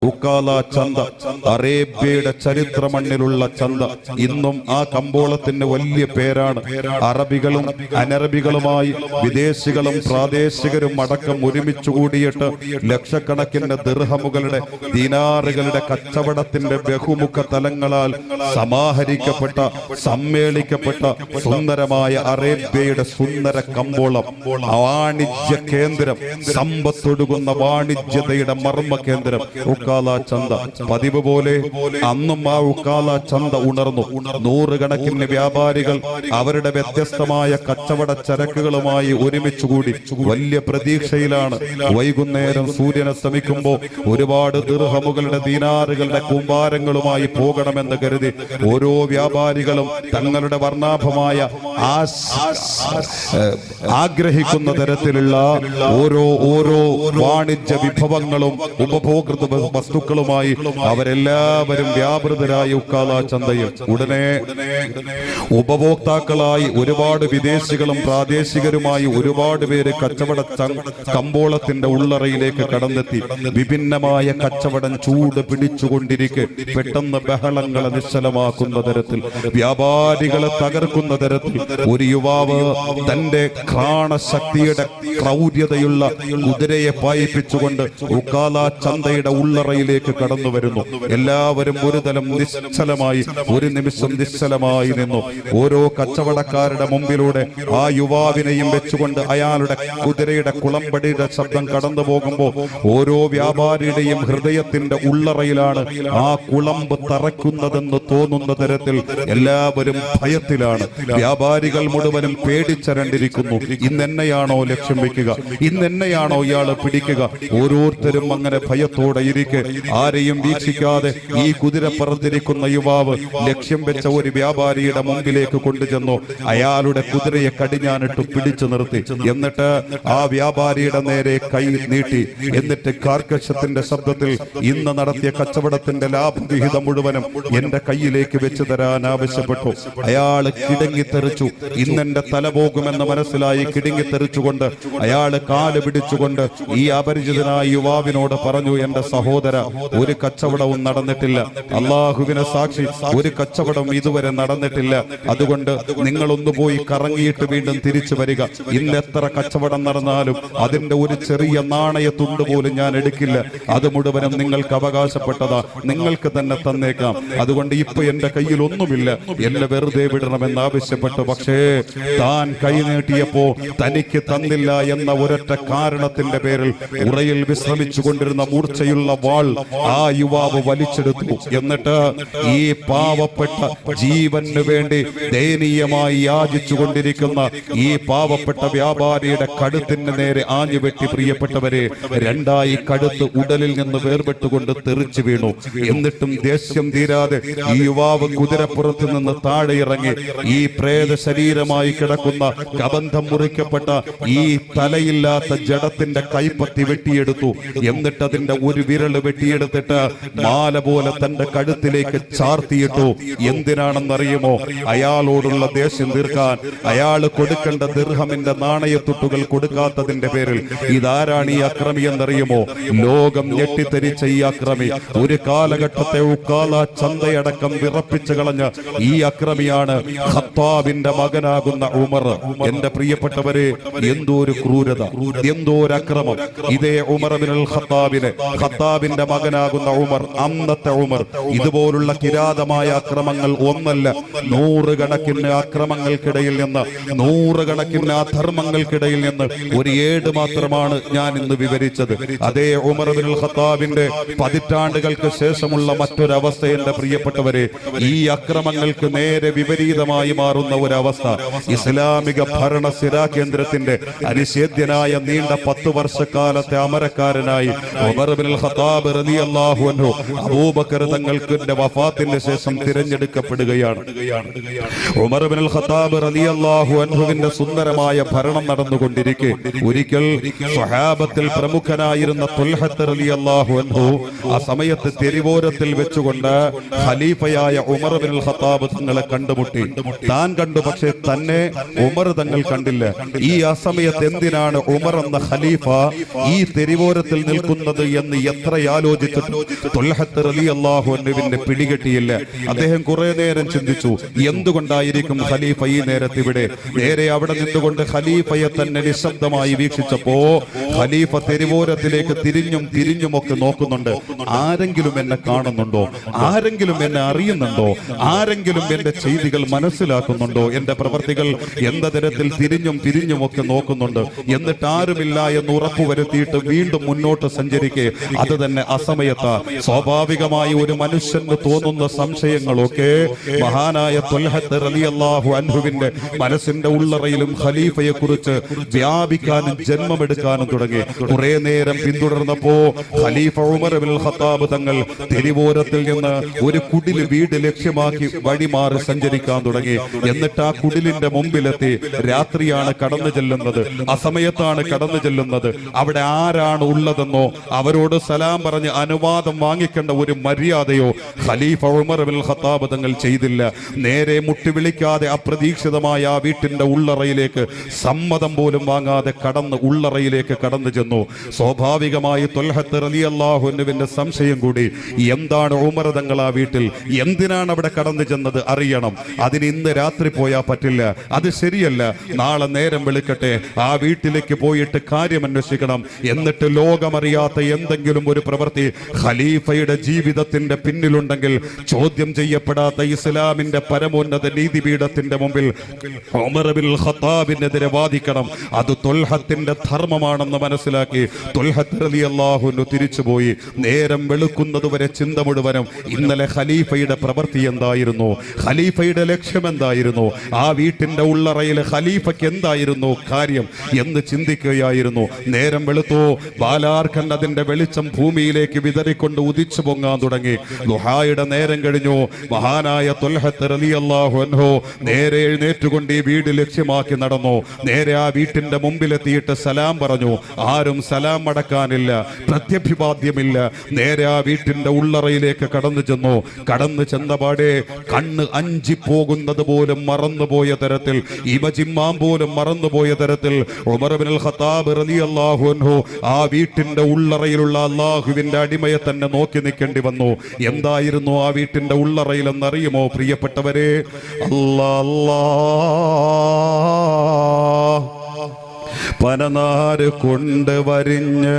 ഉക്കാല ചന്ത, അറേബ്യയുടെ ചരിത്ര മണ്ണിലുള്ള ചന്ത. ഇന്നും ആ കമ്പോളത്തിന് വലിയ പേരാണ്. അറബികളും അനറബികളുമായി വിദേശികളും പ്രാദേശികരും അടക്കം ഒരുമിച്ച് കൂടിയിട്ട് ലക്ഷക്കണക്കിന് ദിർഹമുകളുടെ ദിനാറുകളുടെ കച്ചവടത്തിന്റെ ബഹുമുഖ തലങ്ങളാൽ സമാഹരിക്കപ്പെട്ട സമ്മേളിക്കപ്പെട്ട സുന്ദരമായ അറേബ്യയുടെ സുന്ദര കമ്പോളം, വാണിജ്യ കേന്ദ്രം, സമ്പത്തൊടുകുന്ന വാണിജ്യതയുടെ മർമ്മ കേന്ദ്രം ഉക്കാല ചന്ത. പതിവ് പോലെ അന്നും ആ ഉക്കാല ചന്ത ഉണർന്നു. നൂറുകണക്കിന് വ്യാപാരികൾ അവരുടെ വ്യത്യസ്തമായ കച്ചവട ചരക്കുകളുമായി ഒരുമിച്ചുകൂടി വലിയ പ്രതീക്ഷയിലാണ്. വൈകുന്നേരം സൂര്യനസ്തമിക്കുമ്പോൾ ഒരുപാട് ദിർഹമുകളുടെ ദീനാറുകളുടെ കൂമ്പാരങ്ങളുമായി പോകണമെന്ന് കരുതി ഓരോ വ്യാപാരികളും തങ്ങളുടെ വർണ്ണാഭമായ ആഗ്രഹിക്കുന്ന തരത്തിലുള്ള ഓരോ വാണിജ്യ വിഭവങ്ങളും ഉപഭോക്തൃ വസ്തുക്കളുമായി അവരെല്ലാവരും വ്യാപൃതരായി ഉക്കാല ചന്തയിൽ. ഉടനെ ഉപഭോക്താക്കളായി ഒരുപാട് വിദേശികളും പ്രാദേശികരുമായി ഒരുപാട് പേര് കച്ചവട കമ്പോളത്തിന്റെ ഉള്ളറയിലേക്ക് കടന്നെത്തി. വിഭിന്നമായ കച്ചവടം ചൂട് പിടിച്ചുകൊണ്ടിരിക്കെ പെട്ടെന്ന് ബഹളങ്ങളെ നിശ്ചലമാക്കുന്ന തരത്തിൽ, വ്യാപാരികളെ തകർക്കുന്ന തരത്തിൽ ഒരു യുവാവ് തന്റെ ഘ്രാണശക്തിയുടെ ക്രൗര്യതയുള്ള കുതിരയെ പായിപ്പിച്ചുകൊണ്ട് ഉക്കാല ചന്തയുടെ ഉള്ളറയിലേക്ക് കടന്നു വരുന്നു. എല്ലാവരും ഒരു തലം നിശ്ചലമായി, ഒരു നിമിഷം നിശ്ചലമായി നിന്നു. ഓരോ കച്ചവടക്കാരുടെ മുമ്പിലൂടെ ആ യുവാവിനെയും വെച്ചുകൊണ്ട് അയാളുടെ കുതിരയുടെ കുളമ്പടിയുടെ ശബ്ദം കടന്നു പോകുമ്പോൾ ഓരോ വ്യാപാരിയുടെയും ഹൃദയത്തിന്റെ ഉള്ളറയിലാണ് ആ കുളമ്പ് തറയ്ക്കുന്നതെന്ന് തോന്നുന്ന തരത്തിൽ എല്ലാവരും ഭയത്തിലാണ്. വ്യാപാരികൾ മുഴുവനും പേടിച്ചരണ്ടിരിക്കുന്നു. ഇന്നെന്നെയാണോ ലക്ഷ്യം വെക്കുക? ഇന്നെന്നെയാണോ ഇയാള് പിടിക്കുക? ഓരോരുത്തരും അങ്ങനെ ഭയത്തോടെ ഇരിക്കെ ആരെയും വീക്ഷിക്കാതെ ഈ കുതിര പറന്നിരിക്കുന്ന യുവാവ് ലക്ഷ്യം വെച്ച ഒരു വ്യാപാരിയുടെ മുമ്പിലേക്ക് കൊണ്ടുചെന്നു. അയാളുടെ കുതിരയെ കടിഞ്ഞാനിട്ട് പിടിച്ചു നിർത്തി. എന്നിട്ട് ആ വ്യാപാരിയുടെ നേരെ കൈ നീട്ടി. എന്നിട്ട് കാർക്കശത്തിന്റെ ശബ്ദത്തിൽ ഇന്ന് നടത്തിയ കച്ചവടത്തിന്റെ ലാഭവിഹിതം മുഴുവനും എന്റെ കയ്യിലേക്ക് വെച്ച് തരാൻ ആവശ്യപ്പെട്ടു. അയാള് കിടങ്ങിത്തെറിച്ചു. ഇന്നെന്റെ തല പോകുമെന്ന് മനസ്സിലായി കിടങ്ങിത്തെറിച്ചുകൊണ്ട് അയാള് കാല് പിടിച്ചുകൊണ്ട് ഈ അപരിചിതനായ യുവാവിനോട് പറഞ്ഞു, എന്റെ സഹോദര, ഒരു കച്ചവടവും നടന്നിട്ടില്ല. അള്ളാഹുവിനെ സാക്ഷി, ഒരു കച്ചവടം ഇതുവരെ നടന്നിട്ടില്ല. അതുകൊണ്ട് നിങ്ങളൊന്നു പോയി കറങ്ങിയിട്ട് വീണ്ടും തിരിച്ചു വരിക. ഇന്ന് എത്ര കച്ചവടം നടന്നാലും അതിന്റെ ഒരു ചെറിയ നാണയത്തുണ്ട് പോലും ഞാൻ എടുക്കില്ല. അത് മുഴുവനും നിങ്ങൾക്ക് അവകാശപ്പെട്ടതാ, നിങ്ങൾക്ക് തന്നെ തന്നേക്കാം. അതുകൊണ്ട് ഇപ്പൊ എന്റെ കയ്യിൽ ഒന്നുമില്ല, എന്നെ വെറുതെ വിടണമെന്ന് ആവശ്യപ്പെട്ടു. പക്ഷേ താൻ കൈ നീട്ടിയപ്പോ തനിക്ക് തന്നില്ല എന്ന ഒരൊറ്റ കാരണത്തിന്റെ പേരിൽ ഉറയിൽ വിശ്രമിച്ചു കൊണ്ടിരുന്ന മൂർച്ചയുള്ള വാൾ ആ യുവാവ് വലിച്ചെടുത്തു. എന്നിട്ട് ഈ പാവപ്പെട്ട ജീവന് വേണ്ടി ദയനീയമായി യാചിച്ചു കൊണ്ടിരിക്കുന്ന ഈ പാവപ്പെട്ട വ്യാപാരിയുടെ കഴുത്തിന് നേരെ ആഞ്ഞുവെട്ടി. പ്രിയപ്പെട്ടവരെ, രണ്ടായി കഴുത്ത് ഉടലിൽ നിന്ന് വേർപെട്ടുകൊണ്ട് തെറിച്ചു വീണു. എന്നിട്ടും ദേഷ്യം തീരാതെ ഈ യുവാവ് കുതിരപ്പുറത്ത് നിന്ന് താഴെ ഇറങ്ങി ഈ പ്രേത ശരീരമായി കിടക്കുന്ന കബന്ധം മുറിക്കപ്പെട്ട ഈ തലയില്ലാത്ത ജഡത്തിന്റെ കൈപ്പത്തി വെട്ടിയെടുത്തു. എന്നിട്ട് അതിന്റെ ഒരു വിരല് വെട്ടിയെടുത്തിട്ട് മാല പോലെ തന്റെ കഴുത്തിലേക്ക് ചാർത്തിയിട്ടു. എന്തിനാണെന്നറിയുമോ? അയാളോടുള്ള ദേഷ്യം തീർക്കാൻ. അയാൾ കൊടുക്കേണ്ട ദിർഹമിന്റെ നാണയത്തുട്ടുകൾ കൊടുക്കാത്തതിന്റെ പേരിൽ. ഇതാരാണ് ഈ അക്രമി എന്നറിയുമോ? ലോകം ഞെട്ടിത്തെരിച്ച ഈ അക്രമി, ഒരു കാലഘട്ടത്തെ ഉക്കാല ചന്തയടക്കം വിറപ്പിച്ചു കളഞ്ഞ ഈ അക്രമിയാണ് ഖത്താബിന്റെ മകനാകുന്ന ഉമർ. എന്റെ പ്രിയപ്പെട്ടവരെ, എന്തോ ഒരു ക്രൂരത, എന്തോ ഒരു അക്രമം! ഇതേ ഉമർ ഇബ്നുൽ ഖത്താബിന്റെ മകനാകുന്ന ഉമർ, അന്നത്തെ ഉമർ, ഇതുപോലുള്ള കിരാതമായ അക്രമങ്ങൾ ഒന്നല്ല, നൂറുകണക്കിന് അക്രമങ്ങൾക്കിടയിൽ നിന്ന്, നൂറുകണക്കിന് അധർമ്മങ്ങൾക്കിടയിൽ നിന്ന് ഒരു ഏട് മാത്രമാണ് ഞാൻ ഇന്ന് വിവരിച്ചത്. അതേ ഉമർ ഇബ്നുൽ ഖത്താബിന്റെ പതിറ്റാണ്ടുകൾക്ക് ശേഷമുള്ള മറ്റൊരവസ്ഥ എന്റെ പ്രിയപ്പെട്ടവരെ, ഈ അക്രമങ്ങൾക്ക് നേരെ വിപരീതമായി മാറുന്ന ഒരവസ്ഥ. ഇസ്ലാമിക ഭരണ സ്ഥിരാ കേന്ദ്രത്തിന്റെ അനിഷേധ്യനായ നീണ്ട 10 വർഷക്കാലത്തെ അമരക്കാരനായി ഉമർ ഇബ്നുൽ ഖത്താബ് റളിയല്ലാഹു അൻഹു അബൂബക്കർ തങ്ങളുടെ വഫാത്തിന് ശേഷം തിരഞ്ഞെടുക്കപ്പെടുകയാണ്. ഉമർ ഇബ്നുൽ ഖത്താബ് റളിയല്ലാഹു അൻഹുവിന്റെ സുന്ദരമായ ഭരണം നടന്നുകൊണ്ടിരിക്കെ ഒരിക്കൽ സ്വഹാബത്തിൽ പ്രമുഖനായിരുന്ന തുൽഹത്ത് റളിയല്ലാഹു അൻഹു ആ സമയത്ത് തെരുവോരത്തിൽ വെച്ചുകൊണ്ട് ഖലീഫയായ ഉമർ ഇബ്നുൽ ഖത്താബ് തങ്ങളെ കണ്ടുമുട്ടി. താൻ കണ്ടു, പക്ഷേ തന്നെ ഉമർ തങ്ങൾ കണ്ടില്ല. ഈ അസമയത്ത് എന്തിനാണ് ഉമർ എന്ന ഖലീഫ ഈ തെരുവോരത്തിൽ നിൽക്കുന്നത് എന്ന് എത്ര ആലോചിച്ചിട്ട് ത്വൽഹത്ത് റളിയല്ലാഹു അൻഹുവിനെ പിടികിട്ടിയില്ല. അദ്ദേഹം കുറെ നേരം ചിന്തിച്ചു, എന്തുകൊണ്ടായിരിക്കും ഖലീഫ ഈ നേരത്ത് ഇവിടെ? നേരെ അവിടെ നിന്നുകൊണ്ട് ഖലീഫയെ തന്നെ നിശബ്ദമായി വീക്ഷിച്ചപ്പോ ഖലീഫ തെരുവോരത്തിലേക്ക് തിരിഞ്ഞുമൊക്കെ നോക്കുന്നുണ്ട്. ആരെങ്കിലും എന്നെ കാണുന്നുണ്ടോ? ആരെങ്കിലും എന്നെ അറിയുന്നുണ്ടോ? ആരെങ്കിലും എന്റെ ചെയ്തികൾ മനസ്സിലാക്കുന്നുണ്ടോ? എന്റെ പ്രവർത്തികൾ എന്ന തരത്തിൽ തിരിഞ്ഞുമൊക്കെ നോക്കുന്നുണ്ട്. എന്നിട്ട് ആരുമില്ല എന്ന് ഉറപ്പുവരുത്തിയിട്ട് വീണ്ടും മുന്നോട്ട് സഞ്ചരിക്കെ അത് തന്നെ അസമയത്ത് സ്വാഭാവികമായി ഒരു മനുഷ്യന് തോന്നുന്ന സംശയങ്ങളൊക്കെ മഹാനായ ത്വൽഹത്ത് റളിയല്ലാഹു അൻഹുവിന്റെ മനസ്സിന്റെ ഉള്ളറയിലും ഖലീഫയെ കുറിച്ച് വ്യാപിക്കാനും ജന്മമെടുക്കാനും തുടങ്ങി. കുറെ നേരം പിന്തുടർന്നപ്പോ ഖലീഫ ഉമർ ഇബ്നുൽ ഖത്താബ് തങ്ങൾ തെരുവോരത്തിൽ നിന്ന് ഒരു കുടിൽ വീട് ലക്ഷ്യമാക്കി വഴിമാറി സഞ്ചരിക്കാൻ തുടങ്ങി. എന്നിട്ട് ആ കുടിലിന്റെ മുമ്പിലെത്തി. രാത്രിയാണ് കടന്നു ചെല്ലുന്നത്, അസമയത്താണ് കടന്നു ചെല്ലുന്നത്. അവിടെ ആരാണ് ഉള്ളതെന്നോ അവരോട് സലാം പറഞ്ഞ് അനുവാദം വാങ്ങിക്കേണ്ട ഒരു മര്യാദയോ ഖലീഫ ഉമർ ഇബ്നുൽ ഖത്താബ് തങ്ങൾ ചെയ്തില്ല. നേരെ മുട്ടിവിളിക്കാതെ അപ്രതീക്ഷിതമായ ആ വീട്ടിന്റെ ഉള്ളറയിലേക്ക് സമ്മതം പോലും വാങ്ങാതെ ഉള്ളറയിലേക്ക് കടന്നു ചെന്നു. സ്വാഭാവികമായി ത്വൽഹത്ത് റളിയല്ലാഹു അൻഹുവിന്റെ സംശയം കൂടി. എന്താണ് ഉമർ തങ്ങൾ ആ വീട്ടിൽ? എന്തിനാണ് അവിടെ കടന്നു ചെന്നത് അറിയണം. അതിന് ഇന്ന് രാത്രി പോയാൽ പറ്റില്ല, അത് ശരിയല്ല. നാളെ നേരം വെളുക്കട്ടെ, ആ വീട്ടിലേക്ക് പോയിട്ട് കാര്യം അന്വേഷിക്കണം. എന്നിട്ട് ലോകമറിയാത്ത എന്തെങ്കിലും ഒരു പ്രവൃത്തി ഖലീഫയുടെ ജീവിതത്തിന്റെ പിന്നിലുണ്ടെങ്കിൽ ചോദ്യം ചെയ്യപ്പെടാത്ത ഇസ്ലാമിന്റെ പരമോന്നത നീതിപീഠത്തിന്റെ മുമ്പിൽ ഉമർ ഇബ്നുൽ ഖത്താബിനെതിരെ വാദിക്കണം. അത് ത്വൽഹത്തിന്റെ ധർമ്മമാണെന്ന് മനസ്സിലാക്കി ത്വൽഹത്ത് റളിയല്ലാഹു അൻഹു തിരിച്ചുപോയി. നേരം വെളുക്കുന്നതുവരെ ചിന്ത മുഴുവനും ഇന്നലെ ഖലീഫയുടെ പ്രവൃത്തി എന്തായിരുന്നു, ഖലീഫയുടെ ലക്ഷ്യം എന്തായിരുന്നു, ആ വീട്ടിന്റെ ഉള്ളറയിൽ ഖലീഫയ്ക്ക് എന്തായിരുന്നു കാര്യം എന്ന് ചിന്തിക്കുകയായിരുന്നു. നേരം വെളുത്തോ ബാലാർക്കൻ അതിന്റെ വെളിച്ചം ഭൂമിയിലേക്ക് വിതറിക്കൊണ്ട് ഉദിച്ചു പൊങ്ങാൻ തുടങ്ങി. ദുഹായുടെ നേരം കഴിഞ്ഞു. മഹാനായ ത്വൽഹത്ത് റളിയല്ലാഹു അൻഹു നേരെ എഴുന്നേറ്റുകൊണ്ട് ഈ വീട് ലക്ഷ്യമാക്കി നടന്നു. നേരെ ആ വീട്ടിന്റെ മുമ്പിലെത്തിയിട്ട് സലാം പറഞ്ഞു. ആരും സലാം മടക്കാനില്ല, പ്രത്യഭിവാദ്യമില്ല. നേരെ ആ വീട്ടിന്റെ ഉള്ളറയിലേക്ക് കടന്നു ചെന്നു. കടന്നു ചെന്നപാടെ കണ്ണ് അഞ്ചിപ്പോകുന്നത് പോലും മറന്നുപോയ തരത്തിൽ, ഇമജിമ്മാൻ പോലും മറന്നുപോയ തരത്തിൽ ഉമർ ഇബ്നുൽ ഖത്താബ് റളിയല്ലാഹു അൻഹു ആ വീട്ടിന്റെ ഉള്ളറയിലുള്ള അല്ലാഹുവിന്റെ അടിമയെ തന്നെ നോക്കി നിൽക്കേണ്ടി വന്നു. എന്തായിരുന്നു ആ വീട്ടിന്റെ ഉള്ളറയിൽ എന്നറിയുമോ പ്രിയപ്പെട്ടവരെ? പനനാര് കൊണ്ട് വരിഞ്ഞ്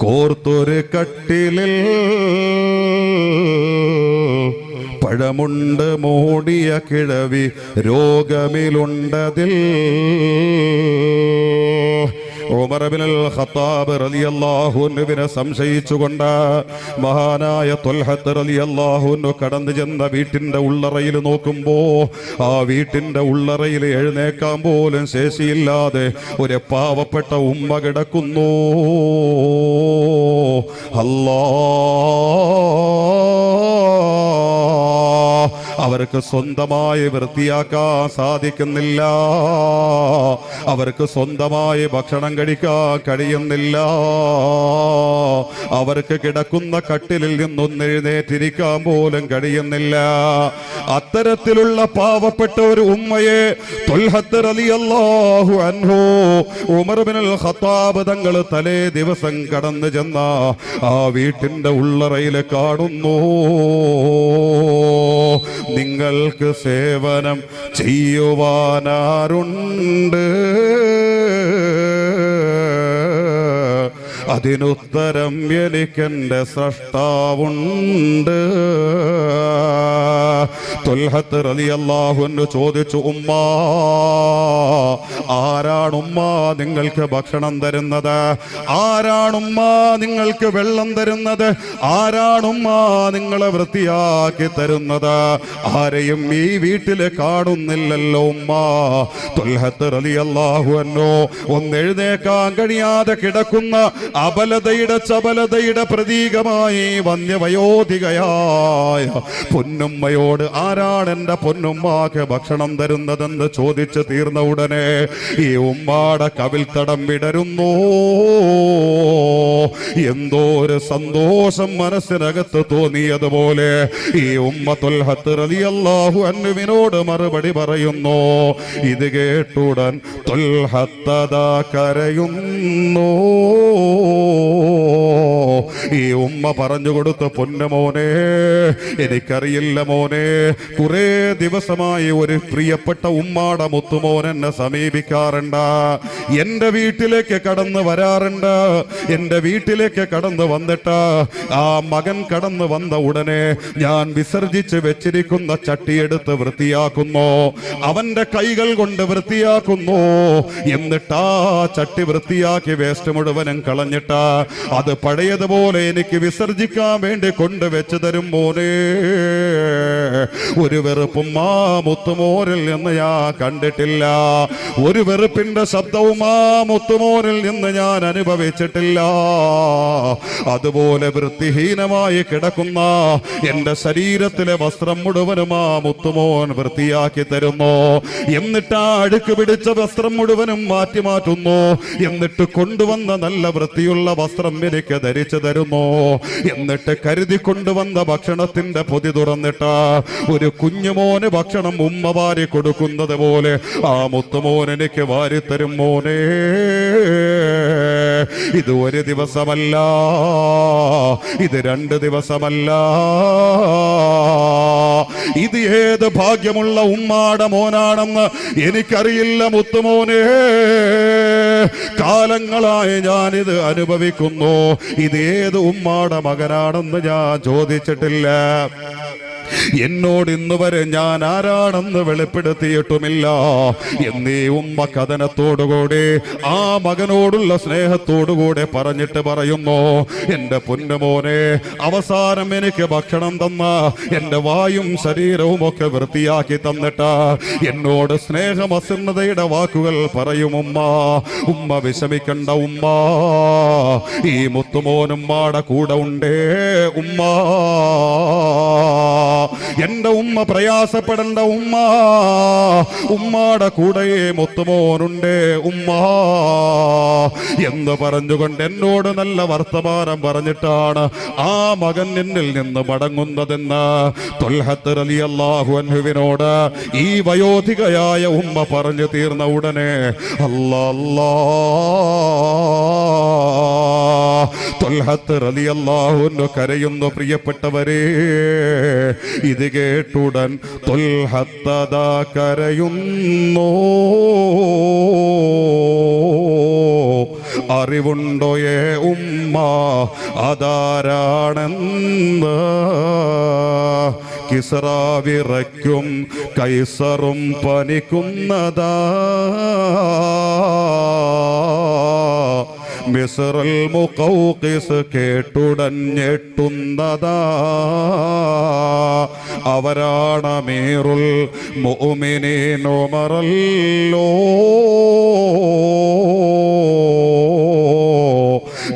കോർത്തൊരു കട്ടിലിൽ പഴമുണ്ട് മൂടിയ കിഴവി രോഗമിലുണ്ടതിൽ. ഉമർ ഇബ്നുൽ ഖത്താബ് റളിയല്ലാഹു അൻഹുവിനെ സംശയിച്ചുകൊണ്ട് മഹാനായ ത്വൽഹത്ത് റളിയല്ലാഹു അൻഹു കടന്നു ചെന്ന വീട്ടിന്റെ ഉള്ളറയിൽ നോക്കുമ്പോ ആ വീട്ടിന്റെ ഉള്ളറയിൽ എഴുന്നേക്കാൻ പോലും ശേഷിയില്ലാതെ ഒരു പാവപ്പെട്ട ഉമ്മ കിടക്കുന്നു. അവർക്ക് സ്വന്തമായി വൃത്തിയാക്കാൻ സാധിക്കുന്നില്ല, അവർക്ക് സ്വന്തമായി ഭക്ഷണം കഴിക്കാൻ കഴിയുന്നില്ല, അവർക്ക് കിടക്കുന്ന കട്ടിലിൽ നിന്നൊന്ന് എഴുന്നേറ്റിരിക്കാൻ പോലും കഴിയുന്നില്ല. അത്തരത്തിലുള്ള പാവപ്പെട്ട ഒരു ഉമ്മയെ ത്വൽഹത്ത് റളിയല്ലാഹു അൻഹു ഉമർ ഇബ്നുൽ ഖത്താബ് തങ്ങൾ തലേ ദിവസം കടന്നു ചെന്ന ആ വീട്ടിന്റെ ഉള്ളറയിൽ കാണുന്നു. നിങ്ങൾക്ക് സേവനം ചെയ്യുവാനാരുണ്ട്? അതിനുത്തരം എനിക്കെന്റെ സ്രഷ്ടാവുണ്ട്. ത്വൽഹത്ത് റളിയല്ലാഹു അൻഹു ചോദിച്ചു, ഉമ്മ ആരാണുമ്മ നിങ്ങൾക്ക് ഭക്ഷണം തരുന്നത്? ആരാണുമ്മ നിങ്ങൾക്ക് വെള്ളം തരുന്നത്? ആരാണുമ്മ നിങ്ങളെ വൃത്തിയാക്കി തരുന്നത്? ആരെയും ഈ വീട്ടിൽ കാണുന്നില്ലല്ലോ ഉമ്മ. ത്വൽഹത്ത് റളിയല്ലാഹു അൻഹു ഒന്നെഴുന്നേക്കാൻ കഴിയാതെ കിടക്കുന്ന ചപലതയുടെ പ്രതീകമായി വന്യവയോധികയായ പൊന്നുമ്മയോട് ആരാ ആരാണ് എന്റെ പൊന്നുമ്മാക്ക് ഭക്ഷണം തരുന്നതെന്ന് ചോദിച്ചു തീർന്ന ഉടനെ ഈ ഉമ്മാടെ കവിൽത്തടം വിടരുന്നു. എന്തോ ഒരു സന്തോഷം മനസ്സിനകത്ത് തോന്നിയതുപോലെ ഈ ഉമ്മ ത്വൽഹത്ത് റളിയല്ലാഹു അൻഹുവിനോട് മറുപടി പറയുന്നു. ഇത് കേട്ടുടൻ ത്വൽഹത്ത് കരയുന്നു. ഈ ഉമ്മ പറഞ്ഞു കൊടുത്ത പൊന്നുമോനെ, എനിക്കറിയില്ല മോനെ, കുറെ ദിവസമായി ഒരു പ്രിയപ്പെട്ട ഉമ്മാടെ മുത്തുമോൻ എന്നെ സമീപിക്കാറുണ്ട്, എന്റെ വീട്ടിലേക്ക് കടന്നു വരാറുണ്ട്. എന്റെ വീട്ടിലേക്ക് കടന്നു വന്നിട്ട് ആ മകൻ കടന്നു വന്ന ഉടനെ ഞാൻ വിസർജിച്ച് വെച്ചിരിക്കുന്ന ചട്ടിയെടുത്ത് വൃത്തിയാക്കുന്നു, അവന്റെ കൈകൾ കൊണ്ട് വൃത്തിയാക്കുന്നു. എന്നിട്ട് ആ ചട്ടി വൃത്തിയാക്കി വേസ്റ്റ് മുഴുവനും കളഞ്ഞിട്ട് അത് പഴയതുപോലെ എനിക്ക് വിസർജിക്കാൻ വേണ്ടി കൊണ്ടുവച്ച് തരും മോനെ. ഒരു വെറുപ്പും ആ മുത്തുമോനിൽ നിന്ന് ഞാൻ കണ്ടിട്ടില്ല, ഒരു വെറുപ്പിന്റെ ശബ്ദവും ആ മുത്തുമോനിൽ നിന്ന് ഞാൻ അനുഭവിച്ചിട്ടില്ല. അതുപോലെ വൃത്തിഹീനമായി കിടക്കുന്ന എന്റെ ശരീരത്തിലെ വസ്ത്രം മുഴുവനും ആ മുത്തുമോൻ വൃത്തിയാക്കി തരുന്നു. എന്നിട്ട് ആ അഴുക്ക് പിടിച്ച വസ്ത്രം മുഴുവനും മാറ്റുന്നു. എന്നിട്ട് കൊണ്ടുവന്ന നല്ല വൃത്തിയുള്ള വസ്ത്രം എനിക്ക് ധരിച്ചു തരുന്നു. എന്നിട്ട് കരുതി കൊണ്ടുവന്ന ഭക്ഷണത്തിന്റെ പൊതി തുറന്നിട്ട് ഒരു കുഞ്ഞുമോന് ഭക്ഷണം ഉമ്മ വാരി കൊടുക്കുന്നത് പോലെ ആ മുത്തുമോൻ എനിക്ക് വാരിത്തരും മോനെ. ഇത് ഒരു ദിവസമല്ല, ഇത് 2 ദിവസമല്ല, ഇത് ഏത് ഭാഗ്യമുള്ള ഉമ്മാടെ മോനാണെന്ന് എനിക്കറിയില്ല മുത്തുമോനെ. കാലങ്ങളായി ഞാനിത് അനുഭവിക്കുന്നു. ഇത് ഏത് ഉമ്മാടെ മകനാണെന്ന് ഞാൻ ചോദിച്ചിട്ടില്ല. എന്നോട് ഇന്ന് വരെ ഞാൻ ആരാണെന്ന് വെളിപ്പെടുത്തിയിട്ടുമില്ല എന്നീ ഉമ്മ കഥനത്തോടുകൂടി ആ മകനോടുള്ള സ്നേഹത്തോടുകൂടെ പറഞ്ഞിട്ട് പറയുന്നു, എന്റെ പൊന്നുമോനെ, അവസാനം എനിക്ക് ഭക്ഷണം തന്ന എന്റെ വായും ശരീരവും ഒക്കെ വൃത്തിയാക്കി തന്നിട്ട് എന്നോട് സ്നേഹമസന്നതയുടെ വാക്കുകൾ പറയും ഉമ്മ. ഉമ്മ വിഷമിക്കണ്ട ഉമ്മ, ഈ മുത്തുമോനുമ്മാടെ കൂടെ ഉണ്ടേ ഉമ്മ. എന്റെ ഉമ്മ പ്രയാസപ്പെടേണ്ട ഉമ്മ, ഉമ്മാടെ കൂടെ മുത്തുമോനുണ്ടേ ഉമ്മ എന്ന് പറഞ്ഞുകൊണ്ട് എന്നോട് നല്ല വർത്തമാനം പറഞ്ഞിട്ടാണ് ആ മകൻ എന്നിൽ നിന്ന് മടങ്ങുന്നതെന്ന് ത്വൽഹത്ത് റളിയല്ലാഹു അൻഹുവിനോട് ഈ വയോധികയായ ഉമ്മ പറഞ്ഞു തീർന്ന ഉടനെ അല്ലാ ത്വൽഹത്ത് റളിയല്ലാഹു അൻഹു കരയുന്നു. പ്രിയപ്പെട്ടവരെ, ഇത് കേട്ടുടൻ ത്വൽഹത്ത് കരയുന്നു. അറിവുണ്ടോയേ ഉമ്മ അതാരാണെന്ന്? കിസ്റ വിറയ്ക്കും കൈസറും പനിക്കുന്നതാ, മിസ്റുൽ മുഖൗഖിസ് കേട്ടുടൻ ഞെട്ടുന്നതാ. അവരാണ് അമീറുൽ മുഅ്മിനീൻ ഉമറല്ലോ.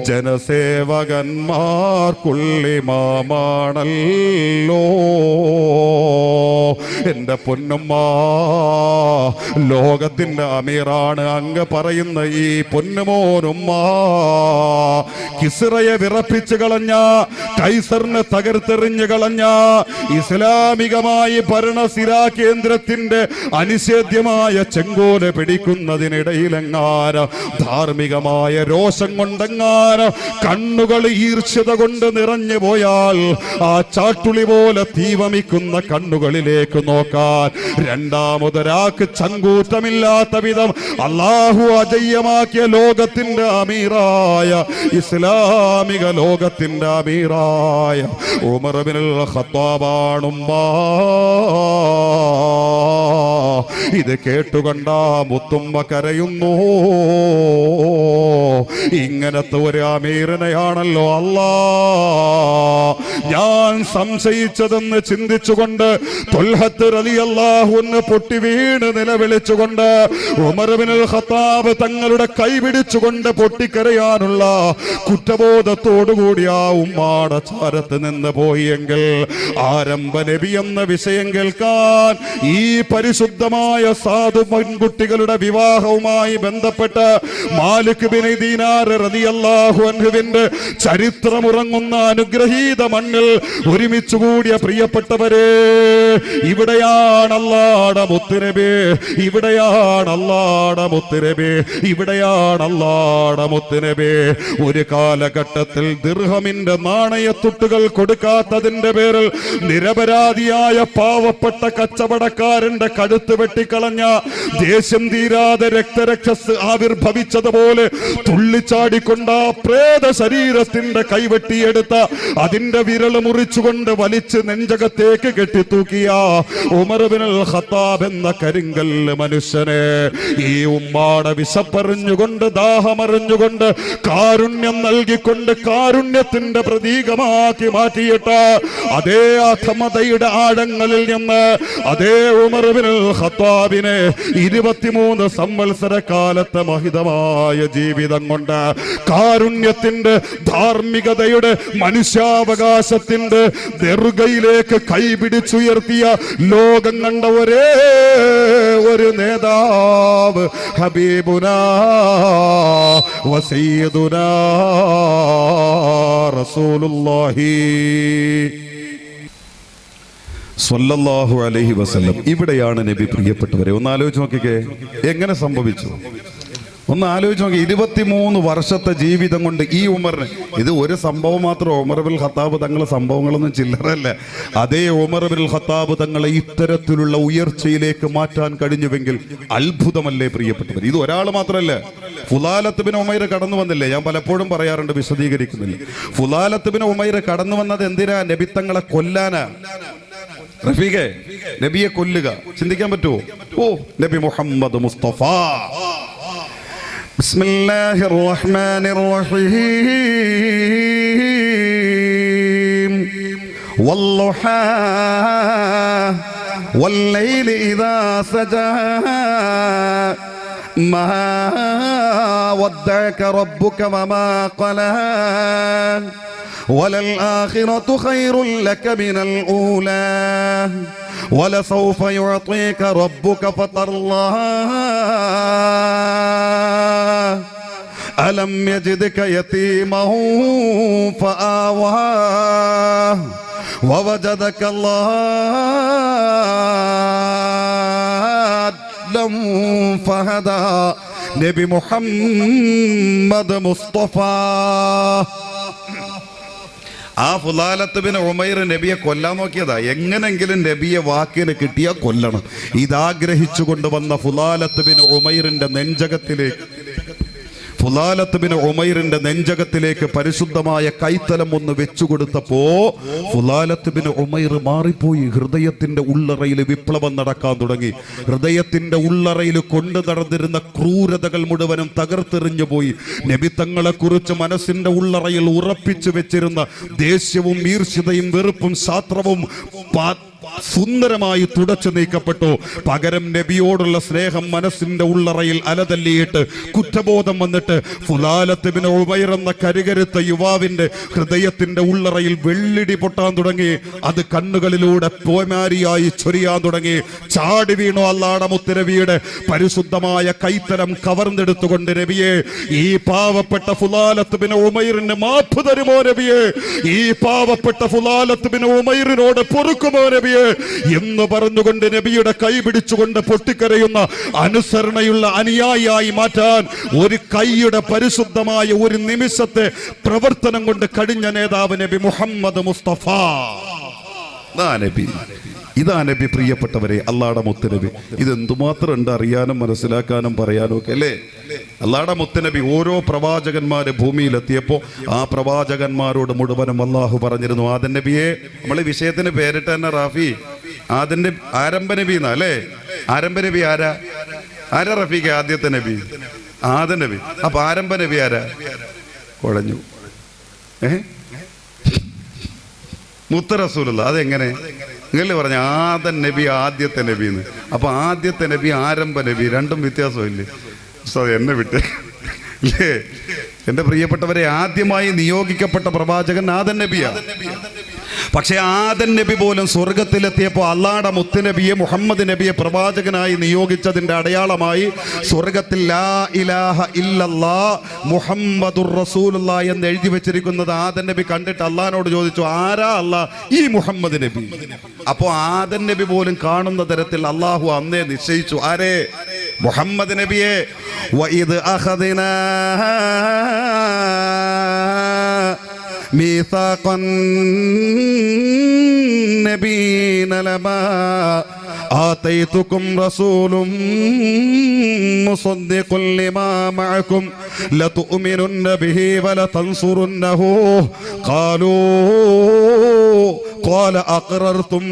ജനസേവകന്മാർക്കുള്ളിമാമാണല്ലോ. എന്റെ പൊന്നുമ്മ, ലോകത്തിന്റെ അമീറാണ് അങ്ങ് പറയുന്ന ഈ പൊന്നുമോനുമ്മ. കിസ്റയെ വിറപ്പിച്ചു കളഞ്ഞ, കൈസറിനെ തകർത്തെറിഞ്ഞു കളഞ്ഞ, ഇസ്ലാമികമായി ഭരണസിരാ കേന്ദ്രത്തിന്റെ അനിഷേധ്യമായ ചെങ്കോല പിടിക്കുന്നതിനിടയിലെങ്ങാനും ധാർമ്മികമായ രോഷം കൊണ്ടെങ്ങാനും കണ്ണുകൾ ഈർഷ്യത കൊണ്ട് നിറഞ്ഞു പോയാൽ ആ ചാട്ടുളി പോലെ തീവമിക്കുന്ന കണ്ണുകളിലേക്ക് നോക്കാൻ രണ്ടാമതൊരാൾക്ക് ചങ്കൂറ്റമില്ലാത്ത വിധം അല്ലാഹു അജയ്യമാക്കിയ ലോകത്തിന്റെ അമീറായ, ഇസ്ലാമിക ലോകത്തിന്റെ അമീറായ ഉമർ ഇബ്നുൽ ഖത്താബാണുമ്മ. ഇത് കേട്ടുകണ്ട മുത്തുമ്മ കരയുന്നു. ഇങ്ങനത്തെ ഒരു അമീറിനെയാണല്ലോ അല്ലാ ഞാൻ സംശയിച്ചതെന്ന് ചിന്തിച്ചുകൊണ്ട് ത്വൽഹത്ത് റളിയല്ലാഹു അൻഹു പൊട്ടി വീണ് നിലവിളിച്ചുകൊണ്ട് ഉമർ ഇബ്നുൽ ഖത്താബ് തങ്ങളുടെ കൈപിടിച്ചുകൊണ്ട് പൊട്ടിക്കരയാനുള്ള കുറ്റബോധത്തോടുകൂടി ആ ഉമ്മാടെ ചാരത്ത് നിന്ന് പോയി എങ്കിൽ ആരംഭ നബി എന്ന വിഷയം കേൾക്കാൻ ഈ പരിശുദ്ധമായ സാധു പെൺകുട്ടികളുടെ വിവാഹവുമായി ബന്ധപ്പെട്ട് മാലിക് ബിൻ ദീനാർ റളിയല്ലാഹു അൻഹുവിന്റെ ചരിത്രമുറങ്ങുന്ന അനുഗ്രഹീത മണ്ണിൽ ഒരുമിച്ച് കൂടിയ പ്രിയപ്പെട്ടവരെ, ഇവിടെയാണ് അല്ലാഹുവിന്റെ മുത്തുനബി, ഇവിടെയാണ് അല്ലാഹുവിന്റെ മുത്തുനബി, ഇവിടെയാണ് അല്ലാഹുവിന്റെ മുത്തുനബി. ഒരു കാലഘട്ടത്തിൽ ദിർഹമിന്റെ നാണയത്തുട്ടുകൾ കൊടുക്കാത്തതിന്റെ പേരിൽ നിരപരാധിയായ പാവപ്പെട്ട കച്ചവടക്കാരന്റെ കഴുത്ത് വെട്ടിക്കളഞ്ഞ, ദേഷ്യം തീരാതെ രക്തരക്ഷസ് ആവിർഭവിച്ചതുപോലെ തുള്ളിച്ചാടിക്കൊണ്ട പ്രേത ശരീരത്തിന്റെ കൈവെട്ടിയെടുത്ത അതിന്റെ വിരൽ മുറിച്ചുകൊണ്ട് വലിച്ച് നെഞ്ചകത്തേക്ക് കെട്ടിത്തൂക്കിയ ഉമർ ഇബ്നുൽ ഖത്താബ് എന്ന കരിങ്കല്ല് മനുഷ്യനെ ഈ ഉമ്മാടെ വിശപ്പറിഞ്ഞുകൊണ്ട് ദാഹമറിഞ്ഞുകൊണ്ട് കാരുണ്യം നൽകിക്കൊണ്ട് കാരുണ്യത്തിന്റെ പ്രതീകമാക്കി മാറ്റിയിട്ട് അതേ അധമതയുടെ ആഴങ്ങളിൽ നിന്ന് അതേ ഉമർ ഇബ്നുൽ ഖത്താബിനെ 23 സംവത്സര കാലത്തെ മഹിതമായ ജീവിതം കൊണ്ട് കാരുണ്യത്തിന്റെ ധാർമ്മികതയുടെ മനുഷ്യാവകാശത്തിന്റെ ദർഗയിലേക്ക് കൈപിടിച്ചുയർത്തിയ ലോകം കണ്ട ഒരേ ഒരു നേതാവ് ഹബീബുനാ വസയ്യിദുനാ റസൂലുള്ളാഹി സ്വല്ലല്ലാഹു അലൈഹി വസല്ലം. ഇവിടെയാണ് നബി പ്രിയപ്പെട്ടവരെ. ഒന്ന് ആലോചിച്ച് നോക്കിക്കേ, എങ്ങനെ സംഭവിച്ചു? ഒന്ന് ആലോചിച്ച് നോക്കി. 23 വർഷത്തെ ജീവിതം കൊണ്ട് ഈ ഉമറിന്, ഇത് ഒരു സംഭവം മാത്രം. ഉമർ ഇബ്നുൽ ഖത്താബ് തങ്ങളെ സംഭവങ്ങളൊന്നും ചില്ലറല്ല. അതേ ഉമർ ഇബ്നുൽ ഖത്താബ് തങ്ങളെ ഇത്തരത്തിലുള്ള ഉയർച്ചയിലേക്ക് മാറ്റാൻ കഴിഞ്ഞുവെങ്കിൽ അത്ഭുതമല്ലേ പ്രിയപ്പെട്ടവർ? ഇത് ഒരാൾ മാത്രമല്ല. ഫുലാലത്ത് ബിൻ ഉമൈർ കടന്നു വന്നില്ലേ? ഞാൻ പലപ്പോഴും പറയാറുണ്ട്, വിശദീകരിക്കുന്നില്ല. ഫുലാലത്ത് ബിൻ ഉമൈർ കടന്നു വന്നത് എന്തിനാ? നബി തങ്ങളെ കൊല്ലാനാ. റഫീഖെ, നബിയെ കൊല്ലുക ചിന്തിക്കാൻ പറ്റുമോ? ഓ, നബി മുഹമ്മദ് മുസ്തഫ. ബിസ്മില്ലാഹിർ റഹ്മാനിർ റഹീം. വല്ളുഹാ വല്ലൈലി ഇദാ സജാ മാ വദ്ദഅക റബ്ബുക വമാ ഖലാ وللآخرة خير لك من الأولى ولسوف يعطيك ربك فترضى ألم يجدك يتيما فآوى ووجدك ضالا فهدى. നബി മുഹമ്മദ് മുസ്തഫ. ആ ഫുലാലത്ത് ബിൻ ഉമൈർ നബിയെ കൊല്ലാൻ നോക്കിയതാ. എങ്ങനെങ്കിലും നബിയെ വാക്കിന് കിട്ടിയാൽ കൊല്ലണം. ഇതാഗ്രഹിച്ചു കൊണ്ടുവന്ന ഫുലാലത്ത് ബിൻ ഉമൈറിന്റെ നെഞ്ചകത്തിലേക്ക് പരിശുദ്ധമായ കൈത്തലം ഒന്ന് വെച്ചുകൊടുത്തപ്പോ ഫുലാലത്ത് ബിൻ ഉമൈർ മാറിപ്പോയി. ഹൃദയത്തിന്റെ ഉള്ളറയിൽ വിപ്ലവം നടക്കാൻ തുടങ്ങി. ഹൃദയത്തിന്റെ ഉള്ളറയിൽ കൊണ്ടു നടന്നിരുന്ന ക്രൂരതകൾ മുഴുവനും തകർത്തെറിഞ്ഞു പോയി. നബി തങ്ങളെ കുറിച്ച് മനസ്സിന്റെ ഉള്ളറയിൽ ഉറപ്പിച്ചു വെച്ചിരുന്ന ദേഷ്യവും ഈർഷ്യതയും വെറുപ്പും ശാസ്ത്രവും സുന്ദരമായി തുടച്ചു നീക്കപ്പെട്ടു. പകരം നബിയോടുള്ള സ്നേഹം മനസ്സിന്റെ ഉള്ളറയിൽ അലതല്ലിയിട്ട് കുറ്റബോധം വന്നിട്ട് ഫുലാലത്ത് ബിൻ ഉമൈർ എന്ന കരുകരുത്ത യുവാവിന്റെ ഹൃദയത്തിന്റെ ഉള്ളറയിൽ വെള്ളിടി പൊട്ടാൻ തുടങ്ങി. അത് കണ്ണുകളിലൂടെ പോമാരിയായി ചൊരിയാൻ തുടങ്ങി. ചാടി വീണു അല്ലാഹുവിന്റെ മുത്തുനബിയുടെ പരിശുദ്ധമായ കൈത്തരം കവർന്നെടുത്തുകൊണ്ട്, നബിയെ, ഈ പാവപ്പെട്ട ഫുലാലത്ത് ബിൻ ഉമൈറിന് മാപ്പ് തരുമോ നബിയെ? ഈ പാവപ്പെട്ട ഫുലാലത്ത് ബിൻ ഉമൈറിനോട് പൊറുക്കുമോ നബിയെ എന്ന് പറഞ്ഞുകൊണ്ട് നബിയുടെ കൈ പിടിച്ചുകൊണ്ട് പൊട്ടിക്കരയുന്ന അനുസരണയുള്ള അനുയായിയായി മാറ്റാൻ ഒരു കൈയുടെ പരിശുദ്ധമായ ഒരു നിമിഷത്തെ പ്രവർത്തനം കൊണ്ട് കഴിഞ്ഞ നേതാവ് നബി മുഹമ്മദ് മുസ്തഫ. ഇതാ നബി പ്രിയപ്പെട്ടവരെ, അല്ലാഹുവിന്റെ മുത്തുനബി. ഇതെന്തുമാത്രം ഉണ്ട് അറിയാനും മനസ്സിലാക്കാനും പറയാനും ഒക്കെ അല്ലേ? അല്ലാഹുവിന്റെ മുത്തുനബി ഓരോ പ്രവാചകന്മാര് ഭൂമിയിലെത്തിയപ്പോ ആ പ്രവാചകന്മാരോട് മുഴുവനും അള്ളാഹു പറഞ്ഞിരുന്നു, ആദം നബിയെ, നമ്മൾ ഈ വിഷയത്തിന് പേരിട്ട് തന്നെ റാഫി, ആദിന്റെ ആരംഭ നബി എന്നാ അല്ലേ? ആരംഭ നബി ആരാ റഫീഖ്? ആദ്യത്തെ നബി ആദം നബി. അപ്പൊ ആരംഭ നബി ആരാ? കുഴഞ്ഞു. മുത്ത റസൂലുള്ള അതെങ്ങനെ? നിങ്ങൾ പറഞ്ഞ ആദൻ നബി ആദ്യത്തെ നബിന്ന്. അപ്പൊ ആദ്യത്തെ നബി ആരംഭ നബി രണ്ടും വ്യത്യാസമില്ലേ? എന്നെ വിട്ട് ഇല്ലേ? എന്റെ പ്രിയപ്പെട്ടവരെ, ആദ്യമായി നിയോഗിക്കപ്പെട്ട പ്രവാചകൻ ആദൻ നബിയാണ്. പക്ഷെ ആദൻ നബി പോലും സ്വർഗത്തിലെത്തിയപ്പോൾ അള്ളാഹുടെ മുത്തുനബിയെ മുഹമ്മദ് നബിയെ പ്രവാചകനായി നിയോഗിച്ചതിന്റെ അടയാളമായി സ്വർഗത്തിൽ ലാ ഇലാഹ ഇല്ലല്ലാഹ് മുഹമ്മദുർ റസൂലുള്ളാഹ് എന്ന് എഴുതി വെച്ചിരിക്കുന്നത് ആദൻ നബി കണ്ടിട്ട് അള്ളാഹിനോട് ചോദിച്ചു, ആരാ അല്ലാഹ് ഈ മുഹമ്മദ് നബി? അപ്പോൾ ആദൻ നബി പോലും കാണുന്ന തരത്തിൽ അള്ളാഹു അന്നേ നിശ്ചയിച്ചു, ആരേ? മുഹമ്മദ് നബിയെ. വഇദ് അഖദനാ ميثاقا نبينا لما آتيتكم رسول مصدق لما معكم لتؤمنن به ولتنصرنه قال أقررتم.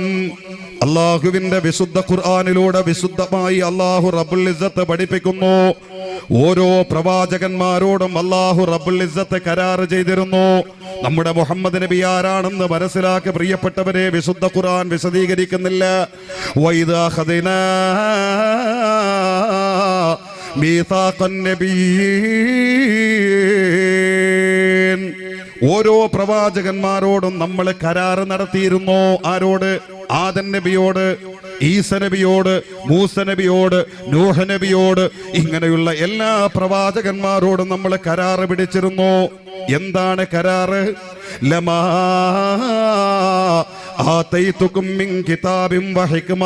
അള്ളാഹുവിന്റെ വിശുദ്ധ ഖുർആനിലൂടെ വിശുദ്ധമായി അള്ളാഹു റബ്ബുൽ ഇസ്സത്ത് പഠിപ്പിക്കുന്നു. ഓരോ പ്രവാചകന്മാരോടും അള്ളാഹു റബ്ബുൽ ഇസ്സത്ത് കരാർ ചെയ്തിരുന്നു. നമ്മുടെ മുഹമ്മദ് നബി ആരാണെന്ന് മനസ്സിലാക്കി പ്രിയപ്പെട്ടവരെ, വിശുദ്ധ ഖുർആൻ വിശദീകരിക്കുന്നില്ല. വൈദാ ഖദനാ മീസാഖൻ നബിയ്യീൻ. ഓരോ പ്രവാചകന്മാരോടും നമ്മൾ കരാർ നടത്തിയിരുന്നു. ആരോട്? ആദൻ നബിയോട്, ഈസ നബിയോട്, മൂസ നബിയോട്, നൂഹ് നബിയോട്, ഇങ്ങനെയുള്ള എല്ലാ പ്രവാചകന്മാരോടും നമ്മൾ കരാറ് പിടിച്ചിരുന്നു. എന്താണ് കരാറ്? ലമാ ആതൈതുകും മിൻ കിതാബിൻ വഹിക്മ.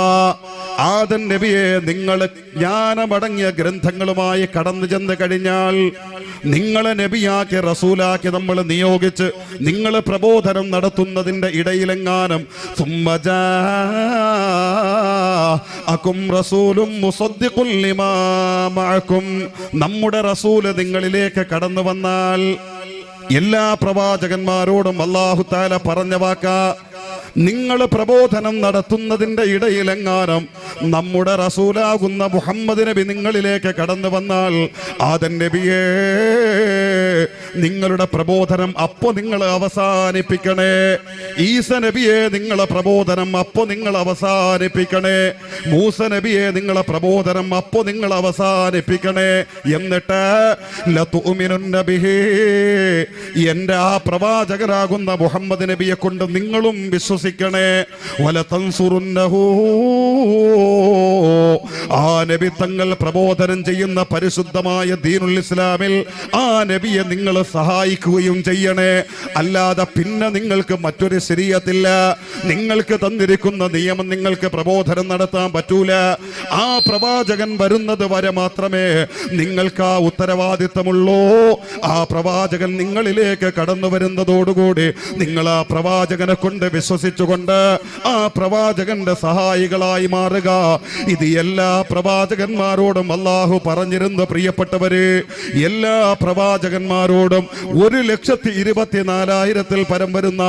ആദൻ നബിയെ നിങ്ങൾ ജ്ഞാനമടങ്ങിയ ഗ്രന്ഥങ്ങളുമായി കടന്നു ചെന്ന് കഴിഞ്ഞാൽ നിങ്ങളെ നബിയാക്കി റസൂലാക്കി നമ്മൾ നിയോഗിച്ച് നിങ്ങൾ പ്രബോധനം നടത്തുന്നതിന്റെ ഇടയിലെങ്ങാനും നമ്മുടെ റസൂല് നിങ്ങളിലേക്ക് കടന്നു വന്നാൽ, എല്ലാ പ്രവാചകന്മാരോടും അല്ലാഹു തആല പറഞ്ഞ വാക്കാ, നിങ്ങൾ പ്രബോധനം നടത്തുന്നതിന്റെ ഇടയിലെങ്ങാനും നമ്മുടെ റസൂലാകുന്ന മുഹമ്മദ് നബി നിങ്ങളിലേക്ക് കടന്നു വന്നാൽ, ആദൻ നബിയേ നിങ്ങളുടെ പ്രബോധനം അപ്പോ നിങ്ങൾ അവസാനിപ്പിക്കണേ. ഈസ നബിയെ നിങ്ങളെ പ്രബോധനം അപ്പോ നിങ്ങൾ അവസാനിപ്പിക്കണേ. മൂസ നബിയെ നിങ്ങളെ പ്രബോധനം അപ്പോ നിങ്ങൾ അവസാനിപ്പിക്കണേ. എന്നിട്ട് ലതുഅ്മിനുന്ന ബിഹി, എന്റെ ആ പ്രവാചകരാകുന്ന മുഹമ്മദ് നബിയെ കൊണ്ട് നിങ്ങളും വിശ്വസിക്കണേ. വലതൻസുറുന്നഹു, ആ നബി തങ്ങൾ പ്രബോധനം ചെയ്യുന്ന പരിശുദ്ധമായ ദീനുൽ ഇസ്ലാമിൽ ആ നബിയെ നിങ്ങൾ സഹായിക്കുകയും ചെയ്യണേ. അല്ലാതെ പിന്നെ നിങ്ങൾക്ക് മറ്റൊരു ശരീഅത്തില്ല. നിങ്ങൾക്ക് തന്നിരിക്കുന്ന നിയമം നിങ്ങൾക്ക് പ്രബോധനം നടത്താൻ പറ്റൂല. ആ പ്രവാചകൻ വരുന്നത് വരെ മാത്രമേ നിങ്ങൾക്ക് ആ ഉത്തരവാദിത്തമുള്ളൂ. ആ പ്രവാചകൻ നിങ്ങളിലേക്ക് കടന്നു വരുന്നതോടുകൂടി നിങ്ങൾ ആ പ്രവാചകനെ കൊണ്ട് വിശ്വസിച്ചുകൊണ്ട് ആ പ്രവാചകന്റെ സഹായികളായി മാറുക. ഇത് എല്ലാ പ്രവാചകന്മാരോടും അല്ലാഹു പറഞ്ഞിരുന്നു. പ്രിയപ്പെട്ടവരെ, എല്ലാ പ്രവാചകന്മാരോടും 1,24,000 പരം വരുന്ന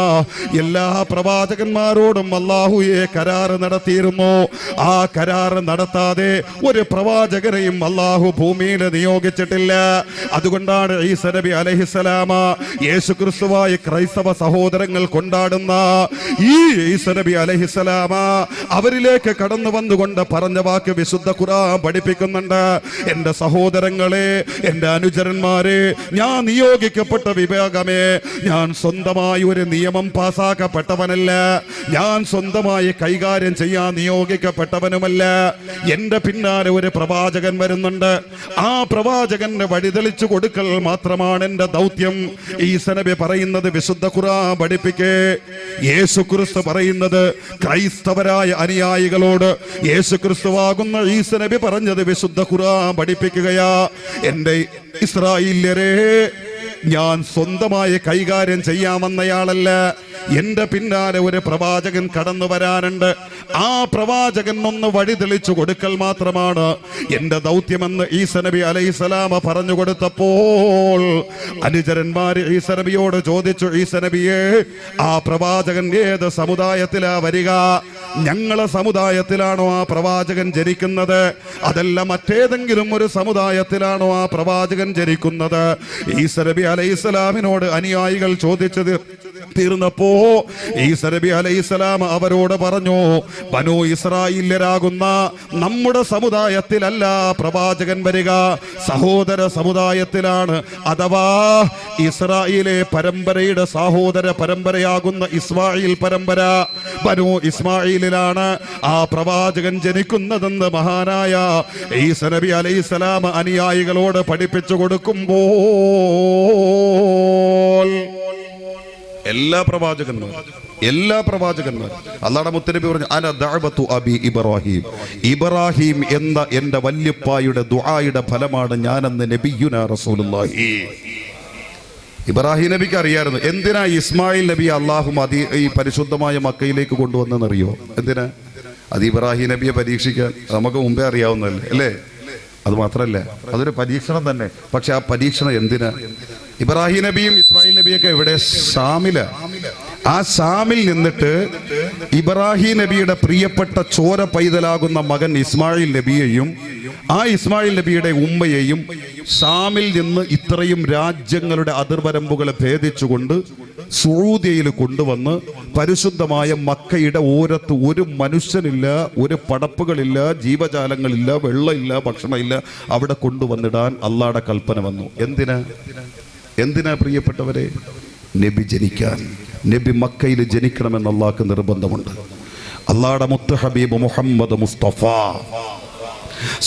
എല്ലാ പ്രവാചകന്മാരോടും അല്ലാഹുയെ കരാറ് നടത്തിയിരുന്നു. ആ കരാറ് നടത്താതെ ഒരു പ്രവാചകനെയും അല്ലാഹു ഭൂമിയിൽ നിയോഗിച്ചിട്ടില്ല. അതുകൊണ്ടാണ് ഈസ നബി അലൈഹിസ്സലാമ യേശുക്രിസ്തുവായി ക്രൈസ്തവ സഹോദരങ്ങൾ കൊണ്ടാടുന്ന ഈ ഈസ നബി അലൈഹിസ്സലാമ അവരിലേക്ക് കടന്നു വന്നുകൊണ്ട് പറഞ്ഞ വാക്ക് വിശുദ്ധ ഖുർആൻ പഠിപ്പിക്കുന്നുണ്ട്. എന്റെ സഹോദരങ്ങളെ, എന്റെ അനുചരന്മാരെ, ഞാൻ നിയോഗിക്കപ്പെട്ട വിഭാഗമേ, ഞാൻ സ്വന്തമായി ഒരു നിയമം പാസാക്കപ്പെട്ടവനല്ല. ഞാൻ സ്വന്തമായി കൈകാര്യം ചെയ്യാൻ നിയോഗിക്കപ്പെട്ടവനുമല്ല. എന്റെ പിന്നാലെ ഒരു പ്രവാചകൻ വരുന്നുണ്ട്. ആ പ്രവാചകന്റെ വഴിതെളിച്ചു കൊടുക്കൽ മാത്രമാണ് എന്റെ ദൗത്യം. ഈസ നബി പറയുന്നത് വിശുദ്ധ ഖുർആൻ പഠിപ്പിക്കേ. യേശു ക്രിസ്തു പറയുന്നത് ക്രൈസ്തവരായ അനുയായികളോട് യേശു ക്രിസ്തുവാകുന്ന ഈസ നബി പറഞ്ഞത് വിശുദ്ധ ഖുർആൻ പഠിപ്പിക്കുകയാ. എന്റെ ഇസ്രായേല്യരെ, ഞാൻ സ്വന്തമായി കൈകാര്യം ചെയ്യാമെന്നയാളല്ല. എന്റെ പിന്നാലെ ഒരു പ്രവാചകൻ കടന്നു വരാനുണ്ട്. ആ പ്രവാചകൻ ഒന്ന് വഴി തെളിച്ചു കൊടുക്കൽ മാത്രമാണ് എന്റെ ദൗത്യമെന്ന് ഈസ നബി അലൈഹിസ്സലാമ പറഞ്ഞു കൊടുത്തപ്പോൾ അനുചരന്മാർ ഈസ നബിയോട് ചോദിച്ചു, ഈസ നബിയെ, ആ പ്രവാചകൻ ഏത് സമുദായത്തിലാ വരിക? ഞങ്ങളെ സമുദായത്തിലാണോ ആ പ്രവാചകൻ ജനിക്കുന്നത്, അതല്ല മറ്റേതെങ്കിലും ഒരു സമുദായത്തിലാണോ ആ പ്രവാചകൻ ജനിക്കുന്നത്? ഈസ നബി അലൈഹിസ്സലാമിനോട് അനുയായികൾ ചോദിച്ചത് തീർന്നപ്പോ ഈസ നബി അലൈഹിസ്സലാം അവരോട് പറഞ്ഞു, ബനൂ ഇസ്രായേല്യരാകുന്ന നമ്മുടെ സമുദായത്തിലല്ല പ്രവാചകൻ വരിക, സഹോദര സമുദായത്തിലാണ്. അഥവാ ഇസ്രായേലിലെ പരമ്പരയുടെ സഹോദര പരമ്പരയാകുന്ന ഇസ്മായിൽ പരമ്പര, ബനൂ ഇസ്മായിലിലാണ് ആ പ്രവാചകൻ ജനിക്കുന്നതെന്ന് മഹാനായ ഈസ നബി അലൈഹിസ്സലാം അനുയായികളോട് പഠിപ്പിച്ചു കൊടുക്കുമ്പോൾ എല്ലാ പ്രവാചകന്മാരും അല്ലാഹുവിന്റെ മുത്തനബി പറഞ്ഞു, അന ദഅവതു അബി ഇബ്രാഹിം, ഇബ്രാഹിം എന്ന എന്റെ വല്യപ്പായുടെ ദുആയുടെ ഫലമാണ് ഞാനെന്ന് നബിയുനാ റസൂലുള്ളാഹി. ഇബ്രാഹിം നബിക്ക് അറിയായിരുന്നു എന്തിനാ ഇസ്മായിൽ നബി അള്ളാഹു ഈ പരിശുദ്ധമായ മക്കയിലേക്ക് കൊണ്ടുവന്നെന്നറിയോ? എന്തിനാ? അത് ഇബ്രാഹിം നബിയെ പരീക്ഷിക്കാൻ. നമുക്ക് മുമ്പേ അറിയാവുന്നതല്ലേ അല്ലേ? അത് മാത്രല്ല, അതൊരു പരീക്ഷണം തന്നെ. പക്ഷെ ആ പരീക്ഷണം എന്തിനാ? ഇബ്രാഹിം നബിയും ഇസ്മായിൽ നബിയൊക്കെ എവിടെ? ഷാമില. ആ ഷാമിൽ നിന്നിട്ട് ഇബ്രാഹിം നബിയുടെ പ്രിയപ്പെട്ട ചോര പൈതലാകുന്ന മകൻ ഇസ്മായിൽ നബിയെയും ആ ഇസ്മായിൽ നബിയുടെ ഉമ്മയെയും ഷാമിൽ നിന്ന് ഇത്രയും രാജ്യങ്ങളുടെ അതിർവരമ്പുകളെ ഭേദിച്ചുകൊണ്ട് സഊദിയയിൽ കൊണ്ടുവന്ന് പരിശുദ്ധമായ മക്കയുടെ ഓരത്ത് ഒരു മനുഷ്യനില്ല, ഒരു പടപ്പുകളില്ല, ജീവജാലങ്ങളില്ല, വെള്ളമില്ല, ഭക്ഷണമില്ല, അവിടെ കൊണ്ടുവന്നിടാൻ അള്ളാഹുവിന്റെ കൽപ്പന വന്നു. എന്തിനാ പ്രിയപ്പെട്ടവരെ? നബി ജനിക്കാൻ, നബി മക്കയിൽ ജനിക്കണമെന്ന് അള്ളാഹ്ക്ക് നിർബന്ധമുണ്ട്. അള്ളാഹുവിന്റെ മുത്ത് ഹബീബ് മുഹമ്മദ് മുസ്തഫ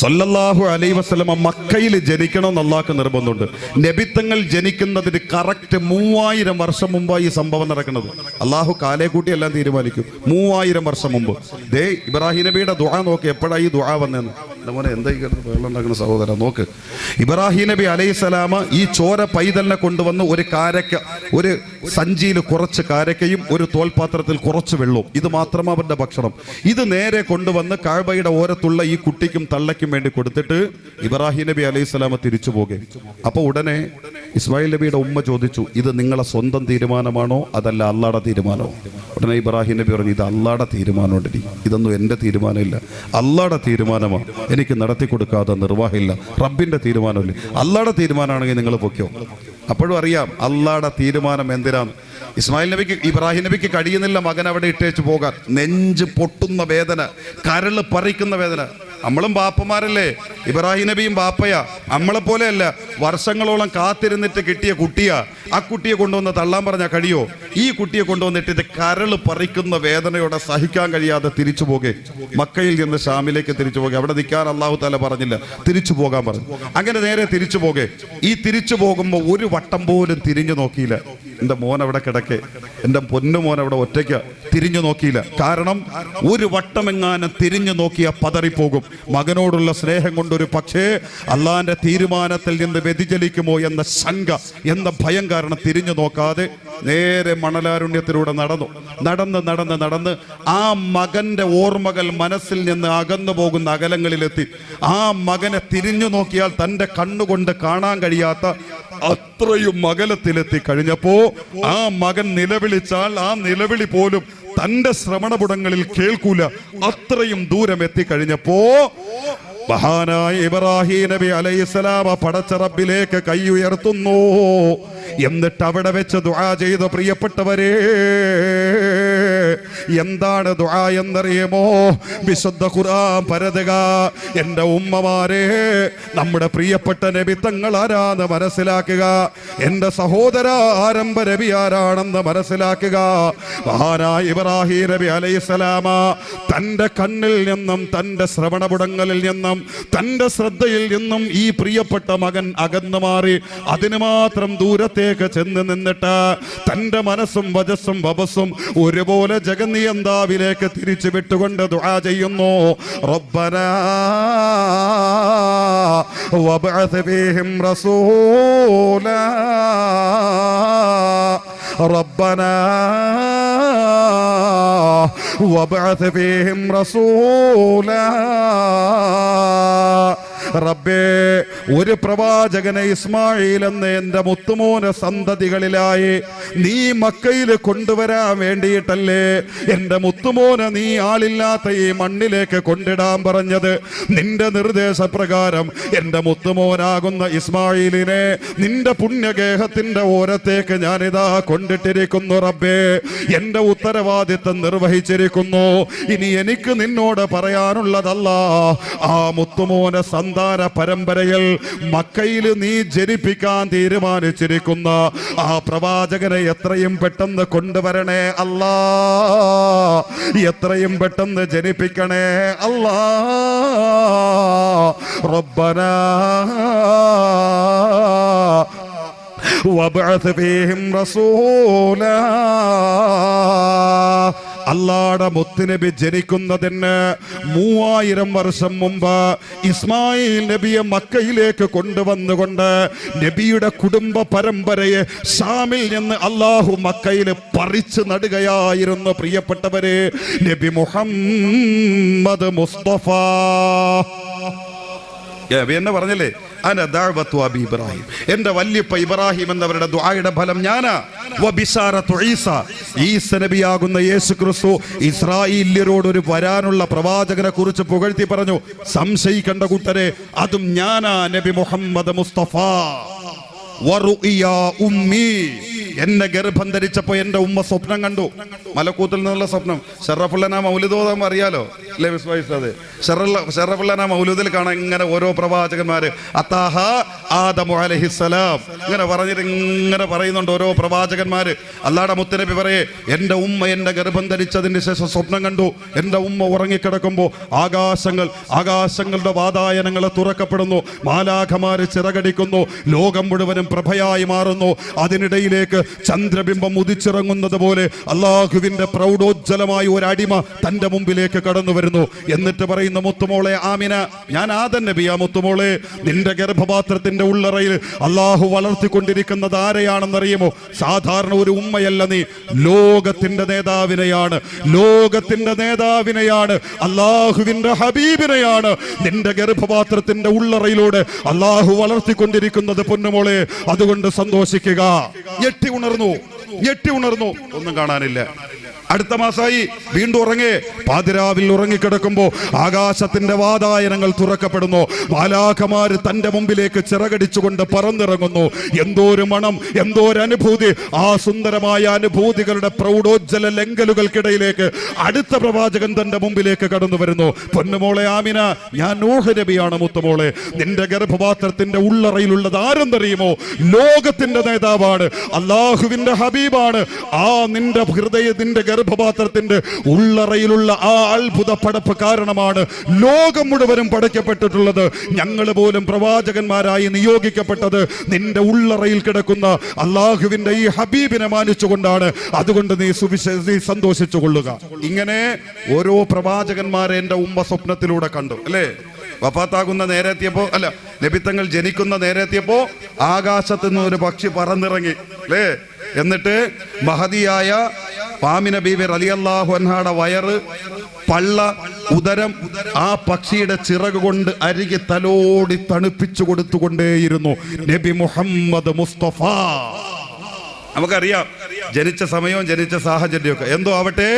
സല്ലല്ലാഹു അലൈഹി വസല്ലം മക്കയിൽ ജനിക്കണമെന്ന് അള്ളാഹ്ക്ക് നിർബന്ധമുണ്ട്. നബിത്തങ്ങൾ ജനിക്കുന്നതിന് കറക്റ്റ് 3000 വർഷം മുമ്പാണ് ഈ സംഭവം നടക്കുന്നത്. അള്ളാഹു കാലേക്കൂട്ടി എല്ലാം തീരുമാനിക്കും. 3000 വർഷം മുമ്പ്. ദേ ഇബ്രാഹിം നബിയുടെ ദുആ നോക്ക്, എപ്പോഴാണ് ഈ ദുആ വന്നതെന്ന്. മോനെ എന്തായിക്കുന്ന വെള്ളമുണ്ടാക്കുന്ന സഹോദരൻ നോക്ക്. ഇബ്രാഹിം നബി അലൈഹിസ്സലാം ഈ ചോര പൈതലിനെ കൊണ്ടുവന്ന് ഒരു സഞ്ചിയിൽ കുറച്ച് കാരക്കയും ഒരു തോൽപാത്രത്തിൽ കുറച്ച് വെള്ളവും, ഇത് മാത്രമാണ് അവരുടെ ഭക്ഷണം. ഇത് നേരെ കൊണ്ടുവന്ന് കഅബയുടെ ഓരത്തുള്ള ഈ കുട്ടിക്കും തള്ളയ്ക്കും വേണ്ടി കൊടുത്തിട്ട് ഇബ്രാഹിം നബി അലൈഹിസ്സലാം തിരിച്ചു പോകും. അപ്പൊ ഉടനെ ഇസ്മായിൽ നബിയുടെ ഉമ്മ ചോദിച്ചു, ഇത് നിങ്ങളെ സ്വന്തം തീരുമാനമാണോ അതല്ല അള്ളാഹുടെ തീരുമാനമോ? ഉടനെ ഇബ്രാഹിം നബി പറഞ്ഞു, ഇത് അള്ളാഹുടെ തീരുമാനമുണ്ട്, ഇതൊന്നും എൻ്റെ തീരുമാനമില്ല, അള്ളാഹുടെ തീരുമാനമാണ്, എനിക്ക് നടത്തി കൊടുക്കാതെ നിർവാഹമില്ല, റബ്ബിന്റെ തീരുമാനമില്ല. അള്ളാഹുടെ തീരുമാനമാണെങ്കിൽ നിങ്ങൾ പൊയ്ക്കോ. അപ്പോഴും അറിയാം അള്ളാഹുടെ തീരുമാനം എന്തിനാണ്. ഇബ്രാഹിം നബിക്ക് കഴിയുന്നില്ല മകൻ അവിടെ ഇട്ടേച്ച് പോകാൻ. നെഞ്ച് പൊട്ടുന്ന വേദന, കരള് പറിക്കുന്ന വേദന. നമ്മളും ബാപ്പമാരല്ലേ, ഇബ്രാഹിം നബിയും ബാപ്പയാ, നമ്മളെ പോലെയല്ല. വർഷങ്ങളോളം കാത്തിരുന്നിട്ട് കിട്ടിയ കുട്ടിയാ. ആ കുട്ടിയെ കൊണ്ടുവന്ന് തള്ളാൻ പറഞ്ഞാൽ കഴിയോ? ഈ കുട്ടിയെ കൊണ്ടുവന്നിട്ട് ഇത് കരള് പറിക്കുന്ന വേദനയോടെ സഹിക്കാൻ കഴിയാതെ തിരിച്ചു പോകെ. മക്കയിൽ നിന്ന് ഷാമിലേക്ക് തിരിച്ചു പോകെ. അവിടെ നിൽക്കാൻ അള്ളാഹു തആല പറഞ്ഞില്ല, തിരിച്ചു പോകാൻ പറഞ്ഞു. അങ്ങനെ നേരെ തിരിച്ചു പോകെ. ഈ തിരിച്ചു പോകുമ്പോൾ ഒരു വട്ടം പോലും തിരിഞ്ഞു നോക്കിയില്ല. എൻ്റെ മോൻ അവിടെ കിടക്കെ, എൻ്റെ പൊന്നു മോൻ അവിടെ ഒറ്റയ്ക്ക, തിരിഞ്ഞു നോക്കിയില്ല. കാരണം ഒരു വട്ടമെങ്ങാനും തിരിഞ്ഞു നോക്കിയാൽ പതറിപ്പോകും. മകനോടുള്ള സ്നേഹം കൊണ്ടൊരു പക്ഷേ അള്ളാന്റെ തീരുമാനത്തിൽ നിന്ന് വ്യതിചലിക്കുമോ എന്ന ശങ്ക, എന്ന ഭയം കാരണം തിരിഞ്ഞു നോക്കാതെ നേരെ മണലാരുണ്യത്തിലൂടെ നടന്ന് ആ മകന്റെ ഓർമ്മകൾ മനസ്സിൽ നിന്ന് അകന്നു പോകുന്ന അകലങ്ങളിലെത്തി. ആ മകനെ തിരിഞ്ഞു നോക്കിയാൽ തൻ്റെ കണ്ണുകൊണ്ട് കാണാൻ കഴിയാത്ത അത്രയും അകലത്തിലെത്തി കഴിഞ്ഞപ്പോ ആ മകൻ നിലവിളിച്ചാൽ ആ നിലവിളി പോലും തന്റെ ശ്രവണപുടങ്ങളിൽ കേൾക്കൂല. അത്രയും ദൂരം എത്തിക്കഴിഞ്ഞപ്പോ മഹാനായ ഇബ്രാഹിം നബി അലൈഹിസ്സലാം പടച്ച റബ്ബിലേക്ക് കൈ ഉയർത്തുന്നു. എന്നിട്ട് അവിടെ വെച്ച് ദുആ ചെയ്ത പ്രിയപ്പെട്ടവരെ, എന്താണ് ദുആ എന്നറിയുമോ? വിശുദ്ധ ഖുർആൻ പരതുക. എൻ്റെ ഉമ്മമാരെ, നമ്മുടെ പ്രിയപ്പെട്ട നബി തങ്ങൾ ആരാന്ന് മനസ്സിലാക്കുക. എൻ്റെ സഹോദര, ആരംഭ നബി ആരാണെന്ന് മനസ്സിലാക്കുക. മഹാനായ ഇബ്രാഹിം നബി അലൈഹിസ്സലാം തൻ്റെ കണ്ണിൽ നിന്നും തൻ്റെ ശ്രവണപുടങ്ങളിൽ നിന്നും തൻ്റെ ശ്രദ്ധയിൽ നിന്നും ഈ പ്രിയപ്പെട്ട മകൻ അകന്നു മാറി. അതിന് മാത്രം ദൂരത്തേക്ക് ചെന്ന് നിന്നിട്ട് തൻ്റെ മനസ്സും വജസ്സും വബസ്സും ഒരുപോലെ ജഗന്നിയന്താവിലേക്ക് തിരിച്ചു വിട്ടുകൊണ്ട് ദുആ ചെയ്യുന്നു. റബ്ബനാ വബ്അസ് ഫീഹിം റസൂലാ റബ്ബനാ വബ്അസ് ഫീഹിം റസൂലാ റബ്ബേ, ഒരു പ്രവാചകനെ ഇസ്മായിൽ എന്ന എന്റെ മുത്തുമോന സന്തതികളിലായി നീ മക്കയിൽ കൊണ്ടുവരാൻ വേണ്ടിയിട്ടല്ലേ എന്റെ മുത്തുമോനെ നീ ആളില്ലാത്ത ഈ മണ്ണിലേക്ക് കൊണ്ടിടാൻ പറഞ്ഞത്. നിന്റെ നിർദ്ദേശപ്രകാരം എന്റെ മുത്തുമോനാകുന്ന ഇസ്മായിലിനെ നിന്റെ പുണ്യഗേഹത്തിന്റെ ഓരത്തേക്ക് ഞാനിതാ കൊണ്ടിട്ടിരിക്കുന്നു. റബ്ബേ, എന്റെ ഉത്തരവാദിത്തം നിർവഹിച്ചിരിക്കുന്നു. ഇനി എനിക്ക് നിന്നോട് പറയാനുള്ളതല്ല, ആ മുത്തുമോനെ സന്താന പരമ്പരയിൽ മക്കയിൽ നീ ജനിപ്പിക്കാൻ തീരുമാനിച്ചിരിക്കുന്ന ആ പ്രവാചകനെ എത്രയും പെട്ടെന്ന് കൊണ്ടുവരണേ അല്ലാ, എത്രയും പെട്ടെന്ന് ജനിപ്പിക്കണേ അല്ലാ. റബ്ബനാ വബഅസ് ഫീഹിം റസൂലാ. അല്ലാഹുവിന്റെ മുത്തുനബി ജനിക്കുന്നതിന് 3000 വർഷം മുമ്പ് ഇസ്മായിൽ നബിയെ മക്കയിലേക്ക് കൊണ്ടുവന്നുകൊണ്ട് നബിയുടെ കുടുംബ പരമ്പരയെ ഷാമിൽ നിന്ന് അല്ലാഹു മക്കയിൽ പറിച്ചു നടുകയായിരുന്നു. പ്രിയപ്പെട്ടവരെ, നബി മുഹമ്മദ് മുസ്തഫ എന്നെ പറഞ്ഞില്ലേ, അന ദഅവത്തു അബി ഇബ്രാഹിം, എന്റെ വല്യപ്പ ഇബ്രാഹിം എന്നവരുടെ ദുആയുടെ ഫലം ഞാനാ. വബിശാറത്തു ഈസ, ഈസ നബിയാകുന്ന യേശു ക്രിസ്തു ഇസ്രായേല്യരോട് ഒരു വരാനുള്ള പ്രവാചകനെ കുറിച്ച് പുകഴ്ത്തി പറഞ്ഞു. സംശയിക്കേണ്ട കൂട്ടരെ, അതും ഞാനാ, നബി മുഹമ്മദ് മുസ്തഫ. വറുഇയ ഉമ്മി, എന്നെ ഗർഭം ധരിച്ചപ്പോ എന്റെ ഉമ്മ സ്വപ്നം കണ്ടു, മലക്കൂത്തിൽ നിന്നുള്ള സ്വപ്നം. ഷറഫുള്ളന മൗലിദോദം അറിയാലോ അല്ലേ വിശ്വാസിച്ചത്? ഷറഫുള്ളന മൗലൂദിൽ കാണാൻ ഇങ്ങനെ ഓരോ പ്രവാചകന്മാര് അത്താഹ ആദമു അലൈഹിസ്സലാം ഇങ്ങനെ പറഞ്ഞിട്ട് ഇങ്ങനെ പറയുന്നുണ്ട് ഓരോ പ്രവാചകന്മാര്. അല്ലാഹുവിന്റെ മുത്തുനബി പറയേ, എന്റെ ഉമ്മ എന്റെ ഗർഭം ധരിച്ചതിന് ശേഷം സ്വപ്നം കണ്ടു. എന്റെ ഉമ്മ ഉറങ്ങിക്കിടക്കുമ്പോ ആകാശങ്ങളുടെ വാതായനങ്ങൾ തുറക്കപ്പെടുന്നു, മാലാഖമാര് ചിറകടിക്കുന്നു, ലോകം മുഴുവനും പ്രഭയായി മാറുന്നു. അതിനിടയിലേക്ക് ചന്ദ്രബിംബം ഉദിച്ചിറങ്ങുന്നത് പോലെ അള്ളാഹുവിന്റെ പ്രൗഢോജ്ജലമായ ഒരു അടിമ തന്റെ മുമ്പിലേക്ക് കടന്നു വരുന്നു. എന്നിട്ട് പറയുന്ന, മുത്തുമോളെ ആമിന, ഞാൻ ആദം നബിയാ മുത്തുമോളെ, നിന്റെ ഗർഭപാത്രത്തിന്റെ ഉള്ളറയിൽ അള്ളാഹു വളർത്തിക്കൊണ്ടിരിക്കുന്നത് ആരെയാണെന്നറിയുമോ? സാധാരണ ഒരു ഉമ്മയല്ല, നീ ലോകത്തിന്റെ നേതാവിനെയാണ്, ലോകത്തിന്റെ നേതാവിനെയാണ്, അള്ളാഹുവിന്റെ ഹബീബിനെയാണ് നിന്റെ ഗർഭപാത്രത്തിന്റെ ഉള്ളറയിലൂടെ അള്ളാഹു വളർത്തിക്കൊണ്ടിരിക്കുന്നത് പൊന്നുമോളെ. അതുകൊണ്ട് സന്തോഷിക്കുക. ഞെട്ടി ഉണർന്നു, ഒന്നും കാണാനില്ല. അടുത്ത മാസമായി വീണ്ടും ഉറങ്ങേ. പാതിരാവിൽ ഉറങ്ങിക്കിടക്കുമ്പോ ആകാശത്തിന്റെ വാതായനങ്ങൾ തുറക്കപ്പെടുന്നു, മാലാഖമാര് തന്റെ മുമ്പിലേക്ക് ചിറകടിച്ചുകൊണ്ട് പറന്നിറങ്ങുന്നു. എന്തോരു മണം, എന്തോരു അനുഭൂതി. ആ സുന്ദരമായ അനുഭൂതികളുടെ പ്രൗഢോജ്ജല ലംഘലുകൾക്കിടയിലേക്ക് അടുത്ത പ്രവാചകൻ തന്റെ മുമ്പിലേക്ക് കടന്നു വരുന്നു. പൊന്നുമോളെ ആമിന, ഞാൻ നൂഹ് നബിയാണ് മുത്തുമോളെ. നിന്റെ ഗർഭപാത്രത്തിന്റെ ഉള്ളറയിലുള്ളത് ആരെന്നറിയുമോ? ലോകത്തിന്റെ നേതാവാണ്, അള്ളാഹുവിന്റെ ഹബീബാണ്. ആ നിന്റെ ഹൃദയത്തിന്റെ ഗർഭപാത്രത്തിന്റെ ഉള്ളറയിലുള്ള ആ അത്ഭുത പടപ്പ് കാരണമാണ് ലോകം മുഴുവനും പടയ്ക്കപ്പെട്ടിട്ടുള്ളത്. ഞങ്ങൾ പോലും പ്രവാചകന്മാരായി നിയോഗിക്കപ്പെട്ടത് നിന്റെ ഉള്ളറയിൽ കിടക്കുന്ന അള്ളാഹുവിന്റെ ഈ ഹബീബിനെ മാനിച്ചുകൊണ്ടാണ്. അതുകൊണ്ട് നീ സന്തോഷിച്ചു കൊള്ളുക. ഇങ്ങനെ ഓരോ പ്രവാചകന്മാരെ എന്റെ ഉമ്മ സ്വപ്നത്തിലൂടെ കണ്ടു അല്ലേ. വഫാത്താകുന്ന നേരെത്തിയപ്പോ, അല്ല നബിത്തങ്ങൾ ജനിക്കുന്ന നേരെത്തിയപ്പോ ആകാശത്ത് നിന്ന് ഒരു പക്ഷി പറന്നിറങ്ങി അല്ലേ. എന്നിട്ട് മഹദിയായ ആമിന ബീവി റളിയല്ലാഹു അൻഹയുടെ വയറ്, പള്ള, ഉദരം ആ പക്ഷിയുടെ ചിറക് കൊണ്ട് അരികെ തലോടി തണുപ്പിച്ചു കൊടുത്തുകൊണ്ടേയിരുന്നു നബി മുഹമ്മദ് മുസ്തഫ. നമുക്കറിയാം ജനിച്ച സമയവും ജനിച്ച സാഹചര്യമൊക്കെ എന്തോ ആവട്ടെ,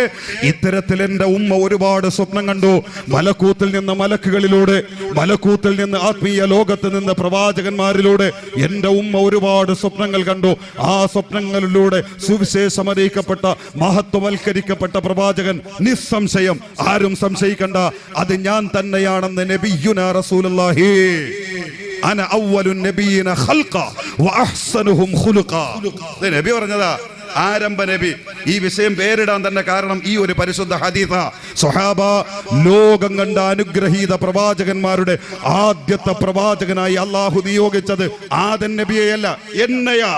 ഇത്തരത്തിൽ എന്റെ ഉമ്മ ഒരുപാട് സ്വപ്നം കണ്ടു. മലക്കൂത്തിൽ നിന്ന് മലക്കുകളിലൂടെ, മലക്കൂത്തിൽ നിന്ന് ആത്മീയ ലോകത്ത് നിന്ന് പ്രവാചകന്മാരിലൂടെ എന്റെ ഉമ്മ ഒരുപാട് സ്വപ്നങ്ങൾ കണ്ടു. ആ സ്വപ്നങ്ങളിലൂടെ സുവിശേഷം അറിയിക്കപ്പെട്ട മഹത്വവൽക്കരിക്കപ്പെട്ട പ്രവാചകൻ നിസ്സംശയം, ആരും സംശയിക്കണ്ട, അത് ഞാൻ തന്നെയാണെന്ന് നബിയുനാ റസൂലുള്ളാഹി. അന അവ്വലുൻ നബിയിന ഖൽഖ വഅഹ്സനുഹും ഖുലുഖ. നബി പറഞ്ഞതാ, ആരംഭ നബി. ഈ വിഷയം പേരിടാൻ തന്നെ കാരണം ഈ ഒരു പരിശുദ്ധ ഹദീസ. സ്വഹാബ, ലോകം കണ്ട അനുഗ്രഹീത പ്രവാചകന്മാരുടെ ആദ്യത്തെ പ്രവാചകനായി അള്ളാഹു നിയോഗിച്ചത് ആദം നബിയെയല്ല, എന്നെയാ.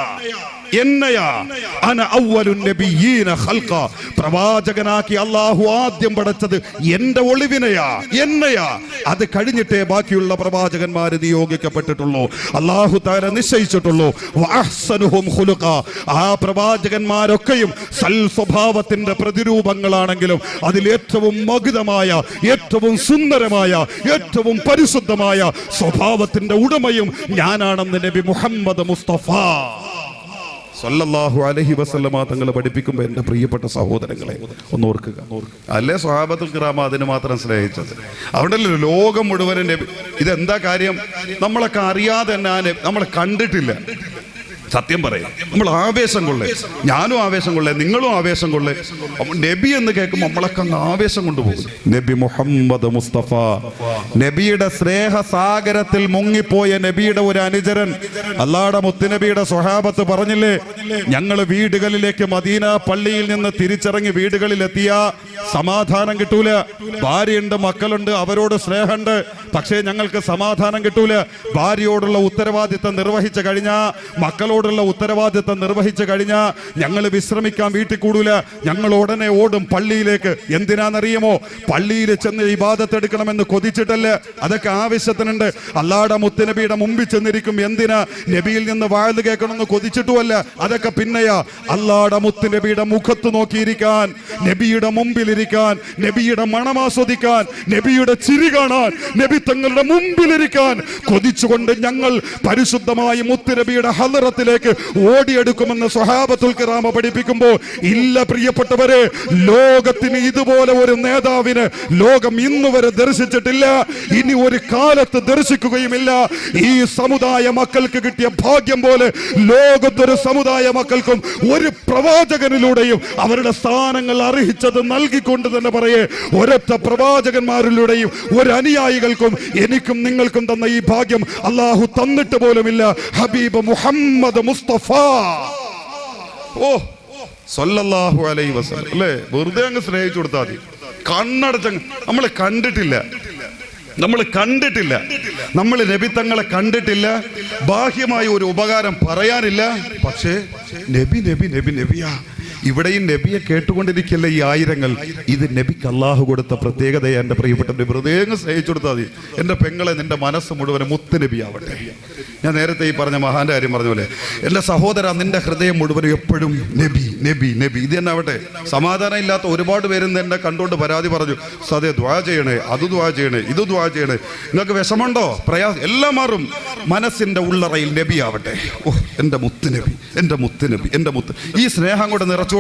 എന്നയാ, അന അവ്വലുൻ നബിയ്യീന ഖൽഖ, പ്രവാചകനാക്കി അല്ലാഹു ആദ്യം പടച്ചത് എന്റെ ഒളിവിനെയാ, എന്നയാ. അത് കഴിഞ്ഞിട്ടേ ബാക്കിയുള്ള പ്രവാചകന്മാർ നിയോഗിക്കപ്പെട്ടിട്ടുള്ളൂ, അല്ലാഹു തആല നിശ്ചയിച്ചിട്ടുള്ളൂ. വഅഹ്സനുഹും ഖുലുഖ, ആ പ്രവാചകന്മാരൊക്കെയും സൽ സ്വഭാവത്തിന്റെ പ്രതിരൂപങ്ങളാണെങ്കിലും അതിൽ ഏറ്റവും മഹിതമായ, ഏറ്റവും സുന്ദരമായ, ഏറ്റവും പരിശുദ്ധമായ സ്വഭാവത്തിന്റെ ഉടമയും ഞാനാണെന്ന് നബി മുഹമ്മദ് മുസ്തഫ സല്ലല്ലാഹു അലൈഹി വസല്ലമ തങ്ങൾ പഠിപ്പിക്കുമ്പോൾ എൻ്റെ പ്രിയപ്പെട്ട സഹോദരങ്ങളെ ഒന്ന് ഓർക്കുക. അല്ലേ സ്വഹാബത്തുൽ കിറാമ അതിന് മാത്രം സ്നേഹിച്ചത്? അതുകൊണ്ടല്ലോ ലോകം മുഴുവനും നബി. ഇതെന്താ കാര്യം? നമ്മളൊക്കെ അറിയാതെ തന്നെ നമ്മൾ കണ്ടിട്ടില്ല. സത്യം പറയാം, നമ്മൾ ആവേശം കൊള്ളേ, ഞാനും ആവേശം കൊള്ളേ, നിങ്ങളും ആവേശം കൊള്ളേ. നബി എന്ന് കേൾക്കുമ്പോൾ നമ്മളൊക്കെ അങ്ങ് ആവേശം കൊണ്ടുപോകും. നബി മുഹമ്മദ് മുസ്തഫ, നബിയുടെ സ്നേഹസാഗരത്തിൽ മുങ്ങിപ്പോയ നബിയുടെ ഒരു അനുചരൻ, അല്ലാഹുവിന്റെ മുത്തുനബിയുടെ സ്വഹാബത്ത് പറഞ്ഞില്ലേ, ഞങ്ങൾ വീടുകളിലേക്ക് മദീന പള്ളിയിൽ നിന്ന് തിരിച്ചിറങ്ങി വീടുകളിലെത്തിയ സമാധാനം കിട്ടൂല. ഭാര്യയുണ്ട്, മക്കളുണ്ട്, അവരോട് സ്നേഹമുണ്ട്, പക്ഷേ ഞങ്ങൾക്ക് സമാധാനം കിട്ടൂല. ഭാര്യയോടുള്ള ഉത്തരവാദിത്തം നിർവഹിച്ചു കഴിഞ്ഞാൽ, മക്കളോടുള്ള ഉത്തരവാദിത്തം നിർവഹിച്ചു കഴിഞ്ഞാൽ ഞങ്ങൾ വിശ്രമിക്കാൻ വീട്ടിൽ കൂടൂല, ഞങ്ങൾ ഉടനെ ഓടും പള്ളിയിലേക്ക്. എന്തിനാണെന്നറിയുമോ? പള്ളിയിൽ ചെന്ന് ഇബാദത്ത് എടുക്കണമെന്ന് കൊതിച്ചിട്ടല്ല, അതൊക്കെ ആവശ്യത്തിനുണ്ട്. അല്ലാഹുവിന്റെ മുത്തുനബിയുടെ മുമ്പിൽ ചെന്നിരിക്കും. എന്തിനാ? നബിയിൽ നിന്ന് വാഴ്ന്നു കേൾക്കണമെന്ന് കൊതിച്ചിട്ടുമല്ല, അതൊക്കെ പിന്നെയാ. അല്ലാഹുവിന്റെ മുത്തുനബിയുടെ മുഖത്ത് നോക്കിയിരിക്കാൻ, നബിയുടെ മുമ്പിലിരിക്കാൻ, നബിയുടെ മണം ആസ്വദിക്കാൻ, നബിയുടെ ചിരി കാണാൻ, നബി തങ്ങളുടെ മുമ്പിലിരിക്കാൻ കൊതിച്ചുകൊണ്ട് ഞങ്ങൾ പരിശുദ്ധമായ മുത്തുനബിയുടെ ഹളറത്തിലേക്ക് ഓടിയെടുക്കുമെന്ന് സ്വഹാബത്തുൽ കിറാമ പഠിപ്പിക്കുമ്പോൾ, ഇല്ല പ്രിയപ്പെട്ടവരെ, ലോകത്തിന് ഇതുപോലെ ഒരു നേതാവിന് ലോകം ഇന്നു വരെ ദർശിച്ചിട്ടില്ല, ഇനി ഒരു കാലത്ത് ദർശിക്കുകയുമില്ല. ഈ സമുദായ മക്കൾക്ക് കിട്ടിയ ഭാഗ്യം പോലെ ലോകത്തൊരു സമുദായ മക്കൾക്കും ഒരു പ്രവാചകനിലൂടെയും അവരുടെ സ്ഥാനങ്ങൾ അർഹിച്ചത് നൽകിക്കൊണ്ട് തന്നെ പറയേ, ഒരൊറ്റ പ്രവാചകന്മാരിലൂടെയും ഒരു അനുയായികൾക്കും എനിക്കും നിങ്ങൾക്കും തന്ന ഈ ഭാഗ്യം അല്ലാഹു തന്നിട്ട് പോലുമില്ല. ഹബീബ് മുഹമ്മദ് മുസ്തഫ സല്ലല്ലാഹു അലൈഹി വസല്ലം അല്ലേ? വെറുതെ അങ്ങ് സ്നേഹിച്ചു കൊടുത്താൽ മതി. കണ്ണടച്ചങ്ങ് നമ്മൾ കണ്ടിട്ടില്ല, നമ്മൾ നബി തങ്ങളെ കണ്ടിട്ടില്ല, ബാഹ്യമായ ഒരു ഉപകാരം പറയാനില്ല. പക്ഷേ നബി നബി നബി നബിയാ. ഇവിടെയും നബിയെ കേട്ടുകൊണ്ടിരിക്കല്ലേ ഈ ആയിരങ്ങൾ. ഇത് നബിക്ക് അല്ലാഹു കൊടുത്ത പ്രത്യേകതയെ എൻ്റെ പ്രിയപ്പെട്ടവരെ വെറുതെ സ്നേഹിച്ചു കൊടുത്താൽ മതി. എൻ്റെ പെങ്ങളെ, നിന്റെ മനസ്സ് മുഴുവൻ മുത്ത് നബിയാവട്ടെ. ഞാൻ നേരത്തെ ഈ പറഞ്ഞ മഹാന്റെ കാര്യം പറഞ്ഞ പോലെ, എൻ്റെ സഹോദര, നിന്റെ ഹൃദയം മുഴുവനും എപ്പോഴും നബി നബി നബി ഇത് തന്നെ ആവട്ടെ. സമാധാനം ഇല്ലാത്ത ഒരുപാട് പേരും എന്നെ കണ്ടുകൊണ്ട് പരാതി പറഞ്ഞു, സദേ ദ്വാ ചെയ്യണേ, അത് ദ്വാ ചെയ്യണേ, ഇത് ദ്വാ ചെയ്യണേ, നിങ്ങൾക്ക് വിഷമമുണ്ടോ, പ്രയാസം, എല്ലാം മാറും. മനസ്സിൻ്റെ ഉള്ളറയിൽ നബി ആവട്ടെ. എൻ്റെ മുത്ത് നബി, എൻ്റെ മുത്ത് നബി, എൻ്റെ മുത്ത്. ഈ സ്നേഹം കൂടെ നിറച്ചോടെ.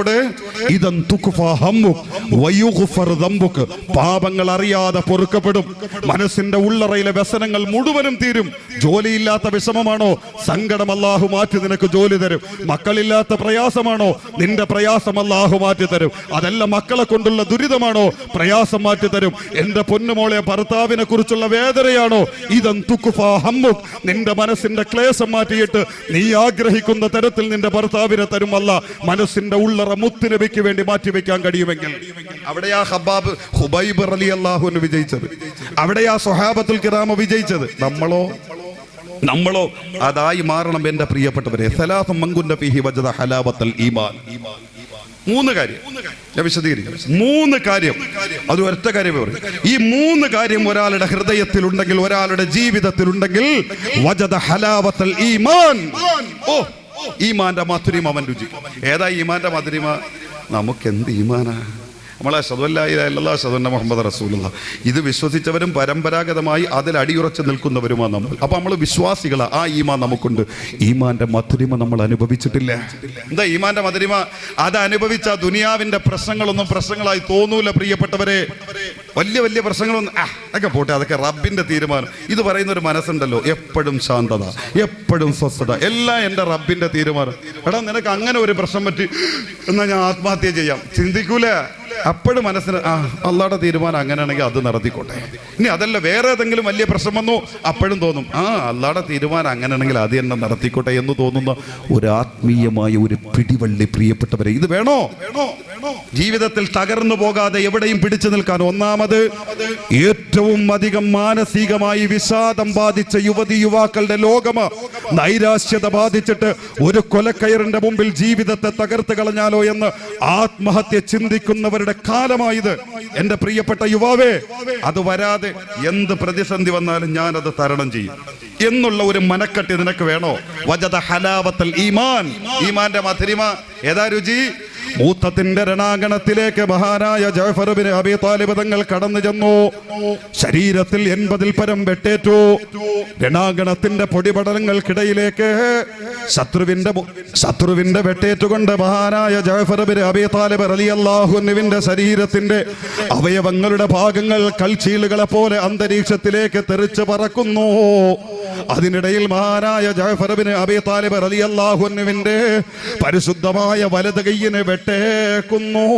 പാപങ്ങൾ അറിയാതെ പൊറുക്കപ്പെടും. മനസ്സിന്റെ ഉള്ളറയിലെ വ്യസനങ്ങൾ മുഴുവനും തീരും. ജോലിയില്ലാത്ത വിഷമമാണോ? സങ്കടം അല്ലാഹു മാറ്റി നിനക്ക് ജോലി തരും. മക്കളില്ലാത്ത പ്രയാസമാണോ? നിന്റെ പ്രയാസം അല്ലാഹു മാറ്റി തരും. അതല്ല മക്കളെ കൊണ്ടുള്ള ദുരിതമാണോ? പ്രയാസം മാറ്റി തരും. എന്റെ പൊന്നുമോളെ, ഭർത്താവിനെ കുറിച്ചുള്ള വേദനയാണോ? നിന്റെ മനസ്സിന്റെ ക്ലേശം മാറ്റിയിട്ട് നീ ആഗ്രഹിക്കുന്ന തരത്തിൽ നിന്റെ ഭർത്താവിനെ തരും അല്ല. മനസ്സിന്റെ ഉള്ളറ മുത്തുനബിക്ക് വേണ്ടി മാറ്റിവെക്കാൻ കഴിയുമെങ്കിൽ അവിടെയാ ഹുബൈബ് റളിയല്ലാഹു അൻഹു വിജയിച്ചത്, അവിടെയാ സ്വഹാബത്തുൽ കിറാമ വിജയിച്ചത്. നമ്മളോ അതായി മാറണം എൻ്റെ പ്രിയപ്പെട്ടവരെ. സലാസും മങ്കുന്ന ഫീഹി വജദ ഹലാവത്തൽ ഈമാൻ. മൂന്ന് കാര്യം ഞാൻ വിശദീകരിക്കും. മൂന്ന് കാര്യം, അത് ഒറ്റ കാര്യം പറയും. ഈ മൂന്ന് കാര്യം ഒരാളുടെ ഹൃദയത്തിലുണ്ടെങ്കിൽ, ഒരാളുടെ ജീവിതത്തിലുണ്ടെങ്കിൽ, വജദ ഹലാവത്തൽ ഈമാൻ. ഈമാന്റെ മധുരിമ അവൻ രുചിക്കും. ഏതാ ഈമാന്റെ മധുരിമ? നമുക്കെന്ത് ഈമാനാ? നമ്മളെ അശ്ഹദു അല്ലാ ഇലാഹ ഇല്ലല്ലാഹ് അശ്ഹദു അന്ന മുഹമ്മദ് റസൂലുള്ളാഹ് ഇത് വിശ്വസിച്ചവരും പരമ്പരാഗതമായി അതിൽ അടിയുറച്ച് നിൽക്കുന്നവരുമാണ് നമ്മൾ. അപ്പൊ നമ്മൾ വിശ്വാസികളാ. ആ ഈമാൻ നമുക്കുണ്ട്. ഈമാന്റെ മധുരിമ നമ്മൾ അനുഭവിച്ചിട്ടില്ല. എന്താ ഈമാന്റെ മധുരിമ? അത് അനുഭവിച്ച ദുനിയാവിന്റെ പ്രശ്നങ്ങളൊന്നും പ്രശ്നങ്ങളായി തോന്നൂല പ്രിയപ്പെട്ടവരെ. വലിയ വലിയ പ്രശ്നങ്ങളൊന്നും ഒക്കെ പോട്ടെ, അതൊക്കെ റബ്ബിന്റെ തീരുമാനം. ഇത് പറയുന്ന ഒരു മനസ്സുണ്ടല്ലോ, എപ്പോഴും ശാന്തത, എപ്പോഴും സ്വസ്ഥത, എല്ലാം എൻ്റെ റബ്ബിന്റെ തീരുമാനം. എടാ, നിനക്ക് അങ്ങനെ ഒരു പ്രശ്നം പറ്റി എന്നാ ഞാൻ ആത്മഹത്യ ചെയ്യാം, ചിന്തിക്കൂല. അപ്പോഴും മനസ്സിന് അള്ളാഹുടെ തീരുമാനം അങ്ങനെയാണെങ്കിൽ അത് നടത്തിക്കോട്ടെ. ഇനി അതല്ല, വേറെ ഏതെങ്കിലും വലിയ പ്രശ്നം വന്നു, അപ്പോഴും തോന്നും അള്ളാഹുടെ തീരുമാനം അങ്ങനെയാണെങ്കിൽ അത് തന്നെ നടത്തിക്കോട്ടെ എന്ന് തോന്നുന്ന ഒരു ആത്മീയമായ ഒരു പിടിവള്ളി പ്രിയപ്പെട്ടവരെ. ഇത് വേണോ? ജീവിതത്തിൽ തകർന്നു പോകാതെ എവിടെയും പിടിച്ചു നിൽക്കാൻ? ഒന്നാമത്, ഏറ്റവും അധികം മാനസികമായി വിഷാദം ബാധിച്ച യുവതി യുവാക്കളുടെ ലോകമ നൈരാശ്യത ബാധിച്ചിട്ട് ഒരു കൊലക്കയറിന്റെ മുമ്പിൽ ജീവിതത്തെ തകർത്ത് കളഞ്ഞാലോ എന്ന് ആത്മഹത്യ ചിന്തിക്കുന്നവരുടെ കാലമായത്. എന്റെ പ്രിയപ്പെട്ട യുവാവേ, അത് വരാതെ എന്ത് പ്രതിസന്ധി വന്നാലും ഞാനത് തരണം ചെയ്യും എന്നുള്ള ഒരു മനക്കെട്ടി നിനക്ക് വേണോ? വജദ ഹലാവത്തൽ ഈമാൻ, ഈമാന്റെ മധുരിമ ഏതാ രുചി? മൂത്തത്തിന്റെ രണാങ്കണത്തിലേക്ക് മഹാനായ ജഅഫർ ഇബ്നു അബീ ത്വാലിബ് തങ്ങൾ കടന്നു ചെന്നു. ശരീരത്തിൽ 80-ൽ പരം വെട്ടേറ്റു. രണാങ്കണത്തിന്റെ പൊടിപടലങ്ങൾക്കിടയിലേക്ക് ശത്രുവിന്റെ വെട്ടേറ്റുകൊണ്ട് മഹാനായ ജഅഫർ ഇബ്നു അബീ ത്വാലിബ് റളിയല്ലാഹു അൻഹുവിന്റെ ശരീരത്തിന്റെ അവയവങ്ങളുടെ ഭാഗങ്ങൾ കൽച്ചീളുകളെ പോലെ അന്തരീക്ഷത്തിലേക്ക് തെറിച്ചു പറക്കുന്നു. അതിനിടയിൽ മഹാനായ ജഅഫർ ഇബ്നു അബീ ത്വാലിബ് റളിയല്ലാഹു അൻഹുവിന്റെ പരിശുദ്ധമായ വലത് കൈയിനെ വെട്ടേക്കുന്നു.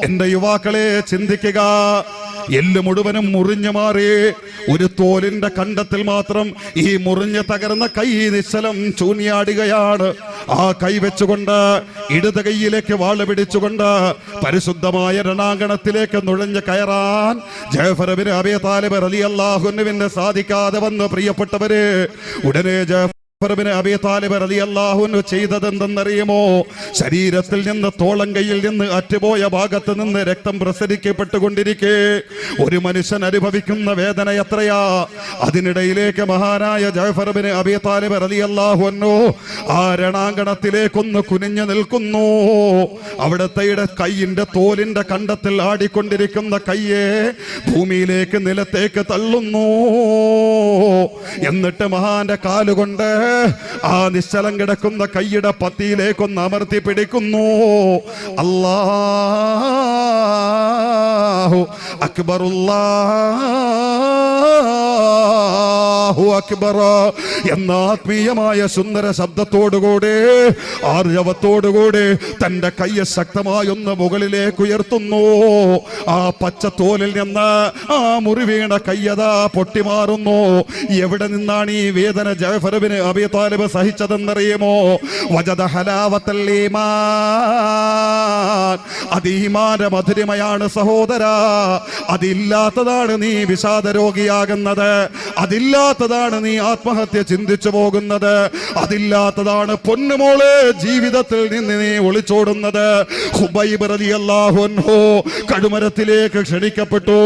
എന്റെ യുവാക്കളെ ചിന്തിക്കുക, എല്ല് മുഴുവനും മുറിഞ്ഞു മാറി ഒരു തോലിന്റെ കണ്ടത്തിൽ മാത്രം ഈ മുറിഞ്ഞ് തകർന്ന കൈ നിശ്ചലം ചൂന്നിയാടുകയാണ്. ആ കൈ വെച്ചുകൊണ്ട് ഇടത് കൈയിലേക്ക് വാള് പിടിച്ചുകൊണ്ട് പരിശുദ്ധമായ രണാങ്കണത്തിലേക്ക് നുഴഞ്ഞു കയറാൻ ജഅഫർ ഇബ്നു അബീ ത്വാലിബ് റളിയല്ലാഹു അൻഹുവിന് സാധിക്കാതെ വന്ന് പ്രിയപ്പെട്ടവരെ, ഉടനെ ജഅഫർ ഇബ്നു അബീ ത്വാലിബ് റളിയല്ലാഹു അൻഹു ചെയ്തതെന്തെന്നറിയുമോ? ശരീരത്തിൽ നിന്ന് തോളം കൈയിൽ നിന്ന് അറ്റുപോയ ഭാഗത്ത് നിന്ന് രക്തം പ്രസരിക്കപ്പെട്ടുകൊണ്ടിരിക്കെ ഒരു മനുഷ്യൻ അനുഭവിക്കുന്ന വേദന എത്രയാ! അതിനിടയിലേക്ക് മഹാനായ ജഅഫർ ഇബ്നു അബീ ത്വാലിബ് റളിയല്ലാഹു അൻഹു ആ രണാങ്കണത്തിലേക്കൊന്ന് കുനിഞ്ഞു നിൽക്കുന്നു. അവിടുത്തെ കൈയിന്റെ തോലിന്റെ കണ്ടത്തിൽ ആടിക്കൊണ്ടിരിക്കുന്ന കയ്യെ ഭൂമിയിലേക്ക് നിലത്തേക്ക് തള്ളുന്നു. എന്നിട്ട് മഹാന്റെ കാലുകൊണ്ട് ആ നിശ്ചലം കിടക്കുന്ന കൈയുടെ പത്തിയിലേക്കൊന്ന് അമർത്തി പിടിക്കുന്നു. അല്ലാഹു അക്ബർ, അല്ലാഹു അക്ബർ എന്ന ആത്മീയമായ സുന്ദര ശബ്ദത്തോടുകൂടി ആർജവത്തോടുകൂടി തന്റെ കയ്യെ ശക്തമായൊന്ന് മുകളിലേക്ക് ഉയർത്തുന്നു. ആ പച്ചത്തോലിൽ നിന്ന് ആ മുറിവീണ കയ്യതാ പൊട്ടിമാറുന്നു. എവിടെ നിന്നാണ് ഈ വേദന ജഅഫർ ഇബ്നു അബീ ത്വാലിബ് സഹിച്ചതെന്നറിയുമോ? വജദ ഹലാവത്തൽ ഈമാൻ, അത് ഈമാന്റെ മധുരിമയാണ് സഹോദരാ. അതില്ലാത്തതാണ് നീ വിഷാദ രോഗിയാകുന്നത്, അതില്ലാത്തതാണ് നീ ആത്മഹത്യ ചിന്തിച്ചു പോകുന്നത്, അതില്ലാത്തതാണ് പൊന്നുമോളെ ജീവിതത്തിൽ നിന്ന് നീ ഒളിച്ചോടുന്നത്. ഖുബൈബ് റളിയല്ലാഹു അൻഹു കടുമരത്തിലേക്ക് ക്ഷണിക്കപ്പെട്ടു.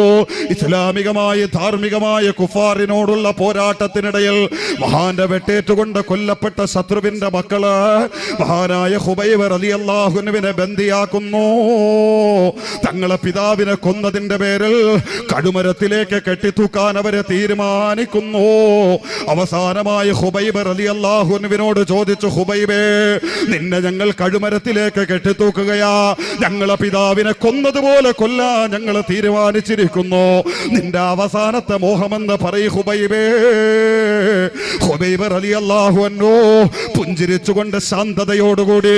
ഇസ്ലാമികമായ ധാർമ്മികമായ കുഫാറിനോടുള്ള പോരാട്ടത്തിനിടയിൽ മഹാന്റെ വെട്ടേറ്റുകൊണ്ട് കൊല്ലപ്പെട്ട ശത്രുവിന്റെ മക്കള് മഹാനായ ഖുബൈബ് റളിയല്ലാഹു അൻഹുവിനെ ബന്ദിയാക്കുന്നു. തങ്ങളെ പിതാവിനെ കൊന്നതിന്റെ പേരിൽ കടുമരത്തിലേക്ക് കെട്ടിത്തൂക്കാൻ അവരെ തീരുമാനിക്കുന്നു. അവസാനമായി ഖുബൈബ് റളിയല്ലാഹു അൻഹുവിനോട് ചോദിച്ചു, ഖുബൈബേ, നിന്നെ ഞങ്ങൾ കടുമരത്തിലേക്ക് കെട്ടിത്തൂക്കുകയാ, ഞങ്ങളെ പിതാവിനെ കൊന്നതുപോലെ കൊല്ലാൻ ഞങ്ങൾ തീരുമാനിച്ചിരിക്കുന്നു. നിന്റെ അവസാനത്തെ മോഹമെന്ന് പറയ് ഖുബൈബേ. ഖുബൈബ് റളിയല്ലാഹു അൻഹു പുഞ്ചിരിച്ചുകൊണ്ട് ശാന്തതയോടുകൂടി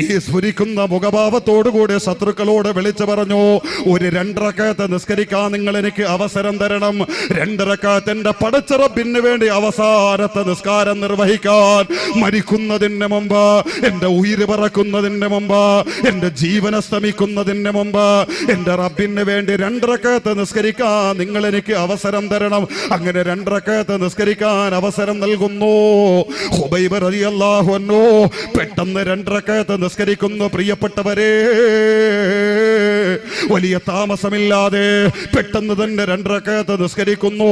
ഈ സ്ഫുരിക്കുന്ന മുഖഭാവത്തോടുകൂടി ശത്രുക്കളോട് വിളിച്ചു പറഞ്ഞു, ഒരു 2 റക്അത്ത് നിസ്കരിക്കാൻ നിങ്ങൾ എനിക്ക് അവസരം തരണം. 2 റക്അത്ത് എന്റെ പടച്ച റബ്ബിന് വേണ്ടി അവസാനത്തെ നിസ്കാരം നിർവഹിക്കാൻ, മരിക്കുന്നതിന് മുമ്പ്, എന്റെ ഉയിര് പറക്കുന്നതിന് മുമ്പ്, എന്റെ ജീവൻ അസ്തമിക്കുന്നതിന് മുമ്പ് എന്റെ റബ്ബിന് വേണ്ടി 2 റക്അത്ത് നിസ്കരിക്കാൻ നിങ്ങൾ എനിക്ക് അവസരം തരണം. അങ്ങനെ 2 റക്അത്ത് നിസ്കരിക്കാൻ അവസരം നൽകുന്നു. ഖുബൈബ് റളിയല്ലാഹു അൻഹു പെട്ടെന്ന് 2 റക്അത്ത് നിസ്കരിക്കുന്നു. പ്രിയപ്പെട്ടവരെ, വലിയ താമസമില്ലാതെ പെട്ടെന്ന് തന്നെ 2 റക്അത്ത് നിസ്കരിക്കുന്നു.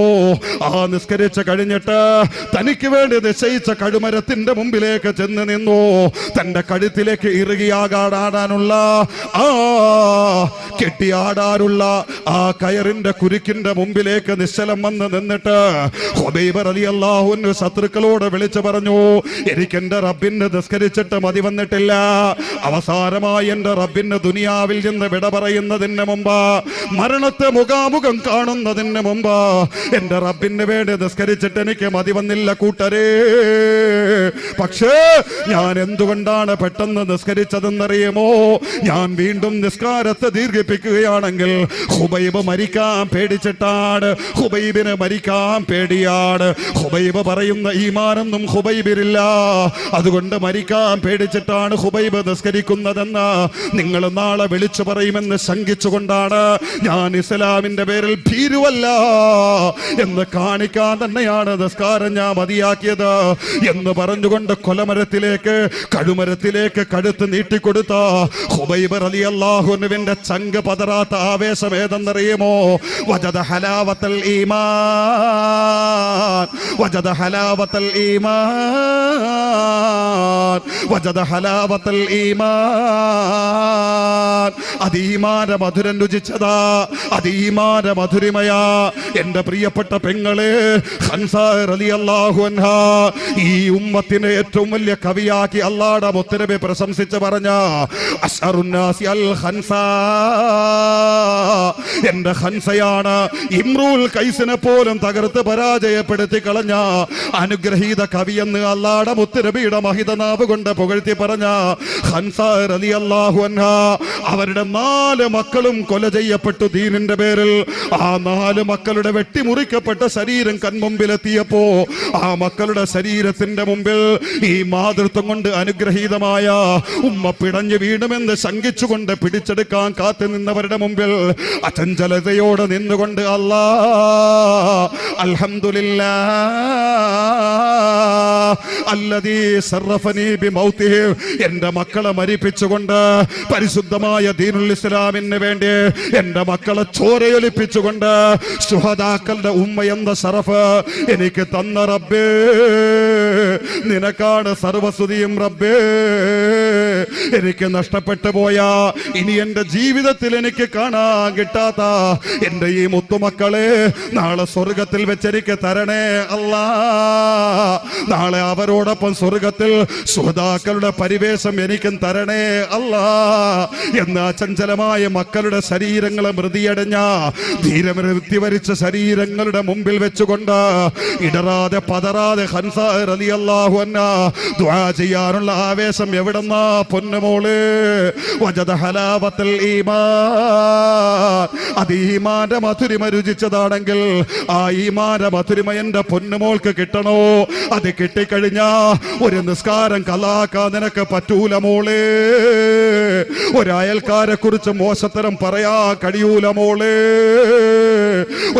ആ നിസ്കരിച്ച് കഴിഞ്ഞിട്ട് തനിക്ക് വേണ്ടി നിശ്ചയിച്ച കടുമരത്തിന്റെ മുമ്പിലേക്ക് ചെന്ന് നിന്നു. തന്റെ കഴുത്തിലേക്ക് ഇറുകിയാകാടാനുള്ള കെട്ടിയാടാനുള്ള ആ കയറിന്റെ കുരുക്കിന്റെ മുമ്പിലേക്ക് നിശ്ചലം വന്ന് നിന്നിട്ട് ഖുബൈബ് റളിയല്ലാഹു അൻഹു ശത്രുക്കളോട് വിളിച്ചു പറഞ്ഞു, എനിക്ക് എന്റെ റബ്ബിന് നിസ്കരിച്ചിട്ട് മതി വന്നിട്ടില്ല. അവസാനമായി എന്റെ റബ്ബിന് ദുനിയാവിൽ നിന്ന് വിട പറയുന്നതിന് മുമ്പ്, മരണത്തെ മുഖാമുഖം കാണുന്നതിന് മുമ്പ് എന്റെ റബ്ബിന് വേണ്ടി നിസ്കരിച്ചിട്ട് എനിക്ക് മതി വന്നില്ല കൂട്ടരേ. പക്ഷേ ഞാൻ എന്തുകൊണ്ടാണ് പെട്ടെന്ന് നിസ്കരിച്ചതെന്നറിയുമോ? ഞാൻ വീണ്ടും നിസ്കാരത്തെ ദീർഘിപ്പിച്ചു പഠിപ്പിക്കുകയാണെങ്കിൽ ഹുബൈബ് മരിക്കാൻ പേടിച്ചിട്ടാണ്, ഹുബൈബിന് മരിക്കാൻ പേടിയാണ്. ഹുബൈബ് പറയുന്ന ഈമാനൊന്നും ഹുബൈബിലില്ല, അതുകൊണ്ട് മരിക്കാൻ പേടിച്ചിട്ടാണ് ഹുബൈബ് നിസ്കരിക്കുന്നതെന്ന് നിങ്ങൾ നാളെ വിളിച്ചു പറയുമെന്ന് ശങ്കിച്ചുകൊണ്ടാണ് ഞാൻ ഇസ്ലാമിന്റെ പേരിൽ ഭീരുവല്ല എന്ന് കാണിക്കാൻ തന്നെയാണ് നിസ്കാരം ഞാൻ മതിയാക്കിയത് എന്ന് പറഞ്ഞുകൊണ്ട് കൊലമരത്തിലേക്ക് കഴുമരത്തിലേക്ക് കഴുത്ത് നീട്ടിക്കൊടുത്ത ഹുബൈബ് റളിയല്ലാഹു അൻഹുവിന്റെ ചങ്ക് പതറാത്ത ആവേശം ഏതെന്നറിയുമോ? വജദ ഹലാവത്തൽ ഈമാൻ, വജദ ഹലാവത്തൽ ഈമാൻ, വജദ ഹലാവത്തൽ ഈമാൻ. അതീമാന മധുരം രുചിച്ചതാ, അതീമാന മധുരിമയാ. എന്റെ പ്രിയപ്പെട്ട പെങ്ങളെ, ഹൻസ റളിയല്ലാഹു അൻഹാ ഈ ഉമ്മത്തിന്റെ ഏറ്റവും വലിയ കവിയാക്കി അല്ലാഹുവിന്റെ മുത്തനബി പ്രശംസിച്ച് പറഞ്ഞ അശ്അറുന്നാസി അൽ ഹൻസ, എന്റെ ഹൻസയാണ്. ഇമ്രുൽ കൈസിനെ പോലും തകർത്ത് പരാജയപ്പെടുത്തി കളഞ്ഞ അനുഗ്രഹീത കവിയെന്ന് അല്ലാഹുവിന്റെ മുത്തനബിയുടെ മഹിതനാവ് കൊണ്ട് പുകഴ്ത്തി പറഞ്ഞ ഹൻസ റളിയല്ലാഹു അൻഹാ അവരുടെ 4 മക്കളും കൊല ചെയ്യപ്പെട്ടു ദീനിന്റെ പേരിൽ. ആ 4 മക്കളുടെ വെട്ടിമുറിക്കപ്പെട്ട ശരീരം കൺമുമ്പിലെത്തിയപ്പോ ആ മക്കളുടെ ശരീരത്തിന്റെ മുമ്പിൽ ഈ മാതൃത്വം കൊണ്ട് അനുഗ്രഹീതമായ ഉമ്മ പിടഞ്ഞു വീണുമെന്ന് ശങ്കിച്ചുകൊണ്ട് പിടിച്ചെടുക്കാൻ കാത്തു നിന്നവരുടെ മുമ്പിൽ അചഞ്ചലതയോടെ നിന്നുകൊണ്ട് അൽഹംദുലില്ലാഹ് അല്ലദീ സറഫനി ബിമൗതിഹി, എന്റെ മക്കളെ മരിപ്പിച്ചുകൊണ്ട് പരിശുദ്ധമായ ദീനുൽ ഇസ്ലാമിന് വേണ്ടി എന്റെ മക്കളെ ചോരയൊലിപ്പിച്ചുകൊണ്ട് ശുഹദാക്കളുടെ ഉമ്മ എന്ന ശറഫ് എനിക്ക് തന്ന റബ്ബേ, നിനക്കാണ് സർവസ്തുതിയും റബ്ബേ. എനിക്ക് നഷ്ടപ്പെട്ടു പോയ, ഇനി എന്റെ ജീവിതത്തിൽ എനിക്ക് കാണാൻ കിട്ടാത്ത എന്റെ ഈ മുത്തുമക്കളെ നാളെ സ്വർഗത്തിൽ വെച്ചെനിക്ക് തരണേ അല്ലാ. നാളെ അവരോടൊപ്പം സ്വർഗത്തിൽ ശുഹദാക്കളുടെ പരിവേഷം എനിക്കും തരണേ അല്ലാ എന്ന് അചഞ്ചലമായ മക്കളുടെ ശരീരങ്ങളെ മൃതിയടഞ്ഞ ധീരമൃത്യു വരിച്ച ശരീരങ്ങളുടെ മുമ്പിൽ വെച്ചുകൊണ്ട് ഇടറാതെ പതറാതെ ഹൻസ റളിയല്ലാഹു അൻഹാ ദുആ ചെയ്യാനുള്ള ആവേശം എവിടെന്നാ പൊന്നുമോളെ? വജദ ഹലാവത്തൽ ഈമാൻ, അത് ഈമാന്റെ മധുരിമ രുചിച്ചതാണെങ്കിൽ ആ ഈമാന്റെ മധുരിമ എന്റെ പൊന്നുമോൾക്ക് കിട്ടണോ? അത് കിട്ടിക്കഴിഞ്ഞാ ഒരു നിസ്കാരം കലാക്കാൻ നിനക്ക് പറ്റൂല മോളെ. ഒരു അയൽക്കാരെ കുറിച്ച് മോശത്തരം പറയാ കഴിയൂല മോളെ.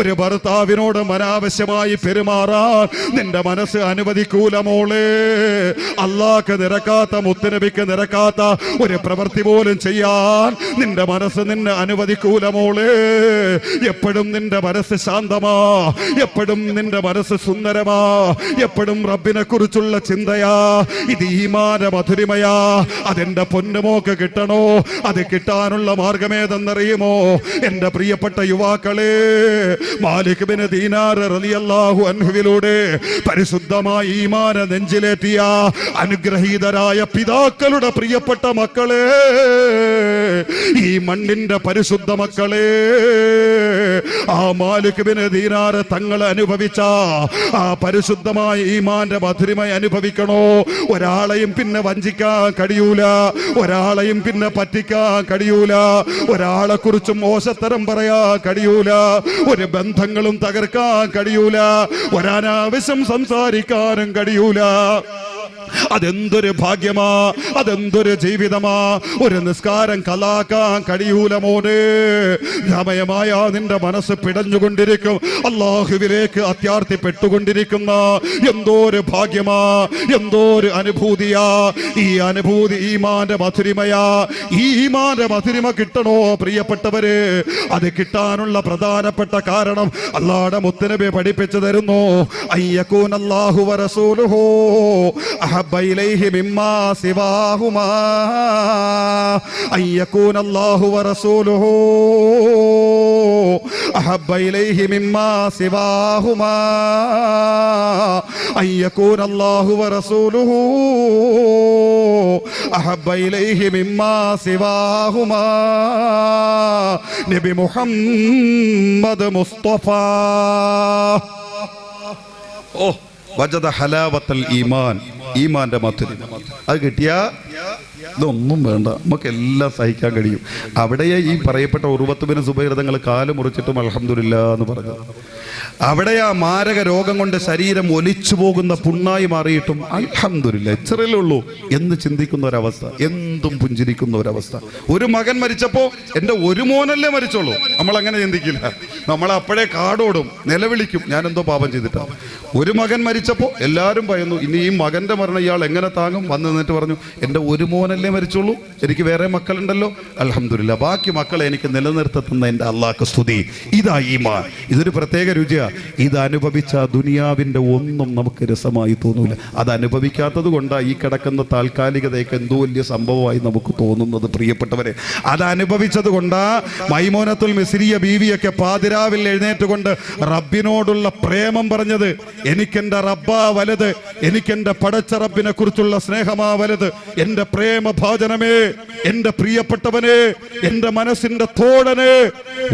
ഒരു ഭർത്താവിനോട് അനാവശ്യമായി പെരുമാറാൻ നിന്റെ മനസ്സ് അനുവദിക്കൂല മോളെ. അല്ലാഹ്ക്ക് നിരക്കാത്ത, മുത്തുനബിക്ക് നിരക്കാത്ത ഒരു പ്രവൃത്തി പോലും ചെയ്യാൻ നിന്റെ മനസ്സ് നിന്നെ അനുവദിക്കൂല മോളെ. എപ്പോഴും നിന്റെ മനസ്സ് ശാന്തമാ, എപ്പോഴും നിന്റെ മനസ്സ് സുന്ദരമാ, എപ്പോഴും റബ്ബിനെ കുറിച്ചുള്ള ചിന്തയാ. ഇത് ഈമാന്റെ മധുരിമയാ. അതെന്റെ പൊന്നുമോക്ക് കിട്ടണോ? അത് കിട്ടാനുള്ള മാർഗമേതെന്നറിയുമോ? എന്റെ പ്രിയപ്പെട്ട യുവാക്കളെ, മാലിക് ബിൻ ദീനാർ റളിയല്ലാഹു അൻഹുവിലൂടെ പരിശുദ്ധമായ ഈമാന നെഞ്ചിലേറ്റിയ അനുഗ്രഹീതരായ പിതാക്കളുടെ പ്രിയപ്പെട്ട മക്കളെ, ഈ മണ്ണിന്റെ പരിശുദ്ധ മക്കളെ, ആ മാലിക് ബിൻ ദീനാർ തങ്ങൾ അനുഭവിച്ച ആ പരിശുദ്ധമായ ഈമാന്റെ മധുരിമ അനുഭവിക്കണോ? ഒരാളെയും പിന്നെ വഞ്ചിക്കാൻ കഴിയൂല, ഒരാളെയും പിന്നെ പറ്റിക്കാൻ കഴിയൂല, ഒരാളെ കുറിച്ചും മോശത്തരം പറയാൻ കഴിയൂല, ഒരു ബന്ധങ്ങളും തകർക്കാൻ കഴിയൂല, ഒരനാവശ്യം സംസാരിക്കാനും കഴിയൂല. അതെന്തൊരു ഭാഗ്യമാ, അതെന്തൊരു ജീവിതമാ. ഒരു നിസ്കാരം കലാക്കാൻ കഴിയൂല മോനെ. സമയമായ നിന്റെ മനസ്സ് പിടഞ്ഞുകൊണ്ടിരിക്കും, അല്ലാഹുവിലേക്ക് അത്യാർത്ഥിപ്പെട്ടുകൊണ്ടിരിക്കുന്ന എന്തോ ഒരു ഭാഗ്യമാ, എന്തോ ഒരു അനുഭൂതിയാ. ഈ അനുഭൂതി ഈമാന്റെ മധുരിമയാ. ഈ ഈമാന്റെ മധുരിമ കിട്ടണോ പ്രിയപ്പെട്ടവര്? അത് കിട്ടാനുള്ള പ്രധാനപ്പെട്ട കാരണം അല്ലാഹുവിന്റെ മുത്തുനബി പഠിപ്പിച്ചു തരുന്നു. അയ്യകൂനല്ലാഹു വറസൂലുഹു അഹബ്ബ ഇലൈഹി മിമ്മാ സിവാഹുമാ. അയ്യകൂനല്ലാഹു വറസൂലുഹു അഹബ്ബ ഇലൈഹി മിമ്മാ സിവാഹുമാ. അയ്യകൂനല്ലാഹു വറസൂലുഹു അഹബ്ബ ഇലൈഹി മിമ്മാ സിവാഹുമാ. നബി മുഹമ്മദ് മുസ്തഫ. ഓ, വജദ ഹലാവത്തൽ ഈമാൻ, ഈമാന്റെ മധുരം അത് കിട്ടിയ ഇതൊന്നും വേണ്ട, നമുക്ക് എല്ലാം സഹിക്കാൻ കഴിയും. അവിടെയാ ഈ പറയപ്പെട്ട ഉർവത്ത് ബിൻ സുബൈർ തങ്ങൾ കാല് മുറിച്ചിട്ടും അൽഹംദുലില്ലാ എന്ന് പറഞ്ഞു. അവിടെയാ മാരക രോഗം കൊണ്ട് ശരീരം ഒലിച്ചു പോകുന്ന പുണ്ണായി മാറിയിട്ടും അൽഹംദുലില്ലാ ഇത്രയല്ലേ ഉള്ളൂ എന്ന് ചിന്തിക്കുന്ന ഒരവസ്ഥ, എന്തും പുഞ്ചിരിക്കുന്ന ഒരവസ്ഥ. ഒരു മകൻ മരിച്ചപ്പോൾ എൻ്റെ ഒരു മോനല്ലേ മരിച്ചോളൂ, നമ്മൾ അങ്ങനെ ചിന്തിക്കില്ല. നമ്മൾ അപ്പോഴേ കാടോടും, നിലവിളിക്കും, ഞാൻ എന്തോ പാപം ചെയ്തിട്ടാണ്. ഒരു മകൻ മരിച്ചപ്പോൾ എല്ലാവരും പറയുന്നു, ഇനി ഈ മകൻ്റെ മരണം ഇയാൾ എങ്ങനെ താങ്ങും. വന്ന് നിന്നിട്ട് പറഞ്ഞു, എൻ്റെ ഒരു മോനല്ലേ മരിച്ചോളൂ, എനിക്ക് വേറെ മക്കളുണ്ടല്ലോ, അൽഹംദുലില്ലാ ബാക്കി മക്കളെ എനിക്ക് നിലനിർത്തുന്ന എൻ്റെ അള്ളാഹ്ക്ക് സ്തുതി. ഇതാ ഈമാൻ. ഇതൊരു പ്രത്യേക രുചിയാ. ഇത് അനുഭവിച്ച ദുനിയാവിൻ്റെ ഒന്നും നമുക്ക് രസമായി തോന്നൂല. അത് അനുഭവിക്കാത്തത് കൊണ്ടാണ് ഈ കിടക്കുന്ന താൽക്കാലികതയൊക്കെ എന്തോ വലിയ സംഭവമായി നമുക്ക് തോന്നുന്നത്. പ്രിയപ്പെട്ടവരെ, അത് അനുഭവിച്ചത് കൊണ്ടാ മൈമൂനത്തുൽ മിസ്രിയ ബീവിയൊക്കെ പാതിരാവിൽ എഴുന്നേറ്റുകൊണ്ട് റബ്ബിനോടുള്ള പ്രേമം പറഞ്ഞത്. എനിക്കെൻ്റെ റബ്ബാ വലുത്, എനിക്കെൻ്റെ പടച്ച റബ്ബിനെ കുറിച്ചുള്ള സ്നേഹമാ വലുത്. എൻ്റെ പ്രേമഭാജനമേ, എൻ്റെ പ്രിയപ്പെട്ടവനെ, എൻ്റെ മനസ്സിൻ്റെ തോഴനെ,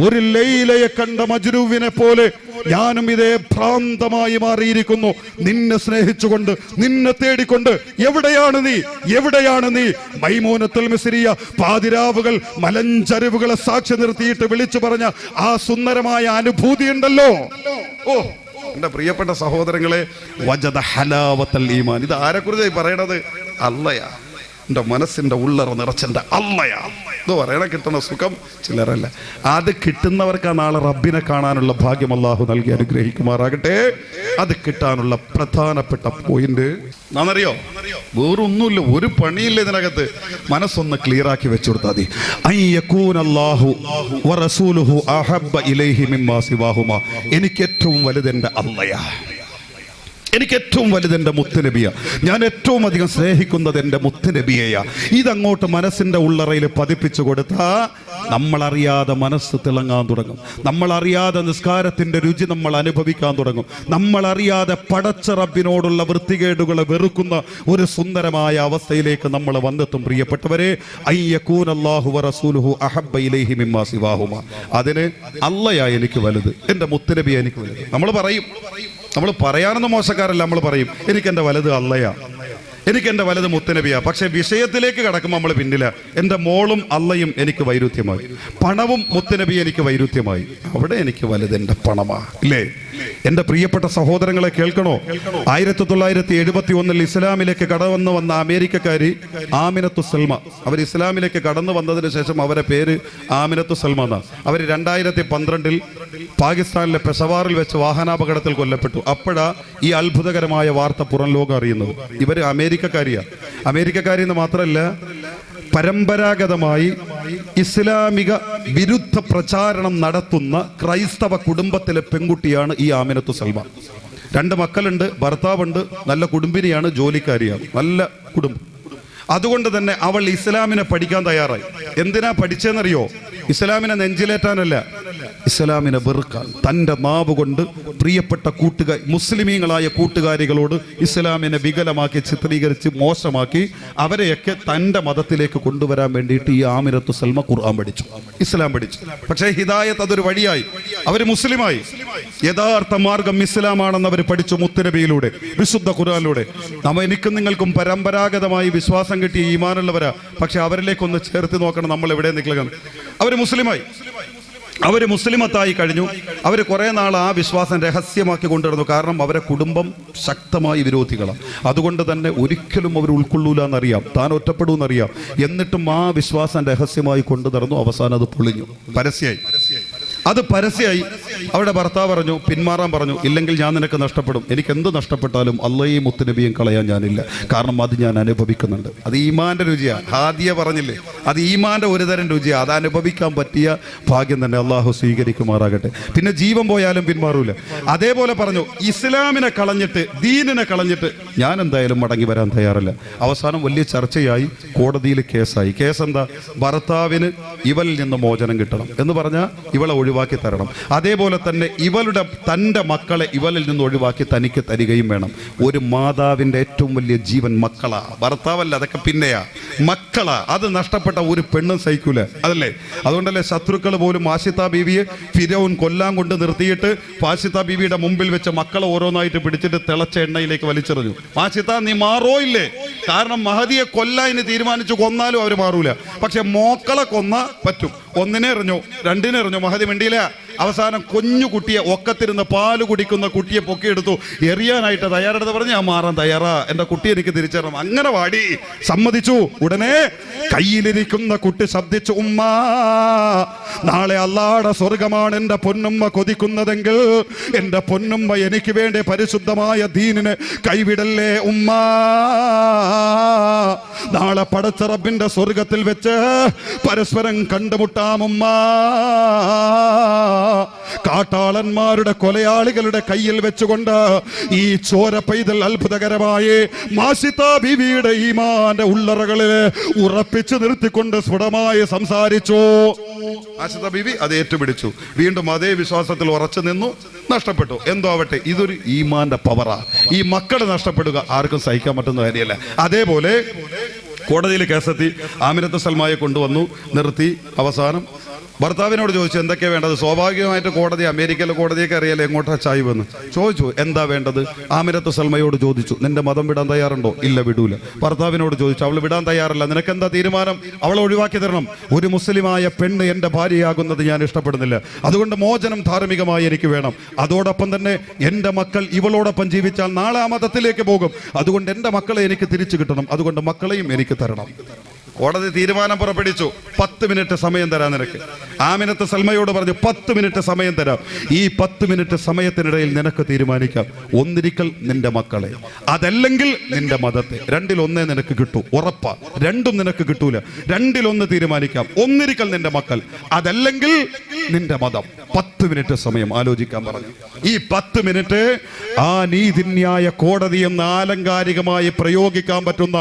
ഒരു ലൈലയെ കണ്ട മജ്നൂവിനെ പോലെ ഞാനും ഇതേ ഭ്രാന്തമായി മാറിയിരിക്കുന്നു. നിന്നെ സ്നേഹിച്ചുകൊണ്ട്, നിന്നെ തേടിക്കൊണ്ട്. എവിടെയാണ് നീ, എവിടെയാണ് നീ? മൈമൂനത്തുൽ മിസ്രിയ പാതിരാവുകൾ മലഞ്ചരിവുകളെ സാക്ഷി നിർത്തിയിട്ട് വിളിച്ചു പറഞ്ഞ ആ സുന്ദരമായ അനുഭൂതി ഉണ്ടല്ലോ. ഓ എൻ്റെ പ്രിയപ്പെട്ട സഹോദരങ്ങളെ, വജദ ഹലാവത്തൽ ഈമാൻ. ഇത് ആരെക്കുറിച്ചായി പറയണത്? അള്ളയാ. എൻ്റെ മനസ്സിൻ്റെ ഉള്ളറ നിറച്ചെൻ്റെ അള്ളയാ. ഇത് പറയണ കിട്ടുന്ന സുഖം ചിലരല്ല. അത് കിട്ടുന്നവർക്ക് ആ നാളെ റബ്ബിനെ കാണാനുള്ള ഭാഗ്യം അല്ലാഹു നൽകി അനുഗ്രഹിക്കുമാറാകട്ടെ. അത് കിട്ടാനുള്ള പ്രധാനപ്പെട്ട പോയിന്റ് എന്നറിയോ? വേറൊന്നുമില്ല, ഒരു പണിയില്ല ഇതിനകത്ത്. മനസ്സൊന്ന് ക്ലിയർ ആക്കി വെച്ചു കൊടുത്താൽ മതി. അയ്യകൂനല്ലാഹു വറസൂലുഹു അഹബ്ബ ഇലൈഹി മിമ്മാ സിവാഹുമാ. എനിക്ക് ഏറ്റവും വലുത് എൻ്റെ അള്ളയാ, എനിക്ക് ഏറ്റവും വലുത് എൻ്റെ മുത്തുനബിയാ, ഞാൻ ഏറ്റവും അധികം സ്നേഹിക്കുന്നത് എൻ്റെ മുത്തുനബിയെയാ. ഇതങ്ങോട്ട് മനസ്സിൻ്റെ ഉള്ളറയിൽ പതിപ്പിച്ചു കൊടുത്താൽ നമ്മളറിയാതെ മനസ്സ് തിളങ്ങാൻ തുടങ്ങും. നമ്മളറിയാതെ നിസ്കാരത്തിൻ്റെ രുചി നമ്മൾ അനുഭവിക്കാൻ തുടങ്ങും. നമ്മളറിയാതെ പടച്ച റബ്ബിനോടുള്ള വൃത്തികേടുകളെ വെറുക്കുന്ന ഒരു സുന്ദരമായ അവസ്ഥയിലേക്ക് നമ്മൾ വന്നെത്തും. പ്രിയപ്പെട്ടവരെ, അയ്യകൂനല്ലാഹു വറസൂലുഹു അഹബ്ബ ഇലൈഹി മിമ്മാ സിവാഹുമാ. അതിന് അള്ളയാ എനിക്ക് വലുത്, എൻ്റെ മുത്തുനബിയാ എനിക്ക് വലുത്. നമ്മൾ പറയാനൊന്നും മോശക്കാരല്ല. നമ്മൾ പറയും, എനിക്കെൻ്റെ വലുത് അള്ളയാ, എനിക്കെൻ്റെ വലുത് മുത്തുനബിയാ. പക്ഷെ വിഷയത്തിലേക്ക് കടക്കുമ്പോൾ നമ്മൾ പിന്നില്ല. എൻ്റെ മോളും അള്ളയും എനിക്ക് വൈരുദ്ധ്യമായി, പണവും മുത്തുനബി എനിക്ക് വൈരുദ്ധ്യമായി. അവിടെ എനിക്ക് വലുത് എൻ്റെ പണമാ, ഇല്ലേ? എൻ്റെ പ്രിയപ്പെട്ട സഹോദരങ്ങളെ കേൾക്കണോ? 1971 ഇസ്ലാമിലേക്ക് കടന്നു വന്ന അമേരിക്കക്കാരി ആമിനത്തു സൽമ, അവർ ഇസ്ലാമിലേക്ക് കടന്നു വന്നതിന് ശേഷം അവരെ പേര് ആമിനത്തു സൽമ എന്നാണ്. അവർ 2012 പാകിസ്ഥാനിലെ പെഷവാറിൽ വെച്ച് വാഹനാപകടത്തിൽ കൊല്ലപ്പെട്ടു. അപ്പോഴാ ഈ അത്ഭുതകരമായ വാർത്ത പുറം ലോകം അറിയുന്നത്. ഇവർ അമേരിക്കക്കാരി എന്ന് മാത്രമല്ല, പരമ്പരാഗതമായി ഇസ്ലാമിക വിരുദ്ധ പ്രചാരണം നടത്തുന്ന ക്രൈസ്തവ കുടുംബത്തിലെ പെൺകുട്ടിയാണ് ഈ ആമിനത്തു സൽമ. 2 മക്കളുണ്ട്, ഭർത്താവുണ്ട്, നല്ല കുടുംബിനിയാണ്, ജോലിക്കാരിയാണ്, നല്ല കുടുംബം. അതുകൊണ്ട് തന്നെ അവൾ ഇസ്ലാമിനെ പഠിക്കാൻ തയ്യാറായി. എന്തിനാ പഠിച്ചെന്നറിയോ? ഇസ്ലാമിനെ നെഞ്ചിലേറ്റാനല്ല, ഇസ്ലാമിനെ വെറുക്കാൻ. തൻ്റെ നാവ് കൊണ്ട് പ്രിയപ്പെട്ട മുസ്ലിമീങ്ങളായ കൂട്ടുകാരികളോട് ഇസ്ലാമിനെ വികലമാക്കി, ചിത്രീകരിച്ച് മോശമാക്കി അവരെയൊക്കെ തൻ്റെ മതത്തിലേക്ക് കൊണ്ടുവരാൻ വേണ്ടിയിട്ട് ഈ ആമിനത്തു സൽമ ഖുർആൻ പഠിച്ചു, ഇസ്ലാം പഠിച്ചു. പക്ഷേ ഹിദായത്ത് അതൊരു വഴിയായി, അവർ മുസ്ലിമായി. യഥാർത്ഥ മാർഗം ഇസ്ലാമാണെന്ന് അവർ പഠിച്ചു മുത്തുനബിയിലൂടെ, വിശുദ്ധ ഖുർആനിലൂടെ. എനിക്കും നിങ്ങൾക്കും പരമ്പരാഗതമായി വിശ്വാസം കിട്ടിയ ഈമാനുള്ളവരാ. പക്ഷെ അവരിലേക്കൊന്ന് ചേർത്ത് നോക്കണം, നമ്മൾ എവിടെ നിൽക്കണം. അവർ മുസ്ലിമായി, അവർ മുസ്ലിമത്തായി കഴിഞ്ഞു. അവർ കുറേ നാൾ ആ വിശ്വാസം രഹസ്യമാക്കി കൊണ്ടുവരുന്നു. കാരണം അവരെ കുടുംബം ശക്തമായി വിരോധികളാണ്. അതുകൊണ്ട് തന്നെ ഒരിക്കലും അവർ ഉൾക്കൊള്ളൂല എന്നറിയാം, താൻ ഒറ്റപ്പെടൂന്നറിയാം. എന്നിട്ടും ആ വിശ്വാസം രഹസ്യമായി കൊണ്ടു നടന്നു. അവസാനം അത് പൊളിഞ്ഞു, പരസ്യമായി. അവരുടെ ഭർത്താവ് പറഞ്ഞു, പിന്മാറാൻ പറഞ്ഞു. ഇല്ലെങ്കിൽ ഞാൻ നിനക്ക് നഷ്ടപ്പെടും. എനിക്ക് എന്ത് നഷ്ടപ്പെട്ടാലും അള്ളയും മുത്തുനബിയും കളയാൻ ഞാനില്ല. കാരണം അത് ഞാൻ അനുഭവിക്കുന്നുണ്ട്. അത് ഈമാന്റെ രുചിയാണ്. ഹാദിയ പറഞ്ഞില്ലേ, അത് ഈമാന്റെ ഒരു തരം രുചിയാണ്. അത് അനുഭവിക്കാൻ പറ്റിയ ഭാഗ്യം തന്നെ അള്ളാഹു സ്വീകരിക്കുമാറാകട്ടെ. പിന്നെ ജീവൻ പോയാലും പിന്മാറൂല. അതേപോലെ പറഞ്ഞു, ഇസ്ലാമിനെ കളഞ്ഞിട്ട്, ദീനിനെ കളഞ്ഞിട്ട് ഞാൻ എന്തായാലും മടങ്ങി വരാൻ തയ്യാറല്ല. അവസാനം വലിയ ചർച്ചയായി, കോടതിയിൽ കേസായി. കേസെന്താ? ഭർത്താവിന് ഇവളിൽ നിന്ന് മോചനം കിട്ടണം എന്ന് പറഞ്ഞാൽ ഇവളെ ഒഴിവാക്കി ഒഴിവാക്കി തരണം. അതേപോലെ തന്നെ തൻ്റെ മക്കളെ ഇവളിൽ നിന്ന് ഒഴിവാക്കി തനിക്ക് തരികയും വേണം. ഒരു മാതാവിൻ്റെ ഏറ്റവും വലിയ ജീവൻ മക്കളാ, ഭർത്താവല്ല, അതൊക്കെ പിന്നെയാ, മക്കളാ. അത് നഷ്ടപ്പെട്ട ഒരു പെണ്ണും സഹിക്കൂല, അതല്ലേ? അതുകൊണ്ടല്ലേ ശത്രുക്കൾ പോലും ആശിത ബീവിയെ ഫിരൗൻ കൊല്ലാൻ കൊണ്ട് നിർത്തിയിട്ട് ആശിത ബീവിയുടെ മുമ്പിൽ വെച്ച് മക്കളെ ഓരോന്നായിട്ട് പിടിച്ചിട്ട് തിളച്ച എണ്ണയിലേക്ക് വലിച്ചെറിഞ്ഞു. ആശിത നീ മാറോ ഇല്ലേ? കാരണം മഹദിയെ കൊല്ലാൻ തീരുമാനിച്ചു, കൊന്നാലും അവർ മാറൂല. പക്ഷെ മോക്കളെ കൊന്ന പറ്റും. ഒന്നിനെ എറിഞ്ഞു, രണ്ടിനെ എറിഞ്ഞു, മഹദി മിണ്ടിയില്ല. അവസാനം കുഞ്ഞു കുട്ടിയെ, ഒക്കത്തിരുന്ന് പാല് കുടിക്കുന്ന കുട്ടിയെ പൊക്കിയെടുത്തു, എറിയാനായിട്ട് തയ്യാറെടുത്ത് പറഞ്ഞു ഞാൻ മാറാൻ തയ്യാറാ, എന്റെ കുട്ടി എനിക്ക് തിരിച്ചറിയണം. അങ്ങനെ വാടി സമ്മതിച്ചു. ഉടനെ കയ്യിലിരിക്കുന്ന കുട്ടി ശബ്ദിച്ചു, ഉമ്മ നാളെ അല്ലാഹുവിന്റെ സ്വർഗമാണ് എന്റെ പൊന്നുമ്മ കൊതിക്കുന്നതെങ്കിൽ എന്റെ പൊന്നുമ്മ എനിക്ക് വേണ്ടി പരിശുദ്ധമായ ദീനിനെ കൈവിടല്ലേ ഉമ്മ. നാളെ പടച്ച റബ്ബിന്റെ സ്വർഗത്തിൽ വെച്ച് പരസ്പരം കണ്ടുമുട്ടാം ഉമ്മ. കാട്ടാളന്മാരുടെ കൊലയാളികളുടെ കയ്യിൽ വെച്ചുകൊണ്ട് ഈ ചോര പൈതൽ അത്ഭുതകരമായി മാസിത ബീവിയുടെ ഈമാന്റെ ഉള്ളറകളിൽ ഉറപ്പിച്ചു നിർത്തിക്കൊണ്ട് സ്ഫുടമായി സംസാരിച്ചു. മാസിത ബീവി അത് ഏറ്റുപിടിച്ചു, വീണ്ടും അതേ വിശ്വാസത്തിൽ ഉറച്ചു നിന്നു. നഷ്ടപ്പെട്ടു, എന്തോ ആവട്ടെ, ഇതൊരു ഈമാന്റെ പവറാ. ഈ മക്കളെ നഷ്ടപ്പെടുക ആർക്കും സഹിക്കാൻ പറ്റുന്ന കാര്യമല്ല. അതേപോലെ കോടതിയിൽ കേസെത്തി, ആമിനത്ത് സൽമായെ കൊണ്ടുവന്നു, നിർത്തി. അവസാനം ഭർത്താവിനോട് ചോദിച്ചു എന്തൊക്കെയാണ് വേണ്ടത്. സ്വാഭാവികമായിട്ട് കോടതി, അമേരിക്കയിലെ കോടതിയൊക്കെ അറിയാലോ എങ്ങോട്ടാ ചായ വന്ന്. ചോദിച്ചു എന്താ വേണ്ടത്. ആമിനത്ത് സൽമയോട് ചോദിച്ചു നിന്റെ മതം വിടാൻ തയ്യാറുണ്ടോ? ഇല്ല, വിടൂല. ഭർത്താവിനോട് ചോദിച്ചു അവൾ വിടാൻ തയ്യാറല്ല, നിനക്കെന്താ തീരുമാനം? അവളെ ഒഴിവാക്കി തരണം. ഒരു മുസ്ലിമായ പെണ്ണ് എൻ്റെ ഭാര്യയാകുന്നത് ഞാൻ ഇഷ്ടപ്പെടുന്നില്ല, അതുകൊണ്ട് മോചനം ധാർമ്മികമായി എനിക്ക് വേണം. അതോടൊപ്പം തന്നെ എൻ്റെ മക്കൾ ഇവളോടൊപ്പം ജീവിച്ചാൽ നാളെ ആ മതത്തിലേക്ക് പോകും, അതുകൊണ്ട് എൻ്റെ മക്കളെ എനിക്ക് തിരിച്ചു കിട്ടണം, അതുകൊണ്ട് മക്കളെയും എനിക്ക് തരണം. കോടതി തീരുമാനം പുറപ്പെടുവിച്ചു. 10 മിനിറ്റ് സമയം തരാം നിനക്ക്. ആമിനത്ത് സൽമയോട് പറഞ്ഞു 10 മിനിറ്റ് സമയം തരാം. ഈ 10 മിനിറ്റ് സമയത്തിനിടയിൽ നിനക്ക് തീരുമാനിക്കാം, ഒന്നിരിക്കൽ നിന്റെ മക്കളെ, അതല്ലെങ്കിൽ നിന്റെ മതത്തെ. രണ്ടിലൊന്നേ നിനക്ക് കിട്ടൂ, ഉറപ്പാ. രണ്ടും നിനക്ക് കിട്ടൂല, രണ്ടിലൊന്ന് തീരുമാനിക്കാം. ഒന്നിരിക്കൽ നിന്റെ മക്കൾ, അതല്ലെങ്കിൽ നിന്റെ മതം. 10 മിനിറ്റ് സമയം ആലോചിക്കാൻ പറഞ്ഞു. ഈ 10 മിനിറ്റ് ആ നീതിന്യായ കോടതി എന്ന് ആലങ്കാരികമായി പ്രയോഗിക്കാൻ പറ്റുന്ന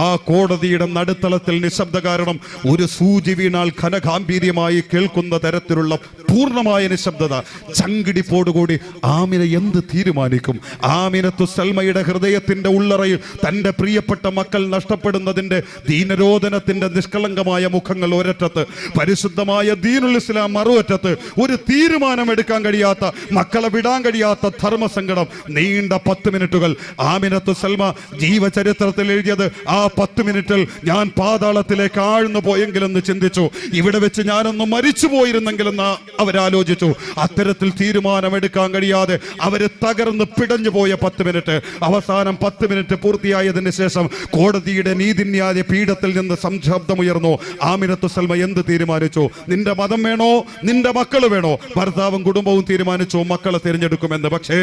ആ കോടതിയുടെ നടുത്തളത്തിൽ നിശബ്ദ. കാരണം ഒരു സൂചി വീണാൽ ഘനഗാംഭീര്യമായി കേൾക്കുന്ന തരത്തിലുള്ള പൂർണ്ണമായ നിശബ്ദത. ചങ്കിടിപ്പോടുകൂടി ആമിന എന്ത് തീരുമാനിക്കും? ആമിനത്തു സൽമയുടെ ഹൃദയത്തിന്റെ ഉള്ളറയിൽ തന്റെ പ്രിയപ്പെട്ട മക്കൾ നഷ്ടപ്പെടുന്നതിന്റെ ദീനരോധനത്തിന്റെ നിഷ്കളങ്കമായ മുഖങ്ങൾ ഒരറ്റത്ത്, പരിശുദ്ധമായ ദീനുൽ ഇസ്ലാം മറുവറ്റത്ത്. ഒരു തീരുമാനം എടുക്കാൻ കഴിയാത്ത, മക്കളെ വിടാൻ കഴിയാത്ത ധർമ്മസങ്കടം. നീണ്ട 10 മിനിറ്റുകൾ. ആമിനത്തു സൽമ ജീവചരിത്രത്തിൽ എഴുതിയത് ആ 10 മിനിറ്റിൽ ഞാൻ പാതാളത്തിലേക്ക് ആഴ്ന്നു പോയെങ്കിലെന്ന് ചിന്തിച്ചു, ഇവിടെ വെച്ച് ഞാനൊന്ന് മരിച്ചു പോയിരുന്നെങ്കിലെന്ന് അവരാലോചിച്ചു. അത്തരത്തിൽ തീരുമാനമെടുക്കാൻ കഴിയാതെ അവര് തകർന്ന് പിടഞ്ഞു പോയ 10 മിനിറ്റ്. അവസാനം 10 മിനിറ്റ് പൂർത്തിയായതിനു ശേഷം കോടതിയുടെ നീതിന്യായ പീഠത്തിൽ നിന്ന് സംശബ്ദമുയർന്നു. ആമിനത്തു സൽമ എന്ത് തീരുമാനിച്ചു? നിന്റെ മതം വേണോ, നിന്റെ മക്കൾ വേണോ? ഭർത്താവും കുടുംബവും തീരുമാനിച്ചു മക്കളെ തിരഞ്ഞെടുക്കുമെന്ന്. പക്ഷേ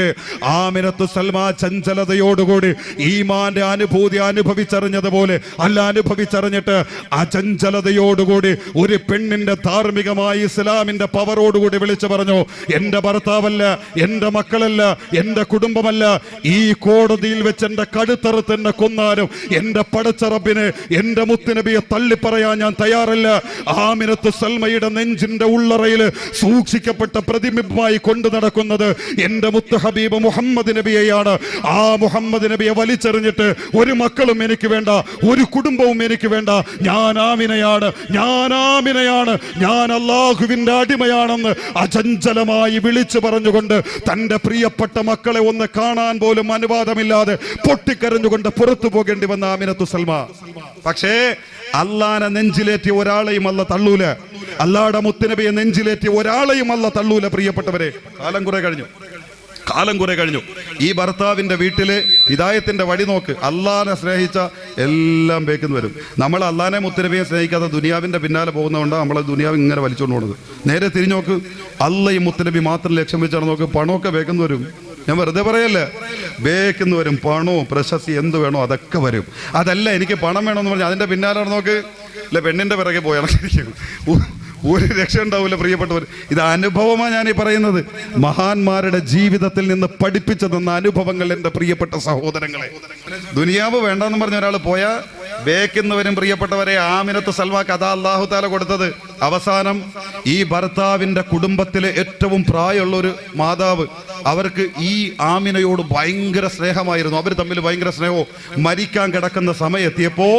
ആമിനത്തു സൽമ ചഞ്ചലതയോടുകൂടി ഈമാന്റെ അനുഭൂതി അനുഭവിച്ചറിഞ്ഞതുപോലെ അല്ല, അനുഭവിച്ചറിഞ്ഞിട്ട് അചഞ്ചലതയോടുകൂടി ഒരു പെണ്ണിന്റെ ധാർമ്മികമായ ഇസ്ലാമിന്റെ പവറോടുകൂടി വിളിച്ചു പറഞ്ഞു, എന്റെ ഭർത്താവല്ല, എന്റെ മക്കളല്ല, എന്റെ കുടുംബമല്ല, ഈ കോടതിയിൽ വെച്ച് എന്റെ കഴുത്തറുത്ത് എന്നെ കൊന്നാലും എന്റെ പടച്ച റബ്ബിനെ, എന്റെ മുത്തുനബിയെ തള്ളിപ്പറയാൻ ഞാൻ തയ്യാറല്ല. ആമിനത്തു സൽമയുടെ നെഞ്ചിന്റെ ഉള്ളറയിൽ സൂക്ഷിക്കപ്പെട്ട പ്രതിബിംബമായി കൊണ്ടു നടക്കുന്നത് എന്റെ മുത്ത് ഹബീബ് മുഹമ്മദ് നബിയെയാണ്. ആ മുഹമ്മദ് നബിയെ വലിച്ചെറിഞ്ഞിട്ട് ഒരു മക്കളും എനിക്ക് വേണ്ട, ഒരു കുടുംബവും എനിക്ക് വേണ്ട. ഞാൻ ആമിനയാണ്, ഞാൻ ആമിനയാണ്, ഞാൻ അല്ലാഹുവിന്റെ അടിമയാണെന്ന് അചഞ്ചലമായി വിളിച്ചു പറഞ്ഞുകൊണ്ട് തന്റെ പ്രിയപ്പെട്ട മക്കളെ ഒന്ന് കാണാൻ പോലും അനുവാദമില്ലാതെ പൊട്ടിക്കരഞ്ഞുകൊണ്ട് പുറത്തു പോകേണ്ടി വന്ന ആമിനത്തു സൽമ. പക്ഷേ അല്ലാഹനെ നെഞ്ചിലേറ്റിയ ഒരാളെയും അല്ല തള്ളൂല. അല്ലാഹുവിന്റെ മുത്തുനബിയെ നെഞ്ചിലേറ്റിയ ഒരാളെയും അല്ല തള്ളൂല. പ്രിയപ്പെട്ടവരെ, കാലം കുറെ കഴിഞ്ഞു. ഈ ഭർത്താവിന്റെ വീട്ടില് ഹിദായത്തിന്റെ വഴി നോക്ക്. അള്ളാനെ സ്നേഹിച്ച എല്ലാം ബേക്കെന്ന് വരും. നമ്മൾ അള്ളാനെ മുത്തുനബിയെ സ്നേഹിക്കാതെ ദുനിയാവിന്റെ പിന്നാലെ പോകുന്നതുകൊണ്ട് നമ്മളെ ദുനിയാവ് ഇങ്ങനെ വലിച്ചുകൊണ്ട് പോകുന്നത്. നേരെ തിരിഞ്ഞു നോക്ക്, അള്ളയും മുത്തുനബി മാത്രം ലക്ഷ്യം വെച്ചാണ് നോക്ക്, പണമൊക്കെ ബേക്കെന്ന് വരും. ഞാൻ വെറുതെ പറയല്ലേ, ബേക്കെന്ന് വരും. പണവും പ്രശസ്തി എന്ത് വേണോ അതൊക്കെ വരും. അതല്ല എനിക്ക് പണം വേണമെന്ന് പറഞ്ഞാൽ അതിന്റെ പിന്നാലെ നോക്ക്, അല്ലെ പെണ്ണിന്റെ പിറകെ പോയാൽ ഒരു രക്ഷ ഉണ്ടാവില്ല പ്രിയപ്പെട്ടവർ. ഇത് അനുഭവമാണ് ഞാൻ ഈ പറയുന്നത്. മഹാന്മാരുടെ ജീവിതത്തിൽ നിന്ന് പഠിപ്പിച്ചു തന്ന അനുഭവങ്ങൾ എൻ്റെ പ്രിയപ്പെട്ട സഹോദരങ്ങളെ. ദുനിയാവ് വേണ്ടെന്ന് പറഞ്ഞ ഒരാൾ പോയാൽ ബേക്കുന്നവരും പ്രിയപ്പെട്ടവരെ ആമിനത്ത് സൽമ കഥ അല്ലാഹു തആല കൊടുത്തത്. അവസാനം ഈ ഭർത്താവിൻ്റെ കുടുംബത്തിലെ ഏറ്റവും പ്രായമുള്ള ഒരു മാതാവ്, അവർക്ക് ഈ ആമിനയോട് ഭയങ്കര സ്നേഹമായിരുന്നു. അവർ തമ്മിൽ ഭയങ്കര സ്നേഹവും. മരിക്കാൻ കിടക്കുന്ന സമയം എത്തിയപ്പോൾ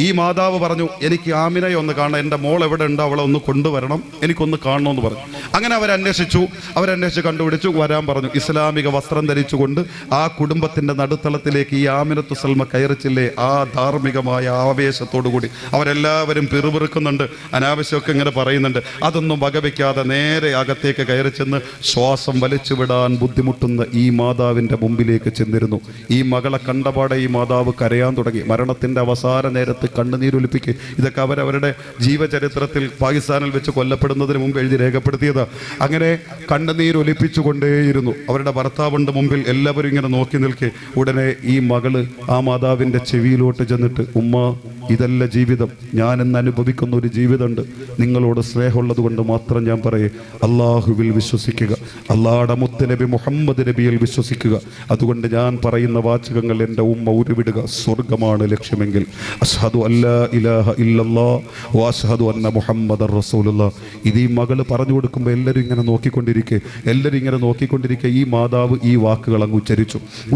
ഈ മാതാവ് പറഞ്ഞു, എനിക്ക് ആമിനയെ ഒന്ന് കാണണം, എൻ്റെ മോൾ എവിടെ ഉണ്ട്, അവളെ ഒന്ന് കൊണ്ടുവരണം, എനിക്കൊന്ന് കാണണമെന്ന് പറഞ്ഞു. അങ്ങനെ അവരന്വേഷിച്ച് കണ്ടുപിടിച്ചു, വരാൻ പറഞ്ഞു. ഇസ്ലാമിക വസ്ത്രം ധരിച്ചുകൊണ്ട് ആ കുടുംബത്തിൻ്റെ നടുത്തളത്തിലേക്ക് ഈ ആമിനത്തു സൽമ കയറിച്ചില്ലേ, ആ ധാർമ്മികമായ ആവേശത്തോടു കൂടി അവരെല്ലാവരും പിറുപിറുക്കുന്നുണ്ട്, അനാവശ്യമൊക്കെ ഇങ്ങനെ പറയുന്നുണ്ട്. അതൊന്നും വകവയ്ക്കാതെ നേരെ അകത്തേക്ക് കയറി ചെന്ന് ശ്വാസം വലിച്ചു വിടാൻ ബുദ്ധിമുട്ടുന്ന ഈ മാതാവിൻ്റെ മുമ്പിലേക്ക് ചെന്നിരുന്നു. ഈ മകളെ കണ്ടപാടെ ഈ മാതാവ് കരയാൻ തുടങ്ങി. മരണത്തിൻ്റെ അവസാന നേരത്ത് കണ്ണുനീരൊലിപ്പിക്കുക. ഇതൊക്കെ അവരവരുടെ ജീവചരിത്രത്തിൽ പാകിസ്ഥാനിൽ വെച്ച് കൊല്ലപ്പെടുന്നതിന് മുമ്പ് എഴുതി രേഖപ്പെടുത്തിയതാ. അങ്ങനെ കണ്ണുനീരൊലിപ്പിച്ചുകൊണ്ടേയിരുന്നു. അവരുടെ ഭർത്താവിൻ്റെ മുമ്പിൽ എല്ലാവരും ഇങ്ങനെ നോക്കി നിൽക്കെ ഉടനെ ഈ മകള് ആ മാതാവിൻ്റെ ചെവിയിലോട്ട് ചെന്നിട്ട്, ഉമ്മ, ഇതല്ല ജീവിതം, ഞാനെന്ന് അനുഭവിക്കുന്ന ഒരു ജീവിതമുണ്ട്. നിങ്ങളോട് സ്നേഹമുള്ളത് കൊണ്ട് മാത്രം ഞാൻ പറയേ, അള്ളാഹുവിൽ വിശ്വസിക്കുക, അള്ളാഹുടെ മുത്തുനബി മുഹമ്മദ് നബിയിൽ വിശ്വസിക്കുക. അതുകൊണ്ട് ഞാൻ പറയുന്ന വാചകങ്ങൾ എൻ്റെ ഉമ്മ ഉരുവിടുക. സ്വർഗമാണ് ലക്ഷ്യമെങ്കിൽ അഷ്ഹദു അല്ലാ ഇലാഹ ഇല്ലല്ലാഹ് വഅഷ്ഹദു അന്ന മുഹമ്മദർ റസൂലുള്ളാഹ്. ഇത് ഈ മകള് പറഞ്ഞു കൊടുക്കുമ്പോൾ എല്ലാവരും ഇങ്ങനെ നോക്കിക്കൊണ്ടിരിക്കെ ഈ മാതാവ് ഈ വാക്കുകൾ അങ്ങ്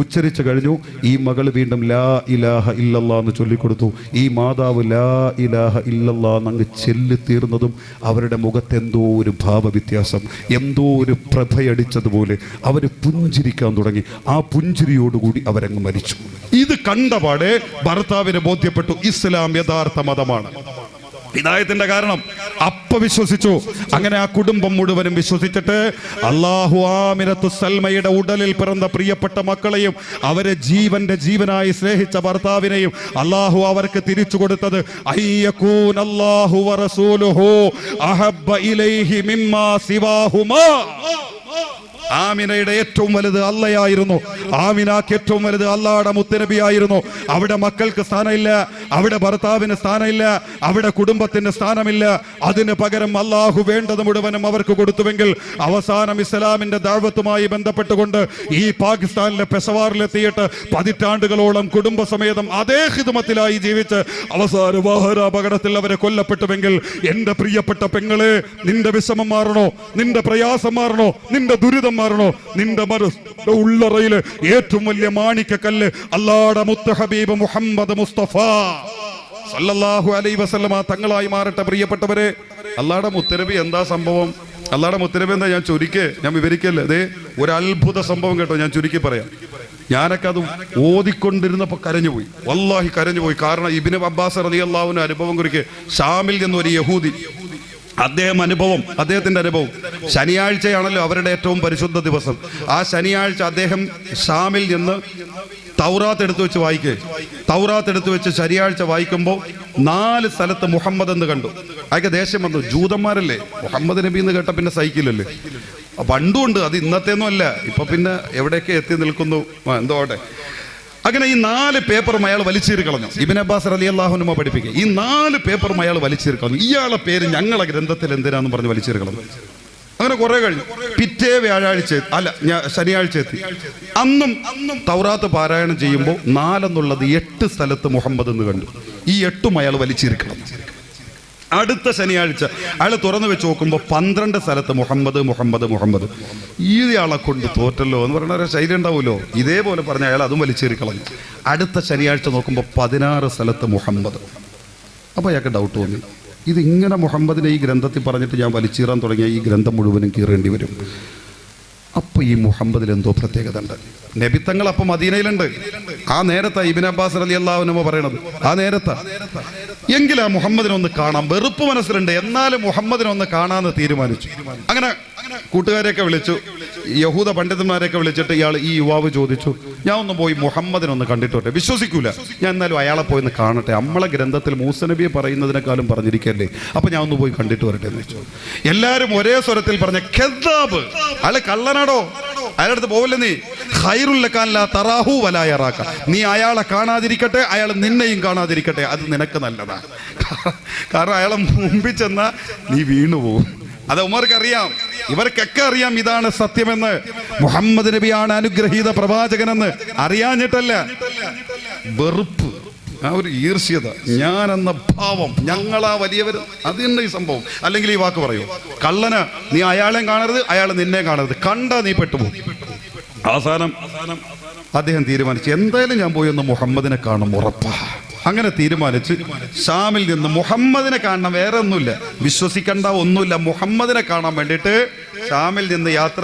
ഉച്ചരിച്ചു കഴിഞ്ഞു. ഈ മകള് വീണ്ടും ലാ ഇലാഹ ഇല്ലല്ലാഹ് എന്ന് ചൊല്ലിക്കൊടുത്തു. ഈ മാതാവ് ലാ ഇലാഹ ഇല്ലല്ലാഹ് എന്നങ്ങ് ചെല്ലി തീർന്നതും അവരുടെ മുഖത്ത് എന്തോ ഒരു ഭാവവ്യത്യാസം, എന്തോ ഒരു പ്രഭയടിച്ചതുപോലെ അവർ പുഞ്ചിരിക്കാൻ തുടങ്ങി. ആ പുഞ്ചിരിയോടുകൂടി അവരങ്ങ് മരിച്ചു. ഇത് കണ്ടപാടെ ഭർത്താവിന് ബോധ്യപ്പെട്ടു, ഇസ്ലാം യഥാർത്ഥ മതമാണ്. ഹിദായത്തിന്റെ കാരണം അപ്പ വിശ്വസിച്ചു. അങ്ങനെ ആ കുടുംബം മുഴുവനും വിശ്വസിച്ചിട്ട് അല്ലാഹു ആമിനത്തു സൽമയുടെ ഉടലിൽ പിറന്ന പ്രിയപ്പെട്ട മക്കളെയും അവരെ ജീവനായി സ്നേഹിച്ച ഭർത്താവിനെയും അല്ലാഹു അവർക്ക് തിരിച്ചു കൊടുത്തത് അയ്യകൂന അല്ലാഹു വറസൂലുഹു അഹബ്ബ ഇലൈഹി മിമ്മാ സിവാഹുമാ. ആമിനയുടെ ഏറ്റവും വലുത് അള്ളയായിരുന്നു. ആമിനാക്ക് ഏറ്റവും വലുത് അള്ളാഹുടെ മുത്തുനബിയായിരുന്നു. അവിടെ മക്കൾക്ക് സ്ഥാനമില്ല, അവിടെ ഭർത്താവിന് സ്ഥാനമില്ല, അവിടെ കുടുംബത്തിന് സ്ഥാനമില്ല. അതിന് പകരം അള്ളാഹു വേണ്ടത് മുഴുവനും അവർക്ക് കൊടുത്തുവെങ്കിൽ അവസാനം ഇസ്ലാമിന്റെ ദഅവത്തുമായി ബന്ധപ്പെട്ടുകൊണ്ട് ഈ പാകിസ്ഥാനിലെ പെഷവാറിലെത്തിയിട്ട് പതിറ്റാണ്ടുകളോളം കുടുംബസമേതം അതേ ഖിദ്മത്തിലായി ജീവിച്ച് അവസാന വാഹനാപകടത്തിൽ അവരെ കൊല്ലപ്പെട്ടുവെങ്കിൽ എൻ്റെ പ്രിയപ്പെട്ട പെങ്ങളെ, നിന്റെ വിഷമം മാറണോ, നിന്റെ പ്രയാസം മാറണോ, നിന്റെ ദുരിതം മാറണോ, നിന്റെ ഉള്ളറയില് ഏറ്റവും വലിയ മാണിക്കക്കല്ല് അല്ലാഹുവിന്റെ മുത്ത് ഹബീബ് മുഹമ്മദ് മുസ്തഫ സല്ലല്ലാഹു അലൈഹി വസല്ലമ തങ്ങളായി മാറട്ടെ. പ്രിയപ്പെട്ടവരെ, അല്ലാഹുവിന്റെ മുത്തുനബി എന്താ സംഭവം? അല്ലാഹുവിന്റെ മുത്തുനബി എന്താ ഞാൻ വിവരിക്കല്ലേ. അതെ, ഒരു അത്ഭുത സംഭവം കേട്ടോ, ഞാൻ ചുരുക്കി പറയാം. ഞാനൊക്കെ അത് ഓതിക്കൊണ്ടിരുന്നപ്പോൾ കരഞ്ഞുപോയി, വല്ലാഹി കരഞ്ഞുപോയി. കാരണം ഇബ്നു അബ്ബാസ് റളിയല്ലാഹു അൻഹു അനുഭവം കുറിക്ക് ഷാമിൽ നിന്നൊരു യഹൂദി, അദ്ദേഹത്തിന്റെ അനുഭവം ശനിയാഴ്ചയാണല്ലോ അവരുടെ ഏറ്റവും പരിശുദ്ധ ദിവസം. ആ ശനിയാഴ്ച അദ്ദേഹം ഷാമിൽ നിന്ന് തൗറാത്ത് എടുത്തു വെച്ച് ശനിയാഴ്ച വായിക്കുമ്പോൾ 4 സ്ഥലത്ത് മുഹമ്മദ് എന്ന് കണ്ടു. അതൊക്കെ ദേഷ്യം വന്നു. ജൂതന്മാരല്ലേ, മുഹമ്മദ് നബി എന്ന് കേട്ട പിന്നെ സഹിക്കില്ലല്ലേ. പണ്ടും ഉണ്ട്, അത് ഇന്നത്തേന്നും അല്ല, ഇപ്പൊ പിന്നെ എവിടെയൊക്കെ എത്തി നിൽക്കുന്നു എന്തോട്ടെ. അങ്ങനെ ഈ 4 പേപ്പറും അയാൾ വലിച്ചേറി കളഞ്ഞു. ഇബ്നു അബ്ബാസ് റളിയല്ലാഹു അൻഹു പഠിപ്പിക്കുക, ഈ 4 പേപ്പറും അയാൾ വലിച്ചേറി കളഞ്ഞു. ഇയാളെ പേര് ഞങ്ങളെ ഗ്രന്ഥത്തിൽ എന്തിനാന്ന് പറഞ്ഞ് വലിച്ചേറി കളഞ്ഞു. അങ്ങനെ കുറെ കഴിഞ്ഞു. പിറ്റേ ശനിയാഴ്ച എത്തി. അന്നും തൗറാത്ത് പാരായണം ചെയ്യുമ്പോൾ 4 എന്നുള്ളത് 8 സ്ഥലത്ത് മുഹമ്മദ് എന്ന് കണ്ടു. ഈ 8ഉം അയാൾ വലിച്ചേറി കളഞ്ഞു. അടുത്ത ശനിയാഴ്ച അയാൾ തുറന്നു വെച്ച് നോക്കുമ്പോൾ 12 സ്ഥലത്ത് മുഹമ്മദ്. ഇയാളെ കൊണ്ട് തോറ്റല്ലോ എന്ന് പറഞ്ഞ ഒരു ശൈലി ഉണ്ടാവുമല്ലോ, ഇതേപോലെ പറഞ്ഞ അയാൾ അതും വലിച്ചേറി കളഞ്ഞു. അടുത്ത ശനിയാഴ്ച നോക്കുമ്പോൾ 16 സ്ഥലത്ത് മുഹമ്മദ്. അപ്പോൾ അയാൾക്ക് ഡൗട്ട് തോന്നി, ഇതിങ്ങനെ മുഹമ്മദിനെ ഈ ഗ്രന്ഥത്തിൽ പറഞ്ഞിട്ട് ഞാൻ വലിച്ചീറാൻ തുടങ്ങിയ ഈ ഗ്രന്ഥം മുഴുവനും കീറേണ്ടി വരും. അപ്പോൾ ഈ മുഹമ്മദിൽ എന്തോ പ്രത്യേകത ഉണ്ട്. നബിത്തങ്ങൾ അപ്പം മദീനയിലുണ്ട്. ആ നേരത്താ ഇബ്നു അബ്ബാസ് റളിയല്ലാഹു അൻഹു പറയണത്. ആ നേരത്താ എങ്കിൽ ആ മുഹമ്മദിനെ ഒന്ന് കാണാം. വെറുപ്പ് മനസ്സിലുണ്ട്, എന്നാലും മുഹമ്മദിനെ ഒന്ന് കാണാമെന്ന് തീരുമാനിച്ചു. അങ്ങനെ കൂട്ടുകാരെയൊക്കെ വിളിച്ചു, യഹൂദ പണ്ഡിതന്മാരെയൊക്കെ വിളിച്ചിട്ട് ഈ യുവാവ് ചോദിച്ചു, ഞാൻ ഒന്ന് പോയി മുഹമ്മദിനെ ഒന്ന് കണ്ടിട്ടോട്ടെ. വിശ്വസിക്കൂല, ഞാൻ എന്നാലും അയാളെ പോയി ഒന്ന് കാണട്ടെ. നമ്മളെ ഗ്രന്ഥത്തിൽ മൂസ നബിയെ പറയുന്നതിനേക്കാളും പറഞ്ഞിരിക്കല്ലേ, അപ്പൊ ഞാൻ ഒന്ന് പോയി കണ്ടിട്ട് വരട്ടെ എന്ന് വെച്ചു. എല്ലാവരും ഒരേ സ്വരത്തിൽ പറഞ്ഞ ഖദ്ദാബ്, അയാള് കള്ളനാടോ, അയാളടുത്ത് പോവില്ല. നീ ഖൈറുല്ലക്കാല്ല തറാഹു വലാ യറാക, നീ അയാളെ കാണാതിരിക്കട്ടെ, അയാൾ നിന്നെയും കാണാതിരിക്കട്ടെ, അത് നിനക്ക് നല്ലതാ. കാരണം അയാളെ മുമ്പിൽ ചെന്നാ നീ വീണുപോകും. അത് ഉമർക്കറിയാം, ഇവർക്കൊക്കെ അറിയാം ഇതാണ് സത്യമെന്ന്. മുഹമ്മദ് നബിയാണ് അനുഗ്രഹീത പ്രവാചകനെന്ന് അറിയാഞ്ഞിട്ടല്ല, വെറുപ്പ്, ആ ഒരു ഈർഷ്യത, ഞാനെന്ന ഭാവം, ഞങ്ങളാ വലിയവർ, അത് തന്നെ ഈ സംഭവം. അല്ലെങ്കിൽ ഈ വാക്ക് പറയൂ, കള്ളന് നീ അയാളെ കാണരുത്, അയാൾ നിന്നെ കാണരുത്, കണ്ടാ നീ പെട്ടുപോകും. അവസാനം അദ്ദേഹം തീരുമാനിച്ചു, എന്തായാലും ഞാൻ പോയി ഒന്ന് മുഹമ്മദിനെ കാണും, ഉറപ്പാ. അങ്ങനെ തീരുമാനിച്ച് ഷാമിൽ നിന്ന് മുഹമ്മദിനെ കാണണം, വേറെ ഒന്നുമില്ല, വിശ്വസിക്കേണ്ട ഒന്നുമില്ല, മുഹമ്മദിനെ കാണാൻ വേണ്ടിയിട്ട് ഷാമിൽ നിന്ന് യാത്ര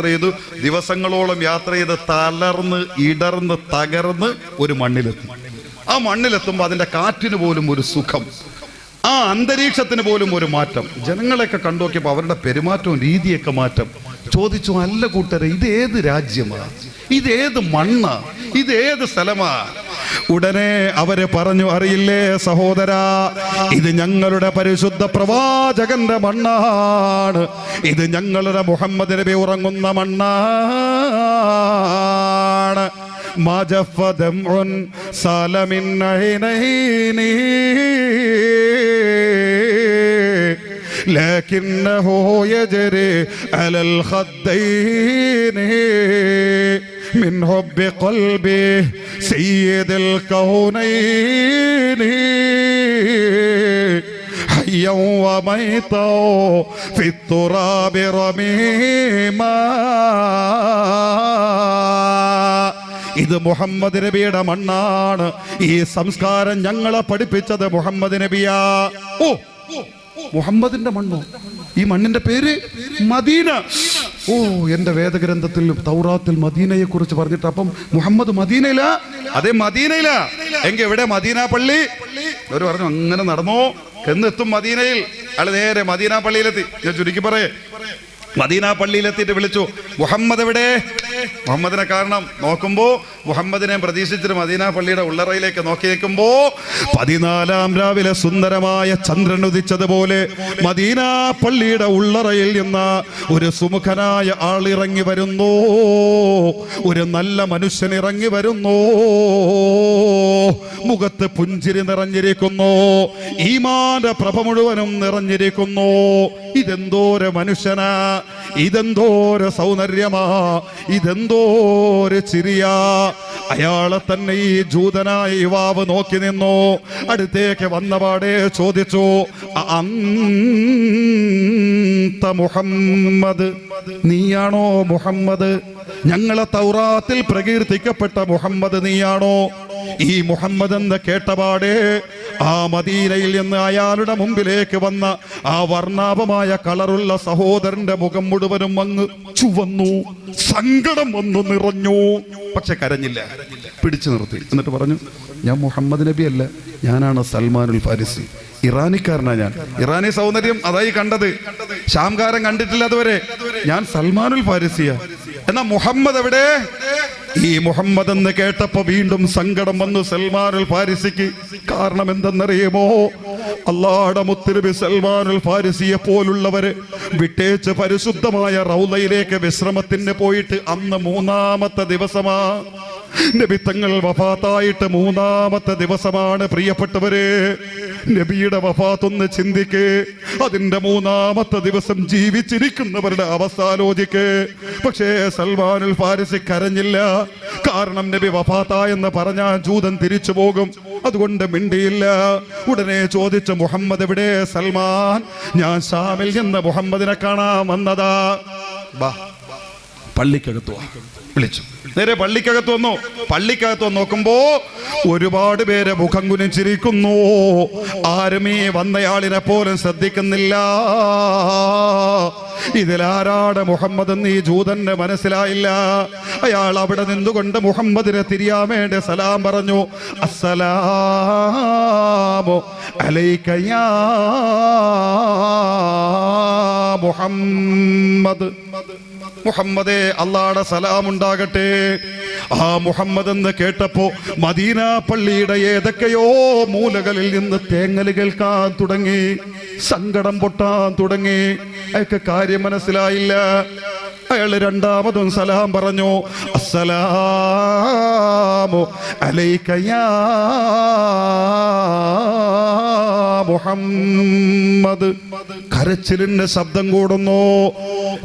ചെയ്തു ദിവസങ്ങളോളം യാത്ര ചെയ്ത് തളർന്ന് ഇടർന്ന് തകർന്ന് ഒരു മണ്ണിലെത്തി. ആ മണ്ണിലെത്തുമ്പോൾ അതിൻ്റെ കാറ്റിന് പോലും ഒരു സുഖം, ആ അന്തരീക്ഷത്തിന് പോലും ഒരു മാറ്റം. ജനങ്ങളെയൊക്കെ കണ്ടു നോക്കിയപ്പോൾ അവരുടെ പെരുമാറ്റവും രീതിയൊക്കെ മാറ്റം. ചോദിച്ചു, അല്ല കൂട്ടരെ, ഇതേത് രാജ്യമാ, ഇതേത് മണ്ണാ, ഇതേത് സ്ഥലമാ? ഉടനെ അവര് പറഞ്ഞു, അറിയില്ലേ സഹോദരാ, ഇത് ഞങ്ങളുടെ പരിശുദ്ധ പ്രവാചകന്റെ മണ്ണാണ്, ഇത് ഞങ്ങളുടെ മുഹമ്മദ് നബി ഉറങ്ങുന്ന മണ്ണാണ്. മജഫദംഉൻ സലമിൻ ഐനൈനി لكنه يجري على الخدين من حب قلبي سيد الكونين حيا وميتا في التراب رميما. ഇത് മുഹമ്മദ് നബിയുടെ മണ്ണാണ്. ഈ സംസ്കാരം ഞങ്ങളെ പഠിപ്പിച്ചത് മുഹമ്മദ് നബിയാ. ഓ, മുഹമ്മദിന്റെ മണ്ണോ? ഈ മണ്ണിന്റെ പേര് മദീന. ഓ, എന്റെ വേദഗ്രന്ഥത്തിൽ തൗറാത്തിൽ മദീനയെ കുറിച്ച് പറഞ്ഞിട്ട്, അപ്പം മുഹമ്മദ് മദീനയിലാ? അതെ, മദീനയിലാ. എങ്കിൽ എവിടെ മദീന പള്ളി? അവര് പറഞ്ഞു, അങ്ങനെ നടന്നോ എന്നെത്തും മദീനയിൽ. അയാൾ നേരെ മദീന പള്ളിയിലെത്തി. ഞാൻ ചുരുക്കി പറയേ, മദീന പള്ളിയിലെത്തിയിട്ട് വിളിച്ചു, മുഹമ്മദ് എവിടെ? മുഹമ്മദിനെ കാരണം നോക്കുമ്പോ മുഹമ്മദിനെ പ്രതീക്ഷിച്ചിട്ട് മദീന പള്ളിയുടെ ഉള്ളറയിലേക്ക് നോക്കി നിൽക്കുമ്പോ 14-ാം രാവിലെ സുന്ദരമായ ചന്ദ്രൻ ഉദിച്ചതുപോലെ മദീന പള്ളിയുടെ ഉള്ളറയിൽ നിന്ന് ഒരു സുമുഖനായ ആൾ ഇറങ്ങി വരുന്നു, ഒരു നല്ല മനുഷ്യൻ ഇറങ്ങി വരുന്നു. മുഖത്ത് പുഞ്ചിരി നിറഞ്ഞിരിക്കുന്നു, ഈമാന്റെ പ്രഭ മുഴുവനും നിറഞ്ഞിരിക്കുന്നു. ഇതെന്തോര മനുഷ്യനാ, ഇതെന്തോര സൗന്ദര്യമാ, ഇതെന്തോര് ചിരിയാ. അയാളെ തന്നെ ഈ ജൂതനായ യുവാവ് നോക്കി നിന്നു. അടുത്തേക്ക് വന്നപാടെ ചോദിച്ചു, അന്ത മുഹമ്മദ്, നീയാണോ മുഹമ്മദ്? ഞങ്ങളെ തൗറാത്തിൽ പ്രകീർത്തിക്കപ്പെട്ട മുഹമ്മദ് നീയാണോ? ഈ മുഹമ്മദ് എന്ന് കേട്ടപാടെ ആ മദീനയിൽ നിന്ന് അയാളുടെ മുമ്പിലേക്ക് വന്ന ആ വർണ്ണാഭമായ കളറുള്ള സഹോദരന്റെ മുഖം മുഴുവനും അങ്ങ് ചുവന്നു, സങ്കടം വന്നു നിറഞ്ഞു. പക്ഷെ കരഞ്ഞില്ല, പിടിച്ചു നിർത്തി. എന്നിട്ട് പറഞ്ഞു, ഞാൻ മുഹമ്മദ് നബി അല്ല, ഞാനാണ് സൽമാനുൽ ഫാരിസി, ഇറാനിക്കാരനാ ഞാൻ. ഇറാനി സൗന്ദര്യം അതായി കണ്ടത്, ഷാംകാരൻ കണ്ടിട്ടില്ല അതുവരെ. ഞാൻ സൽമാനുൽ ഫാരിസിയ. എന്നാ മുഹമ്മദ് എവിടെ? ഈ മുഹമ്മദ് എന്ന് കേട്ടപ്പോ വീണ്ടും സങ്കടം വന്നു സൽമാനുൽ ഫാരിസിക്ക്. കാരണം എന്തെന്നറിയുമോ? അല്ലാഹുവിന്റെ മുത്തുനബി സൽമാനുൽ ഫാരിസിയെ പോലുള്ളവര് വിട്ടേച്ച് പരിശുദ്ധമായ റൗളയിലേക്ക് വിശ്രമത്തിന് പോയിട്ട് അന്ന് 3-ാമത്തെ ദിവസമാ. നബി തങ്ങൾ വഫാത്തായിട്ട് 3-ാമത്തെ ദിവസമാണ്. പ്രിയപ്പെട്ടവരെ, നബിയുടെ വഫാത്തൊന്ന് ചിന്തിക്ക്. അതിന്റെ 3-ാമത്തെ ദിവസം ജീവിച്ചിരിക്കുന്നവരുടെ അവസ്ഥ ആലോചിക്ക്. പക്ഷേ സൽമാനുൽ ഫാരിസി കരഞ്ഞില്ല. കാരണം നബി വഫാത്തായെന്ന് പറഞ്ഞാൽ ജൂതൻ തിരിച്ചു പോകും. അതുകൊണ്ട് മിണ്ടിയില്ല. ഉടനെ ചോദിച്ചു, മുഹമ്മദ് എവിടെ? സൽമാൻ, ഞാൻ ഷാമിൽ നിന്ന് മുഹമ്മദിനെ കാണാൻ വന്നതാ. ബാ, പള്ളിക്കകത്തു വിളിച്ചു. നേരെ പള്ളിക്കകത്ത് വന്നു. പള്ളിക്കകത്ത് വന്ന് നോക്കുമ്പോ ഒരുപാട് പേരെ മുഖം കുനിച്ചിരിക്കുന്നു. ആരും ഈ വന്നയാളിനെ പോലും ശ്രദ്ധിക്കുന്നില്ല. ഇതിലാരാണ് മുഹമ്മദ് എന്ന് ഈ ജൂതന്റെ മനസ്സിലായില്ല. അയാൾ അവിടെ നിന്നുകൊണ്ട് മുഹമ്മദിനെ തിരിയാൻ വേണ്ടി സലാം പറഞ്ഞു. അസ്സലാമു അലൈക യാ മുഹമ്മദ്. മുഹമ്മദേ, അല്ലാഹുവിന്റെ സലാം ഉണ്ടാകട്ടെ. ആ മുഹമ്മദ് എന്ന് കേട്ടപ്പോ മദീന പള്ളിയുടെ ഏതൊക്കെയോ മൂലകളിൽ നിന്ന് തേങ്ങൽ കേൾക്കാൻ തുടങ്ങി, സങ്കടം പൊട്ടാൻ തുടങ്ങി. അയാൾക്ക് കാര്യം മനസ്സിലായില്ല. അയാൾ രണ്ടാമതും സലാം പറഞ്ഞു. അസ്സലാമു അലൈക യാ മുഹമ്മദ്. കരച്ചിലിന്റെ ശബ്ദം കൂടുന്നു,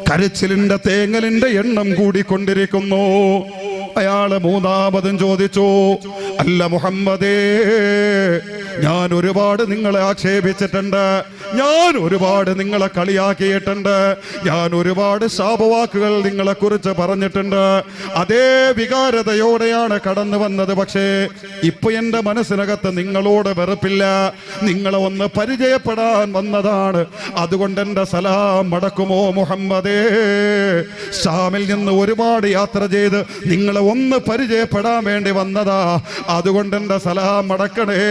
കരച്ചിലിന്റെ തേങ്ങലിന്റെ എണ്ണം കൂടിക്കൊണ്ടിരിക്കുന്നു. അയാള് മൂന്നാമതും ചോദിച്ചു, അല്ല മുഹമ്മദേ, ഞാൻ ഒരുപാട് നിങ്ങളെ ആക്ഷേപിച്ചിട്ടുണ്ട്, ഞാൻ ഒരുപാട് നിങ്ങളെ കളിയാക്കിയിട്ടുണ്ട്, ഞാൻ ഒരുപാട് ശാപവാക്കുകൾ നിങ്ങളെ കുറിച്ച് പറഞ്ഞിട്ടുണ്ട്. അതേ വികാരതയോടെയാണ് കടന്നു വന്നത്. പക്ഷേ ഇപ്പൊ എന്റെ മനസ്സിനകത്ത് നിങ്ങളോട് വെറുപ്പില്ല, നിങ്ങളെ ഒന്ന് പരിചയപ്പെടാൻ വന്നതാണ്. അതുകൊണ്ട് എന്റെ സലാം മടക്കുമോ മുഹമ്മദേ? ഷാമിൽ നിന്ന് ഒരുപാട് യാത്ര ചെയ്ത് നിങ്ങളെ ഒന്ന് പരിചയപ്പെടാൻ വേണ്ടി വന്നതാ. അതുകൊണ്ട് എന്റെ സലാം മടക്കണേ.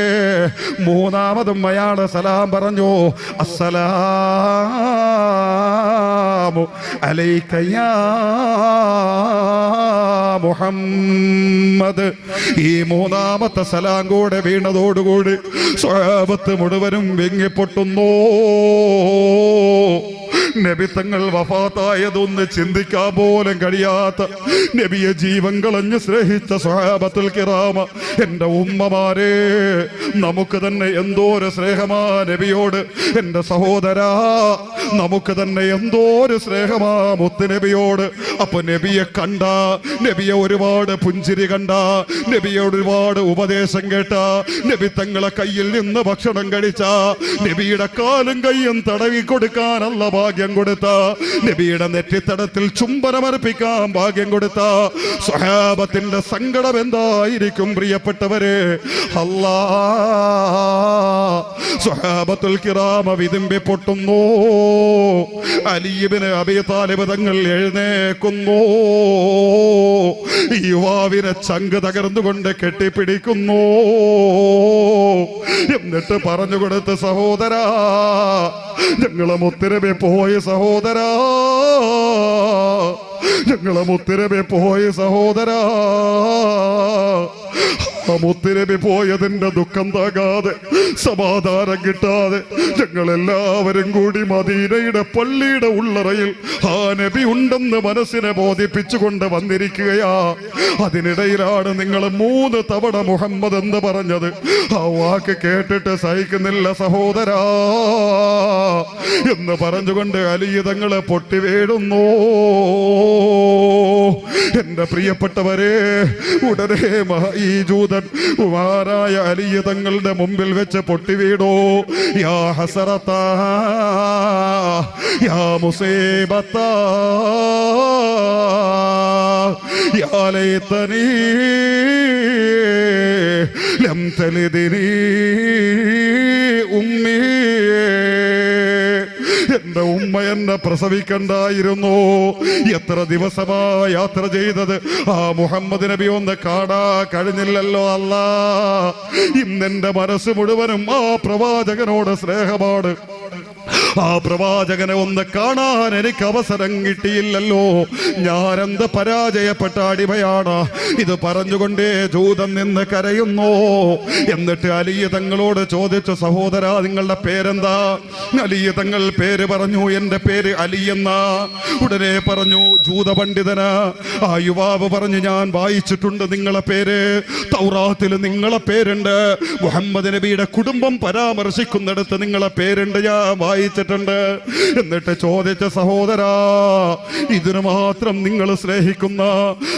മൂന്നാമതും അയാള് സലാം പറഞ്ഞു. അസ്സലാമു അലൈക യാ മുഹമ്മദ്. ഈ മൂന്നാമത്തെ സലാം കൂടെ വീണതോടുകൂടി സ്വഹാബത്ത് മുഴുവനും വെങ്ങിപ്പൊട്ടുന്നു. നബി തങ്ങൾ വഫാത്തായതൊന്ന് ചിന്തിക്കാൻ പോലും കഴിയാത്ത, നബിയെ ജീവൻ കളഞ്ഞ് സ്നേഹിച്ച സ്വഹാബത്തുൽ കിറാമ, എന്റെ ഉമ്മമാരെ, നമുക്ക് തന്നെ എന്തോ ഒരു സ്നേഹമാ നബിയോട്. എന്റെ സഹോദരാ, നമുക്ക് തന്നെ എന്തോ ഒരു സ്നേഹമാ മുത്ത് നബിയോട്. അപ്പൊ നബിയെ കണ്ട, നബിയെ ഒരുപാട് പുഞ്ചിരി കണ്ട, നബിയോട് ഒരുപാട് ഉപദേശം കേട്ട, നബി തങ്ങളെ കയ്യിൽ നിന്ന് ഭക്ഷണം കഴിച്ച, നബിയുടെ കാലും കയ്യും തടവി കൊടുക്കാനല്ല ഭാഗ്യം കൊടുത്ത, നബിയുടെ നെറ്റിത്തടത്തിൽ ചുംബനമർപ്പിക്കാൻ ഭാഗ്യം കൊടുത്ത സ്വഹാബത്തിന്റെ സങ്കടം എന്തായിരിക്കും പ്രിയപ്പെട്ടവരെ? അല്ലാ, സ്വഹാബത്തുൽ കിറാമ വിതുമ്പി പൊട്ടുന്നു. അലി ഇബ്നു അബീ താലിബ് തങ്ങൾ എഴുന്നേക്കുന്നു. യുവാവിനെ ചങ്ക് തകർന്നുകൊണ്ട് കെട്ടിപ്പിടിക്കുന്നു. എന്നിട്ട് പറഞ്ഞു കൊടുത്ത്, സഹോദരാ, ഞങ്ങളെ മുത്തുനബി പോയ സഹോദരാ, ഞങ്ങളെ മുത്തുനബി പോയ സഹോദരാ. ആ മുത്തുനബി പോയതിന്റെ ദുഃഖം താകാതെ, സമാധാനം കിട്ടാതെ ഞങ്ങളെല്ലാവരും കൂടി മദീനയുടെ പള്ളിയുടെ ഉള്ളറയിൽ ആ നബി ഉണ്ടെന്ന് മനസ്സിനെ ബോധിപ്പിച്ചുകൊണ്ട് വന്നിരിക്കുകയാ. അതിനിടയിലാണ് നിങ്ങൾ 3 തവണ മുഹമ്മദ് എന്ന് പറഞ്ഞത്. ആ വാക്ക് കേട്ടിട്ട് സഹിക്കുന്നില്ല സഹോദരാ എന്ന് പറഞ്ഞുകൊണ്ട് അലി തങ്ങളെ പൊട്ടി വീഴുന്നു. എന്റെ പ്രിയപ്പെട്ടവരെ, ഉടനെ ഈ ജൂതൻ ഉമാരായ അലി തങ്ങളുടെ മുമ്പിൽ വെച്ച് പൊട്ടി വീടോ. യാ ഹസറത്താ, യാ മുസീബത്താ, യാ ലൈതനീ ലം തലിദിനീ ഉമ്മീ. എന്റെ ഉമ്മ എന്നെ പ്രസവിക്കണ്ടായിരുന്നു. എത്ര ദിവസമാ യാത്ര ചെയ്തത്, ആ മുഹമ്മദ് നബി ഒന്ന് കാണാ കഴിഞ്ഞില്ലല്ലോ അല്ലാ. ഇന്നെന്റെ മനസ്സ് മുഴുവനും ആ പ്രവാചകനോട് സ്നേഹമാണ്. ആ പ്രവാചകനെ ഒന്ന് കാണാൻ എനിക്ക് അവസരം കിട്ടിയില്ലല്ലോ. ഞാനെന്ത് പരാജയപ്പെട്ട അടിമയാണ്. ഇത് പറഞ്ഞുകൊണ്ടേ ജൂതൻ നിന്ന് കരയുന്നു. എന്നിട്ട് അലി തങ്ങളോട് ചോദിച്ചു, സഹോദരാ, നിങ്ങളുടെ പേരെന്താ? അലി തങ്ങൾ പേര് പറഞ്ഞു, എന്റെ പേര് അലി എന്നാ. ഉടനെ പറഞ്ഞു, ജൂത പണ്ഡിതനാ. ആ യുവാവ് പറഞ്ഞു, ഞാൻ വായിച്ചിട്ടുണ്ട് നിങ്ങളെ പേര്, തൗറാത്തിൽ നിങ്ങളെ പേരുണ്ട്, മുഹമ്മദ് നബിയുടെ കുടുംബം പരാമർശിക്കുന്നിടത്ത് നിങ്ങളെ പേരുണ്ട്, ഞാൻ വായിച്ചിട്ടുണ്ട്. എന്നിട്ട് ചോദിച്ച, സഹോദരാ, ഇതിനു മാത്രം നിങ്ങൾ സ്നേഹിക്കുന്ന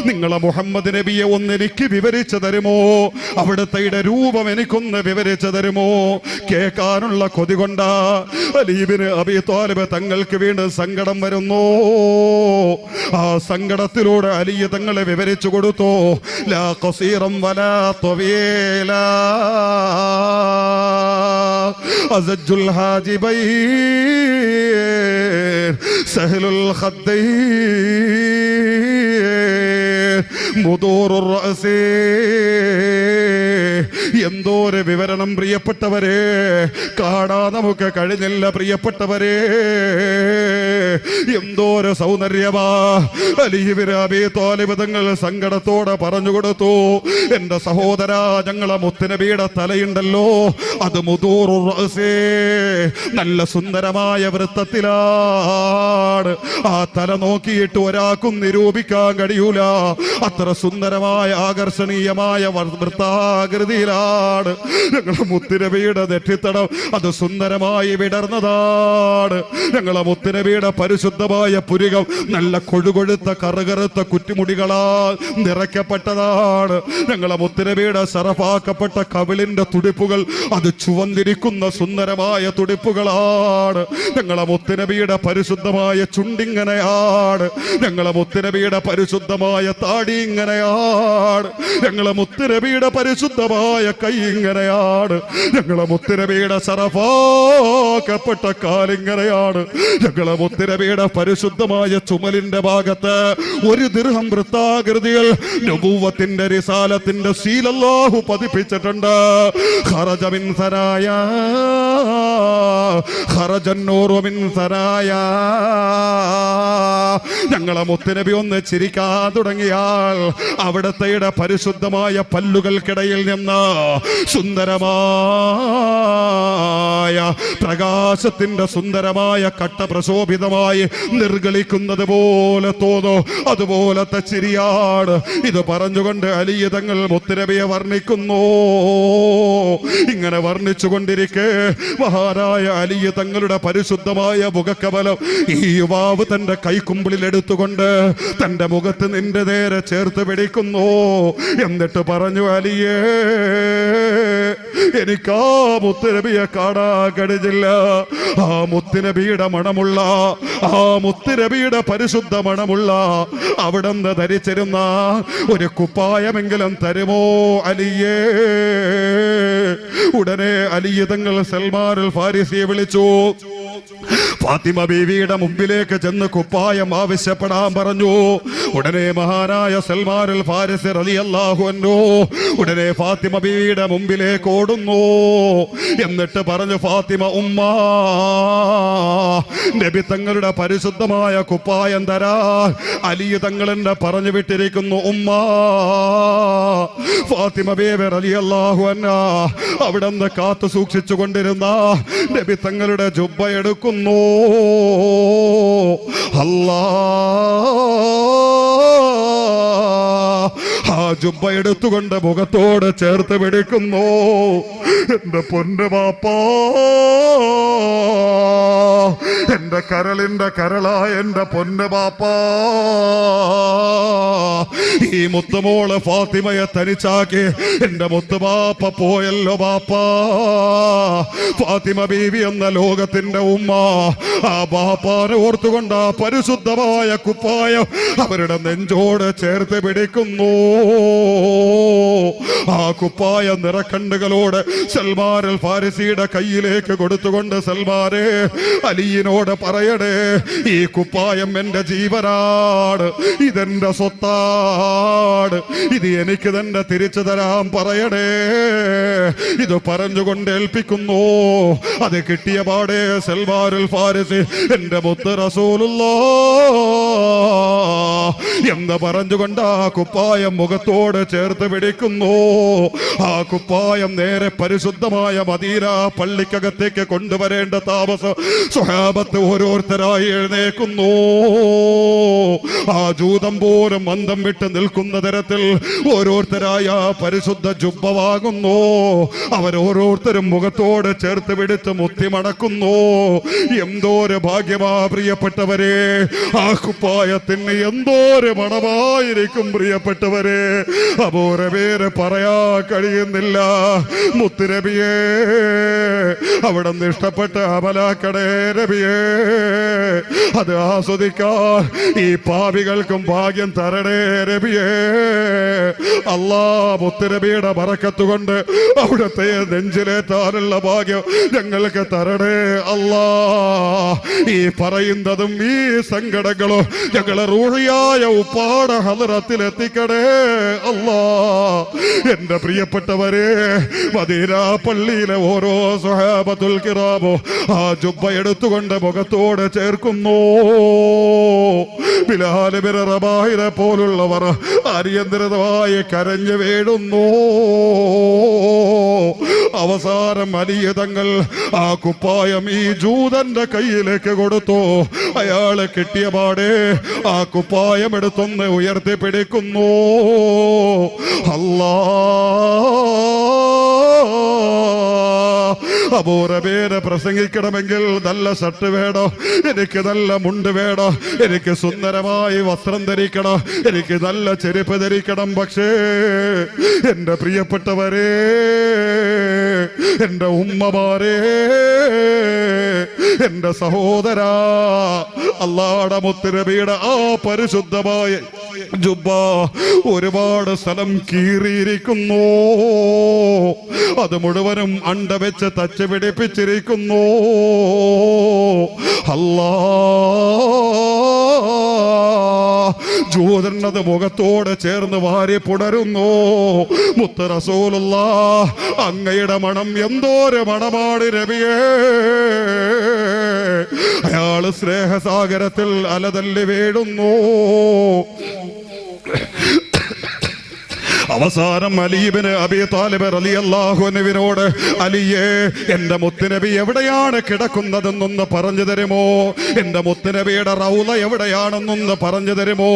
നിങ്ങളെ മുഹമ്മദ് നബിയെ ഒന്ന് എനിക്ക് വിവരിച്ചു തരുമോ? അവിടുത്തെ രൂപം എനിക്കൊന്ന് വിവരിച്ചു തരുമോ? കേൾക്കാനുള്ള കൊതി കൊണ്ട അലി ഇബ്നു അബീ ത്വാലിബ് തങ്ങൾക്ക് വീണ്ടും സങ്കടം വരുന്നു. ആ സങ്കടത്തിലൂടെ അലി തങ്ങളെ വിവരിച്ചു കൊടുത്തു. ലാ ഖസീറൻ വലാ ത്വീലാ അസജുൽ ഹാജിബൈൻ സഹലുൽ ഖദ്ദൈൻ മുദൂറുർ റഅസി. എന്തോരെ വിവരണം പ്രിയപ്പെട്ടവരെ, കാണാൻ നമുക്ക് കഴിഞ്ഞില്ല പ്രിയപ്പെട്ടവരെ. എന്തോരെ സൗന്ദര്യമാ. അലി ഇബ്നു അബീ ത്വാലിബ് തങ്ങൾ സങ്കടത്തോടെ പറഞ്ഞു കൊടുത്തു, എന്റെ സഹോദര, ഞങ്ങളെ മുത്തുനബിയുടെ തലയുണ്ടല്ലോ, അത് മുദൂറുർ റഅസി, നല്ല സുന്ദരമായ വൃത്തത്തിലാണ്. ആ തല നോക്കിയിട്ട് ഒരാൾക്കും നിരൂപിക്കാൻ കഴിയൂല. അത്ര സുന്ദരമായ ആകർഷണീയമായ വൃത്താകൃതിയിലാണ് ഞങ്ങളെ മുത്തുനബിയുടെ നെറ്റിത്തടം. അത് സുന്ദരമായി വിടർന്നതാണ്. ഞങ്ങളെ മുത്തുനബിയുടെ പരിശുദ്ധമായ പുരികം നല്ല കൊഴുകൊഴുത്ത കറുകറുത്ത കുറ്റിമുടികളാൽ നിറയ്ക്കപ്പെട്ടതാണ്. ഞങ്ങളെ മുത്തുനബിയുടെ ശറഫാക്കപ്പെട്ട കവിളിന്റെ തുടിപ്പുകൾ അത് ചുവന്നിരിക്കുന്ന സുന്ദരമായ തുടിപ്പുകളാണ്. ഞങ്ങളെ മുത്തുനബിയുടെ പരിശുദ്ധമായ ചുണ്ടിങ്ങനെയാണ്. ഞങ്ങളെ മുത്തുനബിയുടെ പരിശുദ്ധമായ താടി ഇങ്ങനെയാണ്. ഞങ്ങളെ മുത്തുനബിയുടെ പരിശുദ്ധമായ കൈ ഇങ്ങനെയാണ്. ഞങ്ങളെ മുത്തുനബിയുടെ ശറഫാക്കപ്പെട്ട കാലിങ്ങനെയാണ്. ഞങ്ങളെ മുത്തുനബിയുടെ പരിശുദ്ധമായ ചുമലിന്റെ ഭാഗത്ത് ഒരു ദിർഹം വൃത്താകൃതിയിൽ നബുവത്തിന്റെ റിസാലത്തിന്റെ സീൽ അല്ലാഹു പതിപ്പിച്ചിട്ടുണ്ട്. ഖറജ മിൻ സനായ ഖറജൻ നൂറു മിൻ സനായ. ഞങ്ങളെ മുത്തുനബി ഒന്ന് ചിരിക്കാൻ തുടങ്ങിയാൽ അവിടത്തെ പരിശുദ്ധമായ പല്ലുകൾക്കിടയിൽ നിന്ന് സുന്ദരമായ പ്രകാശത്തിന്റെ സുന്ദരമായ കട്ട പ്രശോഭിതമായി നിർഗളിക്കുന്നത് പോലെ തോന്നും. അതുപോലത്തെ ചിരിയാണ്. ഇത് പറഞ്ഞുകൊണ്ട് അലി തങ്ങൾ മുത്തുനബിയെ വർണ്ണിക്കുന്നു. ഇങ്ങനെ വർണ്ണിച്ചുകൊണ്ടിരിക്കെ മഹാനായ അലി തങ്ങളുടെ പരിശുദ്ധമായ മുഖക്കമലം ഈ യുവാവ് തന്റെ കൈക്കുമ്പിളിൽ എടുത്തുകൊണ്ട് തന്റെ മുഖത്ത് നിന്റെ നേരെ ചേർത്ത് പിടിക്കുന്നു. എന്നിട്ട് പറഞ്ഞു, അലിയേ, എനിക്ക് ആ മുത്തുനബിയെ കാണാൻ കഴിഞ്ഞില്ല. ആ മുത്തുനബിയുടെ മണമുള്ള, ആ മുത്തുനബിയുടെ പരിശുദ്ധ മണമുള്ള അവിടുന്ന് ധരിച്ചിരുന്ന ഒരു കുപ്പായമെങ്കിലും തരുമോ അലിയേ? ഉടനെ അലി തങ്ങൾ സൽമാനുൽ ഫാരിസിയെ വിളിച്ചു. ഫാത്തിമ ബീവിയുടെ മുമ്പിലേക്ക് ചെന്ന് കുപ്പായം ആവശ്യപ്പെടാൻ പറഞ്ഞു. ഉടനെ മഹാനായ സൽമാനുൽ ഫാരിസി റളിയല്ലാഹു അൻഹു ഉടനെ ഫാത്തിമ ബീവിയുടെ മുമ്പിലേക്ക് ഓടുന്നു. എന്നിട്ട് പറഞ്ഞു, ഫാത്തിമ ഉമ്മ, നബി തങ്ങളുടെ പരിശുദ്ധമായ കുപ്പായം തരാ അലി തങ്ങൾ എന്നെ പറഞ്ഞു വിട്ടിരിക്കുന്നു ഉമ്മ. ഫാത്തിമ ബീവി റളിയല്ലാഹു അൻഹാ അവിടുന്ന് കാത്തു സൂക്ഷിച്ചു കൊണ്ടിരുന്ന നബി തങ്ങളുടെ ജുബ്ബ എടുക്കുന്നു. ആ ജുബ്ബ എടുത്തുകൊണ്ട് മുഖത്തോട് ചേർത്ത് പിടിക്കുന്നു. എന്റെ പൊന്നു ബാപ്പാ, എന്റെ കരളിന്റെ കരളായ എന്റെ പൊന്നു ബാപ്പാ, ഈ മുത്തുമോള് ഫാത്തിമയെ തനിച്ചാക്കി എന്റെ മുത്തുബാപ്പ പോയല്ലോ ബാപ്പാ. ഫാത്തിമ ബീവി എന്ന ലോകത്തിന്റെ ഉമ്മ ആ ബാപ്പാനെ ഓർത്തുകൊണ്ട് ആ പരിശുദ്ധമായ കുപ്പായം അവരുടെ നെഞ്ചോട് ചേർത്ത് പിടിക്കുന്നു. ആ കുപ്പായ നിറക്കണ്ണുകളോട് സൽമാനുൽ ഫാരിസിയുടെ കയ്യിലേക്ക് കൊടുത്തുകൊണ്ട്, സൽമാനെ, അലിയിനോട് പറയണേ, ഈ കുപ്പായം എന്റെ ജീവനാണ്, ഇതെന്റെ സ്വത്താണ്, ഇത് എനിക്ക് തന്നെ തിരിച്ചു തരാൻ പറയണേ. ഇത് പറഞ്ഞുകൊണ്ട് ഏൽപ്പിക്കുന്നു. അത് കിട്ടിയ പാടെ സൽമാനുൽ ഫാരിസി എന്റെ മുത്ത് റസൂലുള്ളാഹ് എന്ന് പറഞ്ഞുകൊണ്ട് ആ കുപ്പായം മുഖത്തോട് ചേർത്ത് പിടിക്കുന്നു. ആ കുപ്പായം നേരെ പരിശുദ്ധമായ മദീന പള്ളിക്കകത്തേക്ക് കൊണ്ടുവരേണ്ട താമസം സ്വഹാബത്ത് ഓരോരുത്തരായി എഴുന്നേക്കുന്നു. ആ ജൂതം പോലും മന്ദം വിട്ട് നിൽക്കുന്ന തരത്തിൽ ഓരോരുത്തരായ പരിശുദ്ധ ജുബ്ബ വാങ്ങുന്നു. അവരോരോരുത്തരും മുഖത്തോട് ചേർത്ത് പിടിച്ച് മുത്തിമടക്കുന്നു. എന്തോര് ഭാഗ്യമാ പ്രിയപ്പെട്ടവരെ, ആ കുപ്പായത്തിന് എന്തോര് മണമായിരിക്കും പ്രിയപ്പെട്ടവരെ. അപോരെ പേര് പറയാ കഴിയുന്നില്ല. മുത്തുനബിയെ അവിടെ നിന്ന് ഇഷ്ടപ്പെട്ട അമലാക്കടേ നബിയേ, അത് ആസ്വദിക്കാൻ ഈ പാപികൾക്കും ഭാഗ്യം തരണേ നബിയേ. അല്ലാഹ് മുത്തുനബിയുടെ ബറക്കത്ത് കൊണ്ട് അവിടുത്തെ നെഞ്ചിലേറ്റാനുള്ള ഭാഗ്യം ഞങ്ങൾക്ക് തരണേ അല്ലാഹ്. ഈ പറയുന്നതും ഈ സങ്കടങ്ങളും ഞങ്ങളെ റൂഹിയായ ഉപ്പാട ഹദ്റത്തിലെത്തിക്കണേ അല്ലാഹ്. എന്റെ പ്രിയപ്പെട്ടവരെ, മദീന പള്ളിയിലെ ഓരോ സ്വഹാബത്തുൽ കിറാമോ ആ ജുബ്ബ എടുത്തുകൊണ്ട് മുഖത്തോട് ചേർക്കുന്നു. ബിലാൽ ഇബ്നു റബാഹിനെ പോലുള്ളവർ അനിയന്ത്രിതമായി കരഞ്ഞു വീഴുന്നു. അവസാനം അലി തങ്ങൾ ആ കുപ്പായം ഈ ജൂതന്റെ കയ്യിലേക്ക് കൊടുത്തു. അയാളെ കിട്ടിയ പാടെ ആ കുപ്പായം എടുത്തൊന്ന് ഉയർത്തി പിടിക്കുന്നു. അബൂറബീനെ പ്രസംഗിക്കണമെങ്കിൽ നല്ല ഷർട്ട് വേണം, എനിക്ക് നല്ല മുണ്ട് വേണം, എനിക്ക് സുന്ദരമായി വസ്ത്രം ധരിക്കണം, എനിക്ക് നല്ല ചെരുപ്പ് ധരിക്കണം. പക്ഷേ എന്റെ പ്രിയപ്പെട്ടവരെ, എന്റെ ഉമ്മമാരെ, എന്റെ സഹോദരാ, അല്ലാഹുവിന്റെ മുത്തുനബിയുടെ ആ പരിശുദ്ധമായ ജുബ്ബ ഒരുപാട് സ്ഥലം കീറിയിരിക്കുന്നു. അത് മുഴുവനും അണ്ട വെച്ച് തച്ച് പിടിപ്പിച്ചിരിക്കുന്നു. ജൂതനത് മുഖത്തോട് ചേർന്ന് വാരി പുണരുന്നു. മുത്ത് റസൂലുള്ളാഹ്, അങ്ങയുടെ മണം എന്തോരു മണമാണ് നബിയേ. അയാള് സ്നേഹസാഗരത്തിൽ അലതല്ലി വീഴുന്നു. അവസാനം അലി ഇബ്നു അബീ ത്വാലിബ് റളിയല്ലാഹു അൻഹുവിനോട്, അലിയേ, എന്റെ മുത്തുനബി എവിടെയാണ് കിടക്കുന്നതെന്നൊന്ന് പറഞ്ഞു തരുമോ? എന്റെ മുത്തുനബിയുടെ റൗള എവിടെയാണെന്നൊന്ന് പറഞ്ഞു തരുമോ?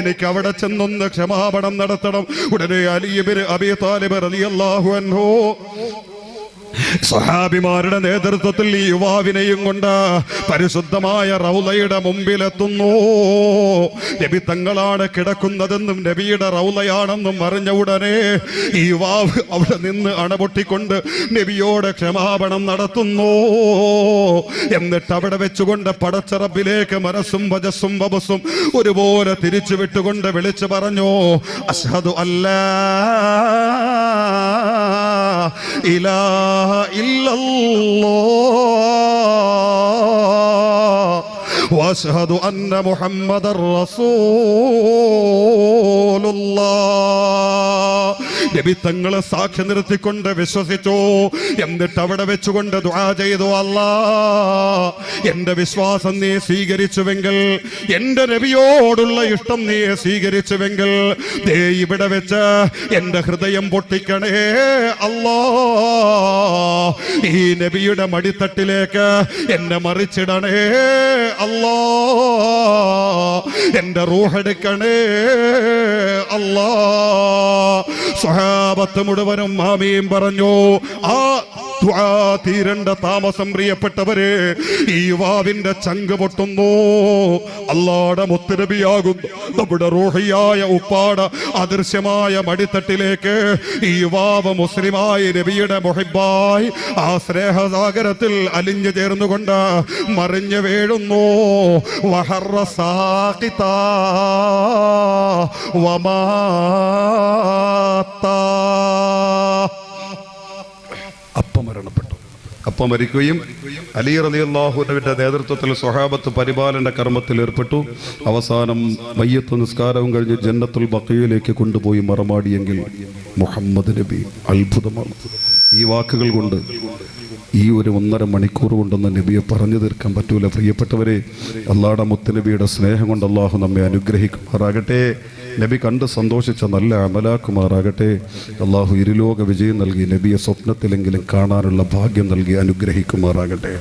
എനിക്ക് അവിടെ ചെന്നൊന്ന് ക്ഷമാപണം നടത്തണം. ഉടനെ അലി ഇബ്നു അബീ ത്വാലിബ് റളിയല്ലാഹു അൻഹു സഹാബിമാരുടെ നേതൃത്വത്തിൽ ഈ യുവാവിനെയും കൊണ്ട് പരിശുദ്ധമായ റൗളയുടെ മുമ്പിലെത്തുന്നു. നബി തങ്ങളാണ് കിടക്കുന്നതെന്നും നബിയുടെ റൗളയാണെന്നും അറിഞ്ഞ ഉടനെ ഈ യുവാവ് അവിടെ നിന്ന് അണപൊട്ടിക്കൊണ്ട് നബിയോട് ക്ഷമാപണം നടത്തുന്നു. എന്നിട്ട് അവിടെ വെച്ചുകൊണ്ട് പടച്ച റബ്ബിലേക്ക് മനസ്സും വജസ്സും വബസ്സും ഒരുപോലെ തിരിച്ചു വിട്ടുകൊണ്ട് വിളിച്ചു പറഞ്ഞു, അശ്ഹദു അല്ലാ ഇലാഹ ഇല്ലല്ലാഹ് വഅശ്ഹദു അന്ന മുഹമ്മദർ റസൂലുള്ളാഹ്. നബി തങ്ങളെ സാക്ഷി നിർത്തിക്കൊണ്ട് വിശ്വസിച്ചു. എന്നിട്ട് അവിടെ വെച്ചുകൊണ്ട് ദുആ ചെയ്തു, അല്ലാഹ്, എന്റെ വിശ്വാസം നീ സ്വീകരിച്ചുവെങ്കിൽ, എന്റെ നബിയോടുള്ള ഇഷ്ടം നീ സ്വീകരിച്ചുവെങ്കിൽ, ദേ ഇവിടെ വെച്ച് എന്റെ ഹൃദയം പൊട്ടിക്കണേ അല്ലാഹ്. ഈ നബിയുടെ മടിത്തട്ടിലേക്ക് എന്നെ മറിച്ചിടണേ അല്ലാഹ്. എന്റെ റൂഹെടുക്കണേ അല്ലാഹ്. സ്വഹാബത്ത് മുഴുവനും ആമീൻ പറഞ്ഞു. ആ ദുആ തീരണ്ട താമസം പ്രിയപ്പെട്ടവരെ, ഈ യുവാവിന്റെ ചങ്ക് പൊട്ടുന്നു. അല്ലാഹുവിന്റെ മുത്തുനബിയാകുന്നു നമ്മുടെ റൂഹിയായ ഉപ്പാട അദൃശ്യമായ മടിത്തട്ടിലേക്ക് ഈ യുവാവ് മുസ്ലിമായി നബിയുടെ മുഹിബ്ബായി ആ സ്നേഹസാഗരത്തിൽ അലിഞ്ഞു ചേർന്നുകൊണ്ട് മറിഞ്ഞു വീഴുന്നു. വഹറ സാഖിതാ വമാതാ. മരണപ്പെട്ടു. അപ്പം മരിക്കുകയും അലി റളിയല്ലാഹു അൻഹുവിന്റെ നേതൃത്വത്തിൽ സ്വഹാബത്ത് പരിപാലന കർമ്മത്തിൽ ഏർപ്പെട്ടു. അവസാനം മയ്യത്ത് നിസ്കാരവും കഴിഞ്ഞ് ജന്നത്തുൽ ബഖീയിലേക്ക് കൊണ്ടുപോയി മറമാടിയെങ്കിൽ മുഹമ്മദ് നബി അത്ഭുതമാണ്. ഈ വാക്കുകൾ കൊണ്ട് ഈ ഒരു 1.5 മണിക്കൂർ കൊണ്ടൊന്നും നബിയെ പറഞ്ഞു തീർക്കാൻ പറ്റൂല. പ്രിയപ്പെട്ടവരെ, അല്ലാഹുവിന്റെ മുത്തുനബിയുടെ സ്നേഹം കൊണ്ട് അള്ളാഹു നമ്മെ അനുഗ്രഹിക്കുമാറാകട്ടെ. നബി കണ്ട് സന്തോഷിച്ച നല്ല അമലാക്കുമാറാകട്ടെ. അള്ളാഹു ഇരുലോക വിജയം നൽകി നബിയെ സ്വപ്നത്തിലെങ്കിലും കാണാനുള്ള ഭാഗ്യം നൽകി അനുഗ്രഹിക്കുമാറാകട്ടെ.